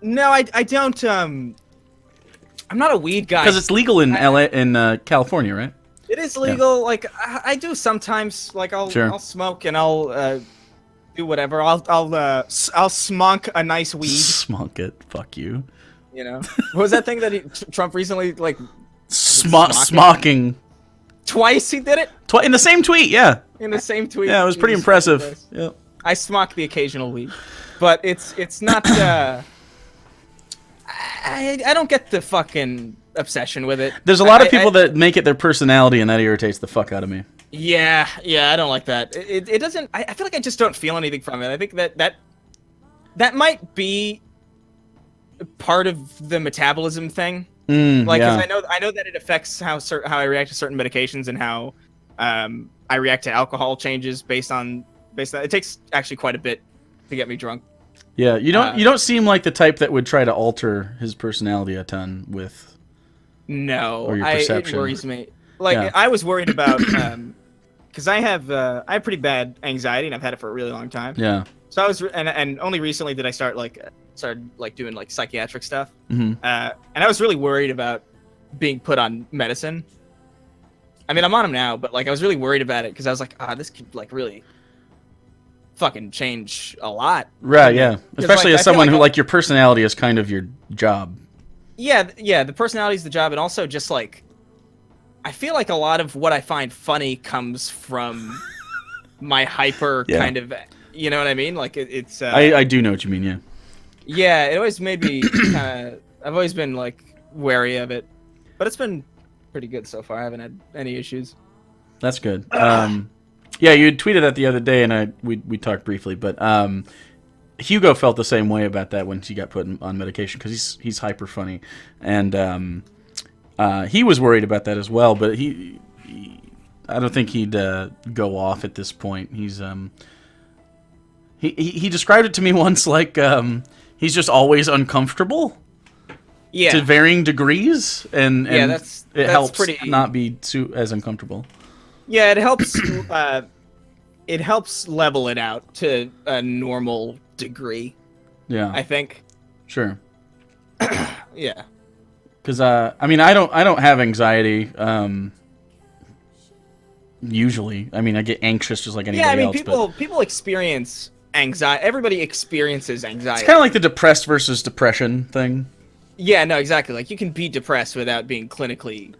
No, I don't. I'm not a weed guy. Because it's legal in California, right? It is legal. Yeah. Like I do sometimes. Like I'll smoke and I'll do whatever. I'll smonk a nice weed. Smonk it. Fuck you. You know, what was that thing that Trump recently like? Smocking. Twice he did it. In the same tweet, yeah. In the same tweet. Yeah, it was pretty impressive. Yeah. I smock the occasional weed, but it's not. I don't get the fucking obsession with it. There's a lot of people that make it their personality, and that irritates the fuck out of me. Yeah, I don't like that. It doesn't. I feel like I just don't feel anything from it. I think that might be part of the metabolism thing. Like, yeah. 'cause I know that it affects how I react to certain medications and how I react to alcohol changes based on it takes actually quite a bit to get me drunk. Yeah, you don't seem like the type that would try to alter his personality a ton with. No, or your perception. It worries me. Like Yeah. I was worried about because I have pretty bad anxiety and I've had it for a really long time. Yeah. So I was and only recently did I started doing like psychiatric stuff. Mm-hmm. And I was really worried about being put on medicine. I mean, I'm on them now, but like I was really worried about it because I was like, this could like really fucking change a lot. Right, yeah. Especially like, as someone who like your personality is kind of your job. Yeah, the personality is the job, and also just like I feel like a lot of what I find funny comes from my hyper kind of, you know what I mean? Like it's. I do know what you mean, yeah. Yeah, it always made me kind of. I've always been like wary of it, but it's been pretty good so far. I haven't had any issues. That's good. Yeah, you had tweeted that the other day, and we talked briefly, but Hugo felt the same way about that when she got put on medication because he's hyper funny, and he was worried about that as well. But I don't think he'd go off at this point. He described it to me once like he's just always uncomfortable. Yeah. To varying degrees, and that's helps pretty... not be as uncomfortable. Yeah, it helps. It helps level it out to a normal degree. Yeah, I think. Sure. Yeah. Because I mean, I don't have anxiety. Usually, I mean, I get anxious just like anybody else. Yeah, I mean, people experience anxiety. Everybody experiences anxiety. It's kind of like the depressed versus depression thing. Yeah, no, exactly. Like, you can be depressed without being clinically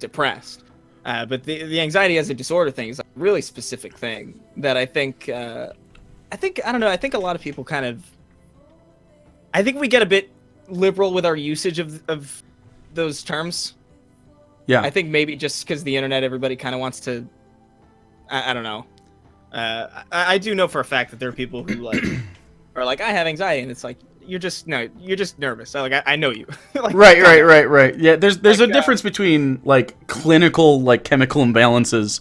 depressed. But the anxiety as a disorder thing is a really specific thing that I think, I don't know, I think a lot of people kind of, I think we get a bit liberal with our usage of those terms. Yeah. I think maybe just because the internet, everybody kind of wants to, I don't know. I do know for a fact that there are people who, like, are like, I have anxiety, and it's like, you're just nervous. I know you. Like, Right. Yeah, there's a difference between like clinical like chemical imbalances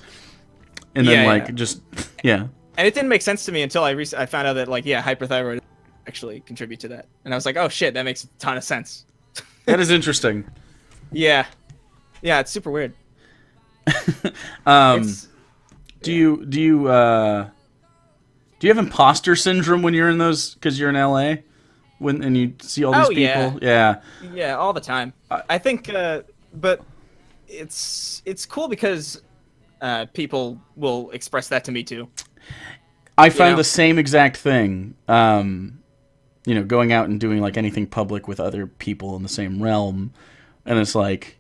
and then just And it didn't make sense to me until I found out that like hyperthyroid actually contribute to that, and I was like, oh shit, that makes a ton of sense. That is interesting. Yeah, it's super weird. Do you have imposter syndrome when you're in those because you're in LA? And you see all these people? Yeah, all the time. I think, but it's cool because people will express that to me too. I find the same exact thing. Going out and doing like anything public with other people in the same realm, and it's like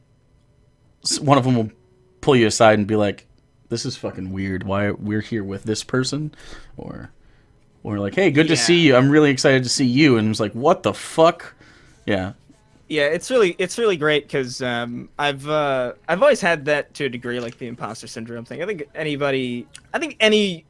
one of them will pull you aside and be like, "This is fucking weird. Why we're here with this person?" Or like, hey, good to see you. I'm really excited to see you. And it's like, what the fuck? Yeah. Yeah, it's really great because I've always had that to a degree, like the imposter syndrome thing. I think any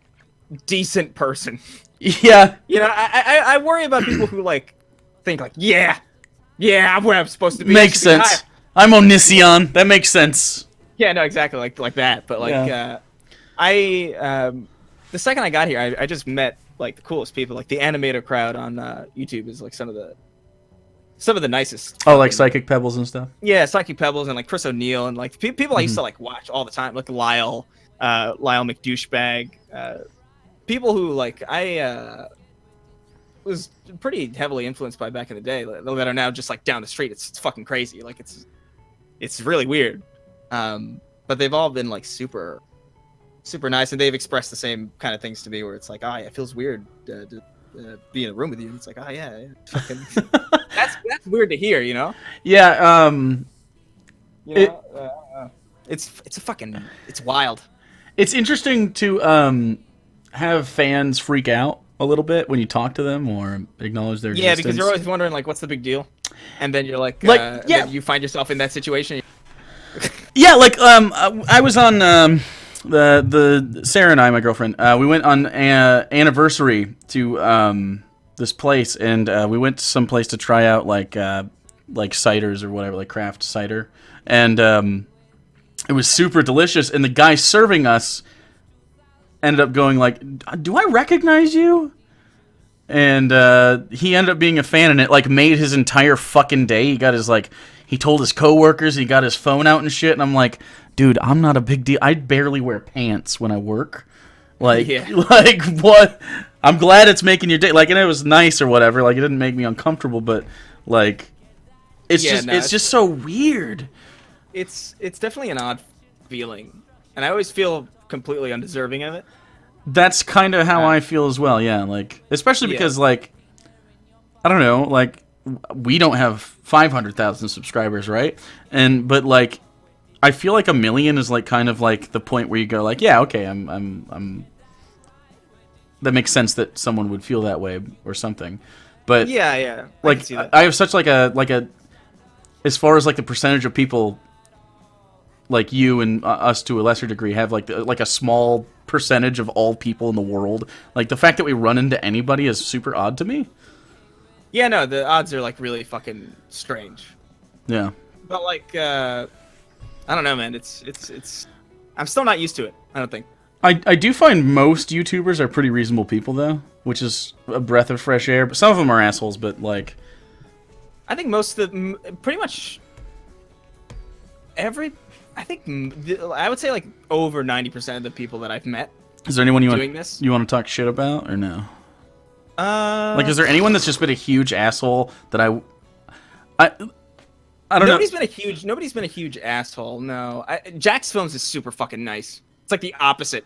decent person. Yeah. I worry about people who like think like, I'm where I'm supposed to be. Makes sense. I'm omniscient. That makes sense. Yeah, no, exactly like that. But like, the second I got here, I just met like the coolest people. Like the animator crowd on YouTube is like some of the nicest. Oh, like Psychic Pebbles and stuff. Yeah, Psychic Pebbles and like Chris O'Neill and like people I used to like watch all the time, like Lyle McDouchebag, people who like I was pretty heavily influenced by back in the day that are now just like down the street. It's fucking crazy. Like it's really weird. But they've all been like super nice, and they've expressed the same kind of things to me where it's like, it feels weird to be in a room with you. And it's like, fucking that's weird to hear, you know? Yeah, it's wild. It's interesting to have fans freak out a little bit when you talk to them or acknowledge their existence. Because you're always wondering like, what's the big deal? And then you're like then you find yourself in that situation. Yeah, like I was on the Sarah and I, my girlfriend, we went on anniversary to this place, and we went to some place to try out like ciders or whatever, like craft cider, and it was super delicious. And the guy serving us ended up going like, "Do I recognize you?" And he ended up being a fan, and it like made his entire fucking day. He got his like. He told his coworkers, he got his phone out and shit, and I'm like, dude, I'm not a big deal. I barely wear pants when I work. Like, like what? I'm glad it's making your day. Like, and it was nice or whatever. Like, it didn't make me uncomfortable, but like, it's just so weird. It's definitely an odd feeling, and I always feel completely undeserving of it. That's kind of how I feel as well. Yeah, like, especially because like, I don't know, like. We don't have 500,000 subscribers, right? But like, I feel like 1 million is like kind of like the point where you go like, yeah, okay, I'm. That makes sense that someone would feel that way or something, but like I have such like a, as far as like the percentage of people, like you and us to a lesser degree have like a small percentage of all people in the world. Like, the fact that we run into anybody is super odd to me. Yeah, no, the odds are like really fucking strange. Yeah. But like, I don't know, man. It's. I'm still not used to it. I don't think. I do find most YouTubers are pretty reasonable people, though, which is a breath of fresh air. But some of them are assholes, but like... I think most of the... Pretty much... I would say like over 90% of the people that I've met Is there anyone you doing this. want to talk shit about, or no? Like, is there anyone that's just been a huge asshole that I don't know. Nobody's been a huge asshole. No, Jack's Films is super fucking nice. It's like the opposite.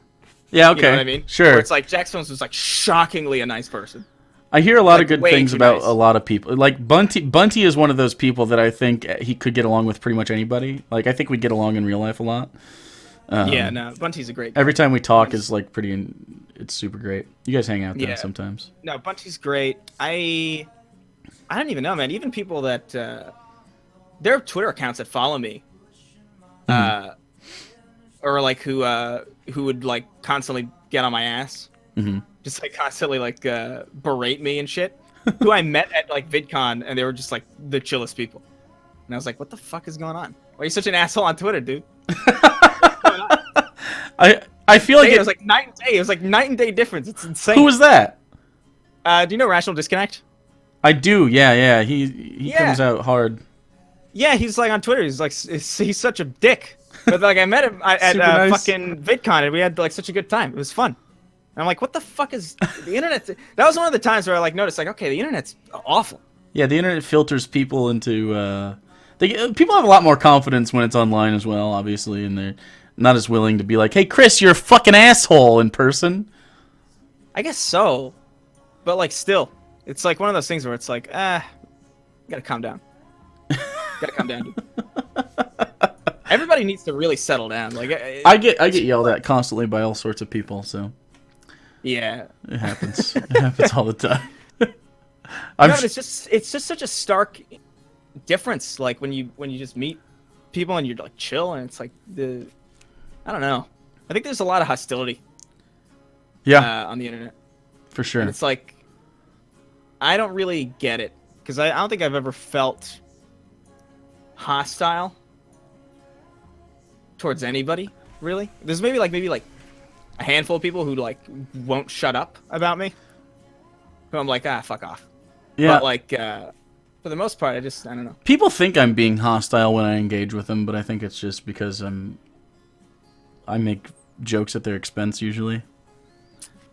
Yeah, okay, You know what I mean? sure. Where it's like Jack's Films was like shockingly a nice person. I hear a lot like, of good way things too about nice. a lot of people. Like Bunty is one of those people that I think he could get along with pretty much anybody. Like, I think we'd get along in real life a lot. Yeah, no, Bunty's a great guy. Every time we talk is like it's super great. You guys hang out though Yeah. sometimes. No, Bunty's great. I don't even know, man. Even people that there are Twitter accounts that follow me, or like who would like constantly get on my ass, just like constantly like berate me and shit. Who I met at like VidCon, and they were just like the chillest people. And I was like, "What the fuck is going on? Why are you such an asshole on Twitter, dude?" I feel like It was like night and day. It was like night and day difference. It's insane. Who was that? Do you know Rational Disconnect? I do. Yeah. He Yeah. comes out hard. Yeah, he's like on Twitter. He's like he's such a dick. But like I met him at Super nice. fucking VidCon, and we had like such a good time. It was fun. And I'm like, what the fuck is the internet? That was one of the times where I like noticed like, okay, the internet's awful. Yeah, the internet filters people into. People have a lot more confidence when it's online as well, obviously, and they're not as willing to be like, "Hey, Chris, you're a fucking asshole" in person. I guess so, but like still, it's like one of those things where it's like, gotta calm down. Gotta calm down, dude. Everybody needs to really settle down. Like I get yelled at constantly by all sorts of people, so yeah. it happens. It happens all the time. No, but it's just such a stark difference. Like when you just meet people and you're like chill, and it's like I don't know. I think there's a lot of hostility. Yeah, On the internet, for sure. and it's like I don't really get it because I don't think I've ever felt hostile towards anybody. Really, there's maybe like a handful of people who like won't shut up about me. Who I'm like, fuck off. Yeah. But like, for the most part, I don't know. People think I'm being hostile when I engage with them, but I think it's just because I make jokes at their expense usually.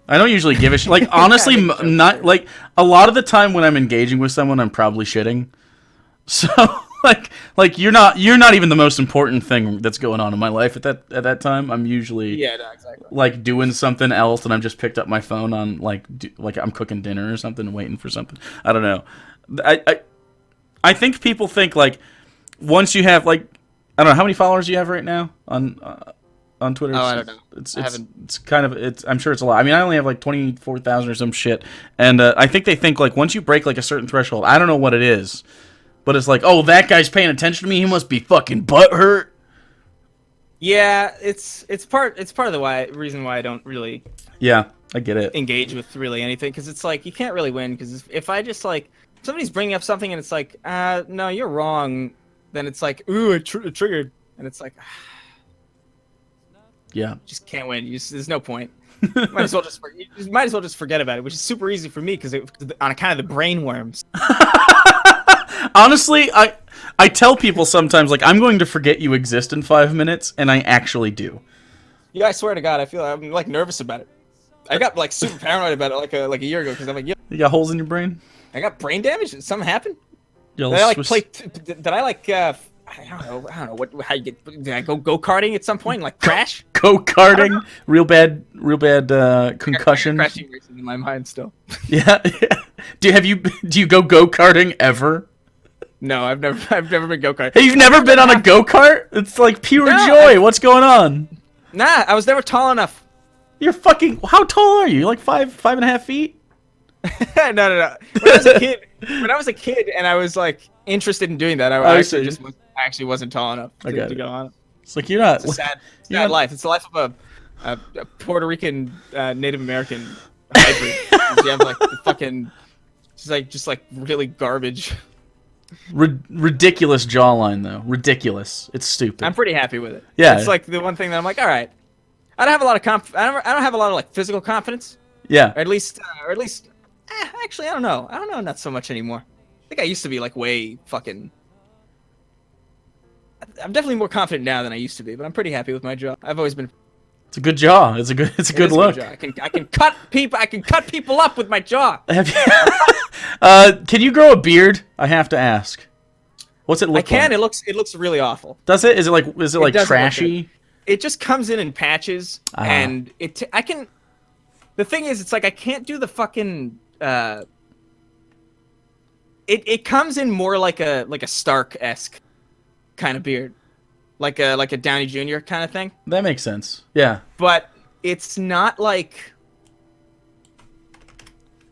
I don't usually give a shit. Like, honestly, not like a lot of the time when I'm engaging with someone, I'm probably shitting. So like you're not even the most important thing that's going on in my life at that time. I'm usually No, exactly. like doing something else, and I'm just picked up my phone on like I'm cooking dinner or something, waiting for something. I don't know. I think people think like once you have like I don't know how many followers you have right now on Twitter. Oh, I don't know. It's kind of I'm sure it's a lot. I mean, I only have like 24,000 or some shit, and I think they think like once you break like a certain threshold, I don't know what it is, but it's like, oh, that guy's paying attention to me. He must be fucking butthurt. Yeah, it's part of the reason why I don't really Yeah, I get it. engage with really anything, because it's like you can't really win, because if I just like somebody's bringing up something and it's like no, you're wrong, then it's like ooh, it triggered, and it's like Yeah. just can't win. There's no point. Might as well just forget about it, which is super easy for me because on account of the brain worms. Honestly, I tell people sometimes like I'm going to forget you exist in 5 minutes, and I actually do. Yeah, I swear to God, I'm like nervous about it. I got like super paranoid about it like a year ago because I'm like, yo, You got holes in your brain? I got brain damage. Did something happen? You'll Did I like Swiss- play? Did I like? I don't know how you get. Did I go karting at some point and like crash? Go-karting, real bad concussion. Crashing racing in my mind still. Yeah. Do you go go-karting ever? No, I've never been go karting. Hey, you've never been on a go-kart? It's like pure No, joy. What's going on? Nah, I was never tall enough. You're fucking. How tall are you? You're like 5.5 feet? No. When I was a kid and I was like interested in doing that, I actually wasn't tall enough I got to it. go on. It's like you're not. It's a sad you're not- life. It's the life of a Puerto Rican Native American hybrid. You have like the fucking, just like really garbage. Ridiculous jawline though. Ridiculous. It's stupid. I'm pretty happy with it. Yeah. It's like the one thing that I'm like, all right. I don't have a lot of I don't have a lot of like physical confidence. Yeah. Or at least, actually, I don't know. Not so much anymore. I think I used to be like way fucking. I'm definitely more confident now than I used to be, but I'm pretty happy with my jaw. I've always been. It's a good jaw. It's a good look. Jaw. I can cut people up with my jaw. Have you, can you grow a beard? I have to ask. What's it look like? I can. It looks really awful. Does it? Is it like doesn't look trashy? good. It just comes in patches, and I can. The thing is, it's like I can't do the fucking. It comes in more like a Stark-esque kind of beard, like a Downey Jr. kind of thing. That makes sense. Yeah. But it's not like.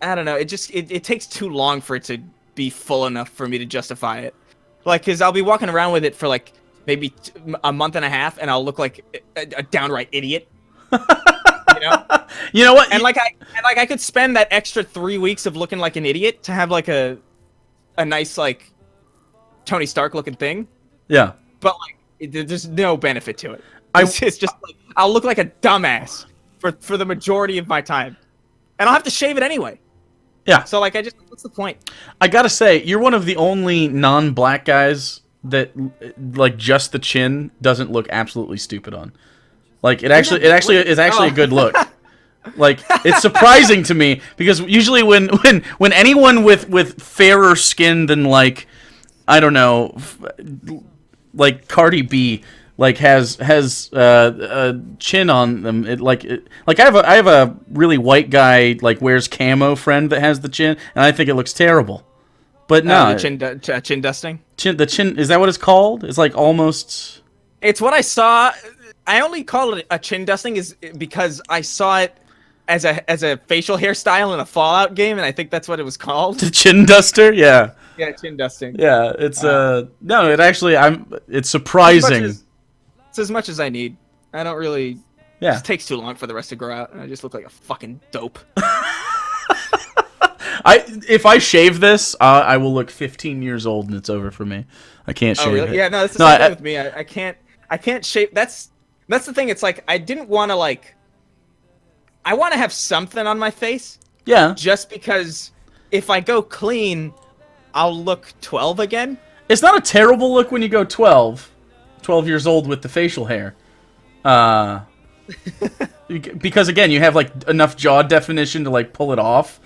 I don't know. It takes too long for it to be full enough for me to justify it. Like, cause I'll be walking around with it for like maybe a month and a half, and I'll look like a downright idiot. You know? You know what? And I could spend that extra 3 weeks of looking like an idiot to have like a nice like Tony Stark looking thing. Yeah. But like, there's no benefit to it. It's just like I'll look like a dumbass for the majority of my time, and I'll have to shave it anyway. Yeah. So like, what's the point? I gotta say, you're one of the only non-black guys that like just the chin doesn't look absolutely stupid on. Like it actually is a good look. Like it's surprising to me because usually when anyone with fairer skin than like I don't know like Cardi B like has a chin on them. I have a really white guy like wears camo friend that has the chin, and I think it looks terrible. But no, the chin dusting. The chin, is that what it's called? It's like almost. It's what I saw. I only call it a chin dusting is because I saw it as a facial hairstyle in a Fallout game, and I think that's what it was called. The chin duster, yeah. Yeah, chin dusting. Yeah, it's no, it actually it's surprising. It's as much as I need. I don't really. Yeah. It just takes too long for the rest to grow out, and I just look like a fucking dope. If I shave this, I will look 15 years old, and it's over for me. I can't shave it. Yeah, no, that's the same thing with me. I can't shave. That's the thing. It's like I didn't want to like. I want to have something on my face. Yeah. Just because if I go clean, I'll look 12 again. It's not a terrible look when you go 12 years old with the facial hair. Because again, you have like enough jaw definition to like pull it off.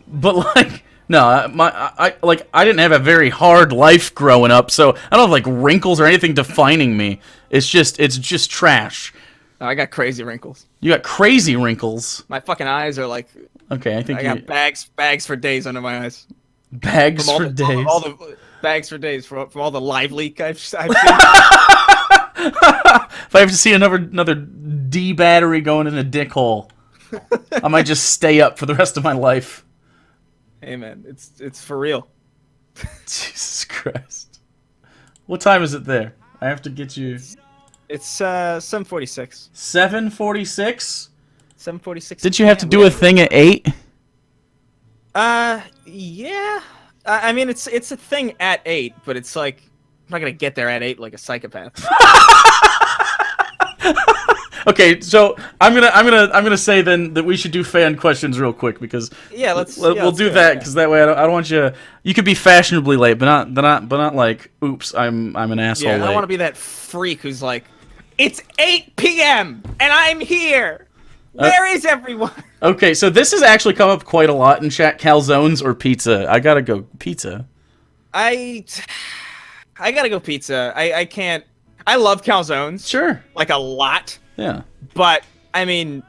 But like no, I didn't have a very hard life growing up, so I don't have like wrinkles or anything defining me. It's just trash. Oh, I got crazy wrinkles. You got crazy wrinkles. My fucking eyes are like. Okay, I got bags for days under my eyes. Bags for days. All the bags for days from all the live leak I've seen. If I have to see another D battery going in a dick hole, I might just stay up for the rest of my life. Hey man, it's for real. Jesus Christ. What time is it there? I have to get you. It's 7:46. 7:46? 7:46. Did you have to do a thing at 8? Yeah. I mean, it's a thing at 8, but it's like I'm not gonna get there at 8 like a psychopath. Okay, so I'm gonna say then that we should do fan questions real quick because we'll do that because that way I don't want you. You could be fashionably late, but not like oops, I'm an asshole. Yeah, I late. don't want to be that freak who's like, it's 8 p.m. and I'm here. Where is everyone? Okay, so this has actually come up quite a lot in chat. Calzones or pizza? I gotta go pizza. I gotta go pizza. I can't. I love calzones. Sure. Like a lot. Yeah. But I mean,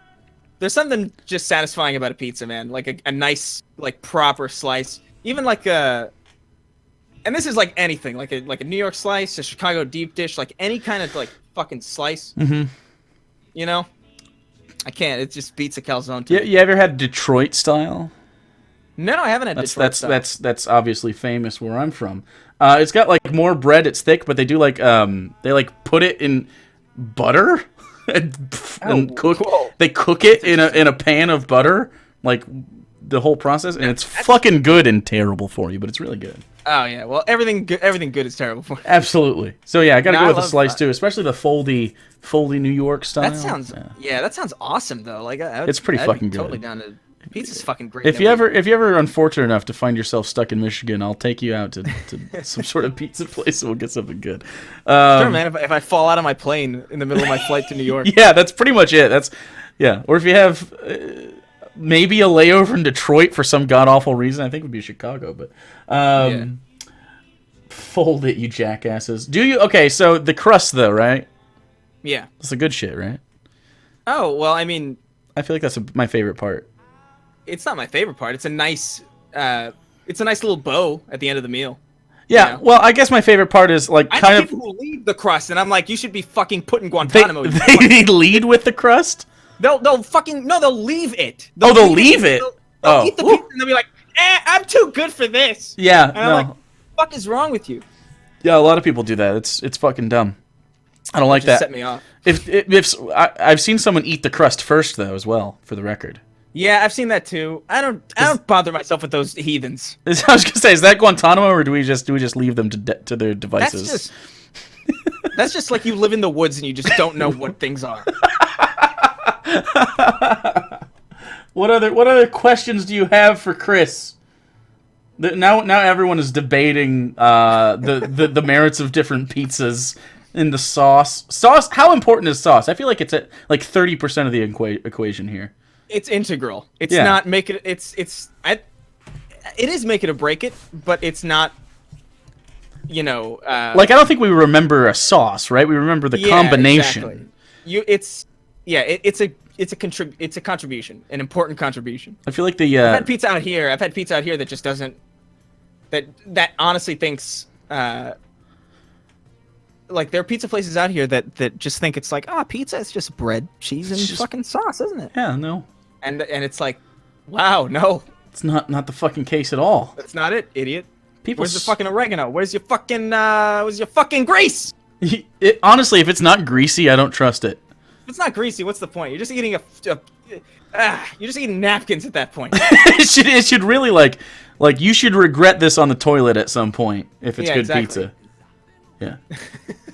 there's something just satisfying about a pizza, man. Like a nice, like proper slice. Even like a. And this is like anything, like a New York slice, a Chicago deep dish, like any kind of like fucking slice. Mm-hmm. You know. I can't. It just beats a calzone. To me. You ever had Detroit style? No, I haven't had Detroit style. That's obviously famous where I'm from. It's got like more bread. It's thick, but they do like they like put it in butter and cook. cool. They cook it in a pan of butter, like the whole process, and it's fucking good and terrible for you, but it's really good. Oh yeah, well everything good is terrible for you. Absolutely. So yeah, I gotta go with the love slice that. too, especially the foldy New York style. That sounds that sounds awesome though. Like It's pretty I'd be fucking good. Totally down to pizza's fucking great. If you ever unfortunate enough to find yourself stuck in Michigan, I'll take you out to some sort of pizza place and we'll get something good. Sure, man. If I fall out of my plane in the middle of my flight to New York. Yeah, that's pretty much it. Or if you have maybe a layover in Detroit for some god awful reason, I think it would be Chicago, but fold it, you jackasses. Do you? Okay, so the crust though, right? Yeah. That's the good shit, right? Oh well, I mean, I feel like that's my favorite part. it's not my favorite part. It's a nice little bow at the end of the meal. Yeah, Yeah. well, I guess my favorite part is like I kind know of people who leave the crust, and I'm like, you should be fucking put in they, Guantanamo. they lead with the crust. They'll fucking no, they'll leave it. They'll leave it? They'll eat the Ooh. pizza and they'll be like, I'm too good for this. Yeah, And I'm like, what the fuck is wrong with you? yeah, a lot of people do that. It's fucking dumb. I don't like Just that. set me off. I've seen someone eat the crust first though, as well, for the record. Yeah, I've seen that too. I don't bother myself with those heathens. I was gonna say, is that Guantanamo, or do we just leave them to their devices? That's just like you live in the woods and you just don't know what things are. What other questions do you have for Chris? Now everyone is debating the merits of different pizzas and the sauce. Sauce, how important is sauce? I feel like it's at like 30% of the equation here. It's integral. It's Yeah. not make it. It is make it or break it, but it's not. Like, I don't think we remember a sauce, right? We remember the combination. Exactly. It's a contribution, an important contribution. I feel like I've had pizza out here. I've had pizza out here that just doesn't. That honestly thinks. Like, there are pizza places out here that just think it's like, pizza is just bread, cheese, and fucking sauce, isn't it? Yeah, no, And it's like, wow, no, it's not the fucking case at all. that's not it, idiot. People Where's the fucking oregano? Where's your fucking grease? honestly, if it's not greasy, I don't trust it. If it's not greasy, what's the point? You're just eating you're just eating napkins at that point. it should really like you should regret this on the toilet at some point if it's Yeah, good exactly. pizza. Yeah,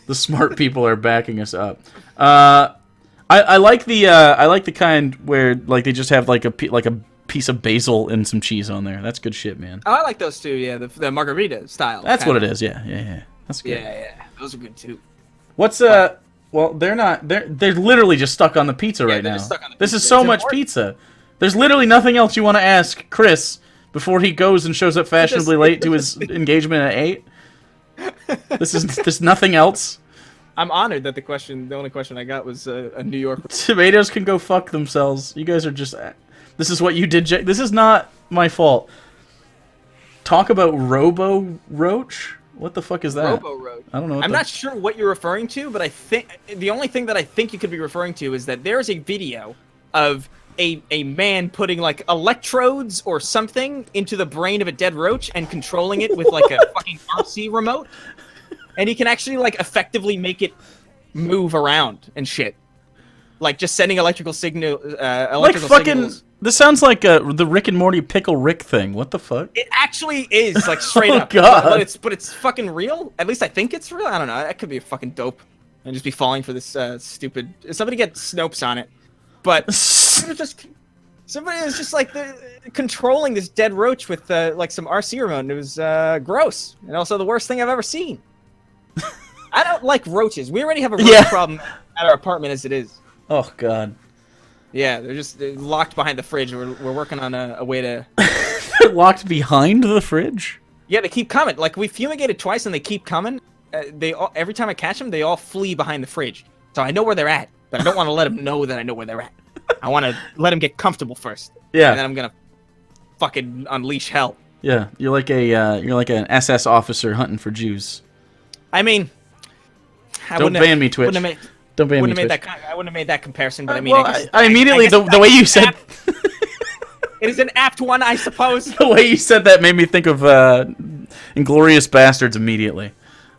the smart people are backing us up. I like the kind where like they just have like a piece of basil and some cheese on there. That's good shit, man. Oh, I like those too. Yeah, the margarita style. That's what it kinda. is. Yeah. That's good. Yeah, those are good too. What's Well, they're not. They're literally just stuck on the pizza right they're now. just stuck on the This pizza. is so It's much important. pizza. There's literally nothing else you want to ask Chris before he goes and shows up fashionably late to his engagement at 8. There's nothing else. I'm honored that the only question I got was a New York. Tomatoes can go fuck themselves. You guys are just. This is what you did. This is not my fault. Talk about Robo Roach. What the fuck is that? Robo Road. I don't know. I'm not sure what you're referring to, but I think the only thing that I think you could be referring to is that there's a video of a man putting like electrodes or something into the brain of a dead roach and controlling it with like a fucking RC remote, and he can actually like effectively make it move around and shit, like just sending electrical signals. This sounds like the Rick and Morty Pickle Rick thing. What the fuck? It actually is like straight Oh, up. God. But it's fucking real. At least I think it's real. I don't know. That could be a fucking dope, and just be falling for this stupid. Somebody get Snopes on it, but somebody was just like controlling this dead roach with like some RC remote, and it was gross, and also the worst thing I've ever seen. I don't like roaches. We already have a roach problem at our apartment as it is. Oh God. Yeah, they're locked behind the fridge. We're working on a way to. They're locked behind the fridge. Yeah, they keep coming. Like, we fumigated twice, and they keep coming. Every time I catch them, they all flee behind the fridge. So I know where they're at, but I don't want to let them know that I know where they're at. I want to let them get comfortable first. Yeah. And then I'm gonna fucking unleash hell. Yeah, you're like an SS officer hunting for Jews. I mean, Don't ban me, Twitch. Don't ban me, Twitch. I wouldn't have made that comparison, but I mean, Well, I guess, I immediately I guess the way you said it is an apt one, I suppose. the way you said that made me think of Inglourious Bastards immediately.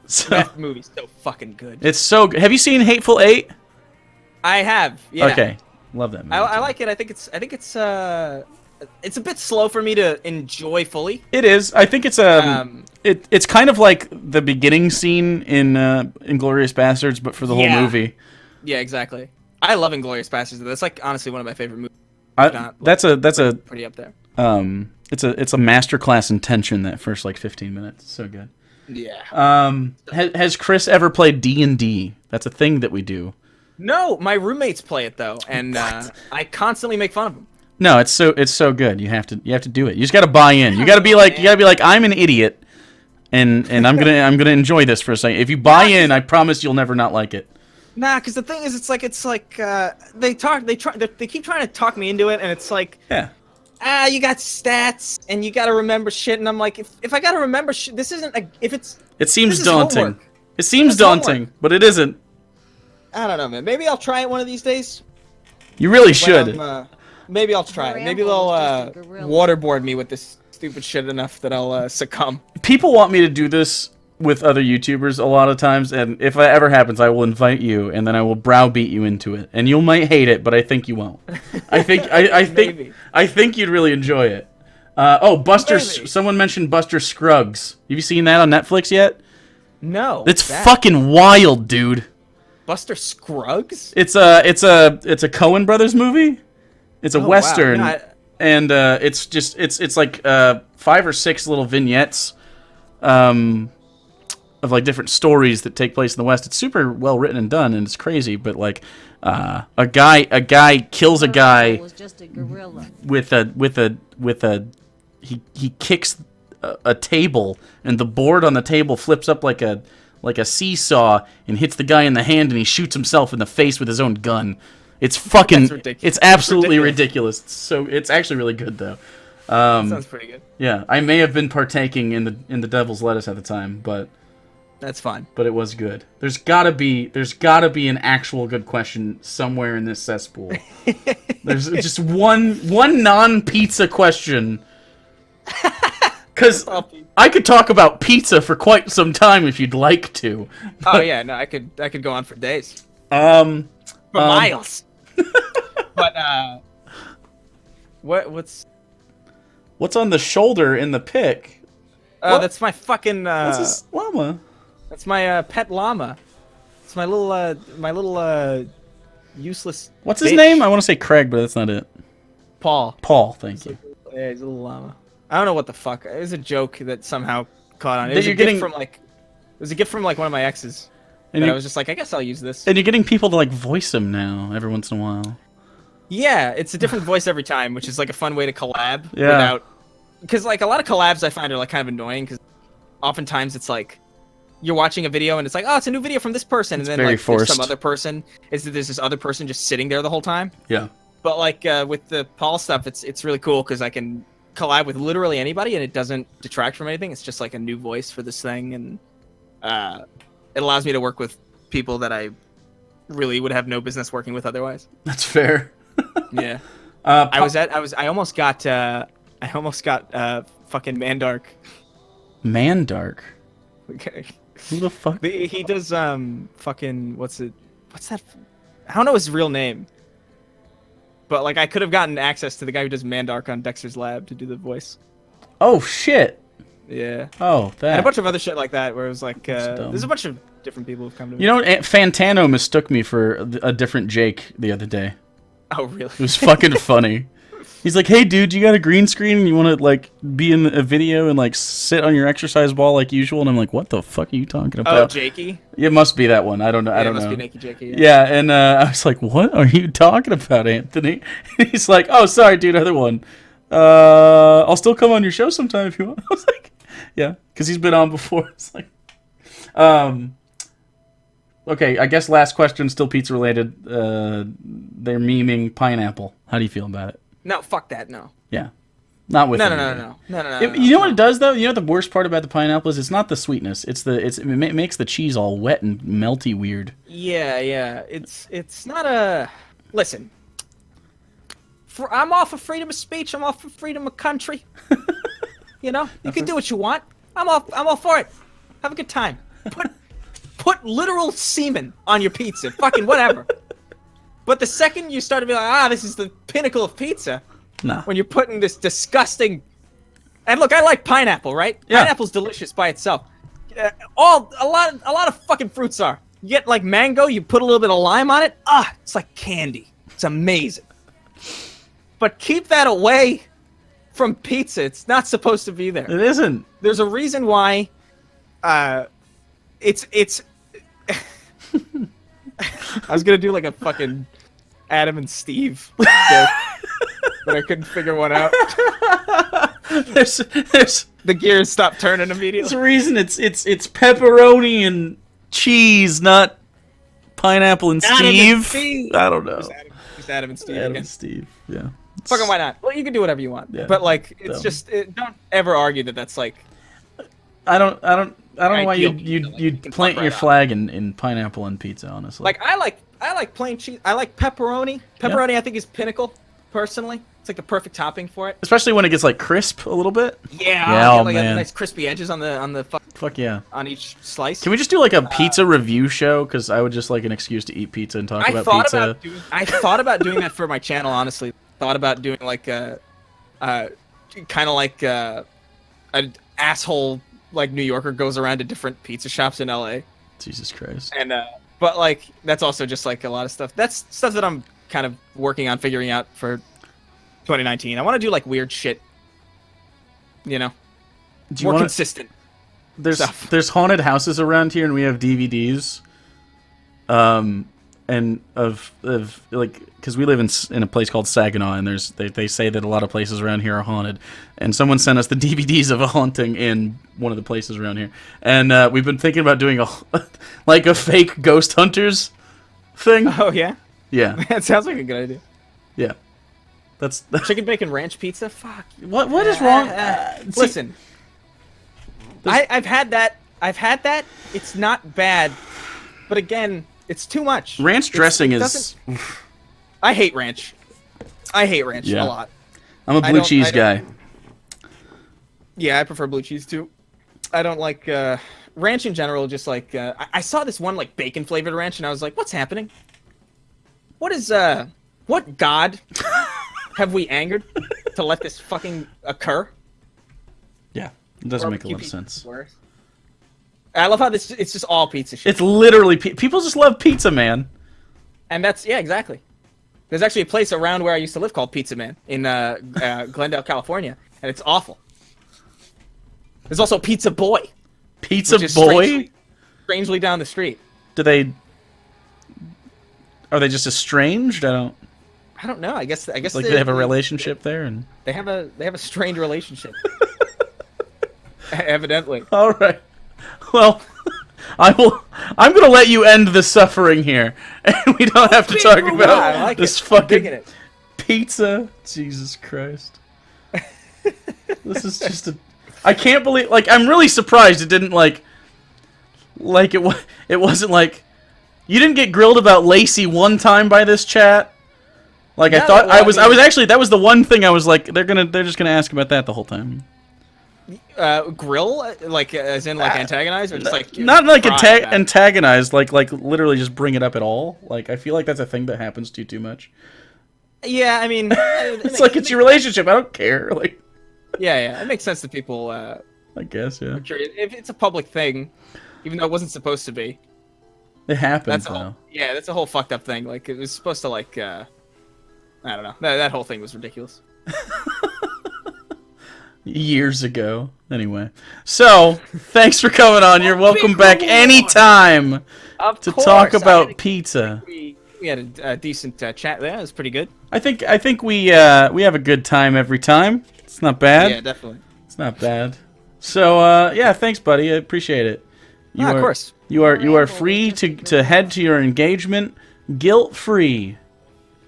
So That movie's so fucking good. it's so good. Have you seen Hateful Eight? I have. Yeah. Okay, love that movie. I too. like it. I think it's a bit slow for me to enjoy fully. It is. I think it's it's kind of like the beginning scene in Inglourious Bastards, but for the whole Yeah. movie. Yeah, exactly. I love Inglourious Bastards. That's like honestly one of my favorite movies. That's a Pretty up there. it's a masterclass in tension, that first like 15 minutes. So good. Yeah. Has Chris ever played D&D? That's a thing that we do. No, my roommates play it though, and I constantly make fun of them. No, it's so good. You have to do it. You just got to buy in. You got to be like I'm an idiot, and I'm gonna enjoy this for a second. If you buy in, I promise you'll never not like it. Nah, because the thing is, it's like they keep trying to talk me into it, and it's like, Yeah. you got stats and you got to remember shit, and I'm like, if I got to remember shit, this isn't if it's. It seems this is daunting. homework. It seems It's daunting, homework. but it isn't. I don't know, man. Maybe I'll try it one of these days. You really when should. Maybe I'll try it. Maybe they'll waterboard me with this stupid shit enough that I'll succumb. People want me to do this with other YouTubers a lot of times, and if it ever happens, I will invite you, and then I will browbeat you into it, and you might hate it, but I think you won't. I think Maybe. I think you'd really enjoy it. Buster. Maybe. Someone mentioned Buster Scruggs. Have you seen that on Netflix yet? No. It's that- fucking wild, dude. Buster Scruggs? It's a Coen Brothers movie. It's a Oh, wow. western, No, and it's like 5 or 6 little vignettes, of like different stories that take place in the West. It's super well written and done, and it's crazy. But like, a guy kills a guy Was just a gorilla. with a he kicks a table, and the board on the table flips up like a seesaw and hits the guy in the hand, and he shoots himself in the face with his own gun. It's fucking. That's ridiculous. It's absolutely ridiculous. So it's actually really good though. Sounds pretty good. Yeah, I may have been partaking in the devil's lettuce at the time, but That's fine. it was good. There's gotta be an actual good question somewhere in this cesspool. There's just one non-pizza question. Because I could talk about pizza for quite some time if you'd like to. Oh yeah, no, I could go on for days. Um, For miles. But what's on the shoulder in the pic? that's my fucking What's this llama? that's my pet llama. It's my little useless What's his bitch. name? I want to say Craig, but that's not it. Paul. Paul, thank you. Yeah, he's a little llama. I don't know what the fuck. It was a joke that somehow caught on. It That was you're a gift getting- from like it was a gift from like one of my exes. And And I you- was just like, I guess I'll use this. And you're getting people to like voice him now every once in a while. Yeah, it's a different voice every time, which is like a fun way to collab Yeah. without. Because like a lot of collabs I find are like kind of annoying because oftentimes it's like you're watching a video and it's like, oh, it's a new video from this person, and then very like there's forced. some other person. There's this other person just sitting there the whole time. Yeah. But like with the Paul stuff, it's really cool because I can collab with literally anybody and it doesn't detract from anything. It's just like a new voice for this thing, and it allows me to work with people that I really would have no business working with otherwise. That's fair. Yeah. Uh, I almost got fucking Mandark. Mandark. Okay. Who the fuck? He does fucking what's that? I don't know his real name. But like I could have gotten access to the guy who does Mandark on Dexter's Lab to do the voice. Oh shit. Yeah. Oh, that. And a bunch of other shit like that where it was like dumb. there's a bunch of different people who've come to me. You know, Fantano mistook me for a different Jake the other day. Oh really? It was fucking funny. He's like, "Hey, dude, you got a green screen and you want to like be in a video and like sit on your exercise ball like usual?" And I'm like, "What the fuck are you talking Oh, about?" Jakey? It must be that one. I don't know. I Yeah, don't it must know. be Nakey Jakey. Yeah, and I was like, "What are you talking about, Anthony?" He's like, "Oh, sorry, dude, other one. I'll still come on your show sometime if you want." I was like, "Yeah," because he's been on before. It's like, okay, I guess last question, still pizza related. They're memeing pineapple. How do you feel about it? No, fuck that, no. Yeah, not with No, me. no. You know what it does though? You know the worst part about the pineapple is it's not the sweetness. It makes the cheese all wet and melty weird. Yeah. It's not a listen. I'm all for freedom of speech. I'm all for freedom of country. You know, you can do what you want. I'm all for it. Have a good time. Put literal semen on your pizza. Fucking whatever. But the second you start to be like, this is the pinnacle of pizza, No. when you're putting this disgusting. And look, I like pineapple, right? Yeah. Pineapple's delicious by itself. A lot of fucking fruits are. You get like mango, you put a little bit of lime on it. It's like candy. It's amazing. But keep that away from pizza. It's not supposed to be there. It isn't. There's a reason why. It's. I was gonna do like a fucking Adam and Steve joke, but I couldn't figure one out. There's The gears stopped turning immediately. a reason it's pepperoni and cheese, not pineapple and Adam Steve. and Steve. I don't know. Just Adam and Steve Adam again. and Steve. Yeah. Fucking why not? Well, you can do whatever you want. Yeah. But like, it's Dumb. just don't ever argue that that's like. I don't know why Ideal you'd pizza, like, you can plant fuck your right flag in pineapple and pizza, honestly. Like I like plain cheese. I like pepperoni. Pepperoni I think is pinnacle. Personally, it's like the perfect topping for it. especially when it gets like crisp a little bit. Yeah, Yeah, oh, like man. nice crispy edges on the Fuck yeah. on each slice. Can we just do like a pizza review show? Because I would just like an excuse to eat pizza and talk I about thought pizza. about doing. I thought about doing that for my channel. Honestly, thought about doing like kind of like an asshole like New Yorker goes around to different pizza shops in LA. Jesus Christ. And but like that's also just like a lot of stuff. That's stuff that I'm kind of working on figuring out for 2019. I want to do like weird shit. You know, Do you more want consistent. stuff. there's haunted houses around here, and we have DVDs. And of like, because we live in a place called Saginaw, and they say that a lot of places around here are haunted, and someone sent us the DVDs of a haunting in one of the places around here, and we've been thinking about doing a like a fake ghost hunters thing. Oh yeah, Yeah, that sounds like a good idea. yeah. That's Chicken bacon ranch pizza. Fuck. what is wrong? See, Listen, I've had that. It's not bad, but again, it's too much. ranch dressing it is. doesn't- I hate ranch. Yeah. a lot. I'm a blue cheese guy. Yeah, I prefer blue cheese too. I don't like ranch in general. Just like I saw this one like bacon flavored ranch, and I was like, "What's happening? What god have we angered to let this fucking occur?" Yeah, it doesn't make a Barbecue lot of pizza sense. is worse. I love how it's just all pizza shit. It's literally people just love pizza, man. And that's, yeah, exactly. There's actually a place around where I used to live called Pizza Man in Glendale, California, and it's awful. There's also Pizza Boy. Pizza which is Boy? strangely down the street. Are they just estranged? I don't know. I guess like they have a relationship there, and They have a strained relationship. Evidently. all right. Well, I'm gonna let you end the suffering here, and we don't have to talk I about like this it. I'm digging fucking it. pizza. Jesus Christ. This is just I can't believe. Like, I'm really surprised it didn't it wasn't like you didn't get grilled about Lacey one time by this chat. Like, I No, thought well, I was actually, that was the one thing I was like, they're just gonna ask about that the whole time. Grill, like as in like antagonize, or just like Not like pry about it? antagonize, like literally just bring it up at all. Like, I feel like that's a thing that happens to you too much. Yeah, I mean, It's like it's your relationship. I don't care. Like, yeah, it makes sense that people I guess, yeah, are curious. If it's a public thing, even though it wasn't supposed to be. it happens That's a though. whole, yeah, that's a whole fucked up thing. Like, it was supposed to like I don't know. That whole thing was ridiculous. Years ago. Anyway, so thanks for coming on. You're welcome back anytime to talk about pizza. We had a decent chat there. It was pretty good. I think we have a good time every time. It's not bad. Yeah, definitely. It's not bad. So yeah, thanks, buddy. I appreciate it. Of course. You are free to head to your engagement guilt free.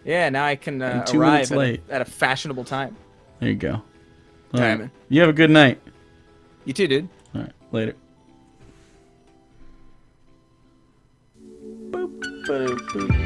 Yeah, now I can 2 arrive minutes late. at a fashionable time. There you go. All All right, right. man. You have a good night. You too, dude. All right. Later. Boop, boop, boop.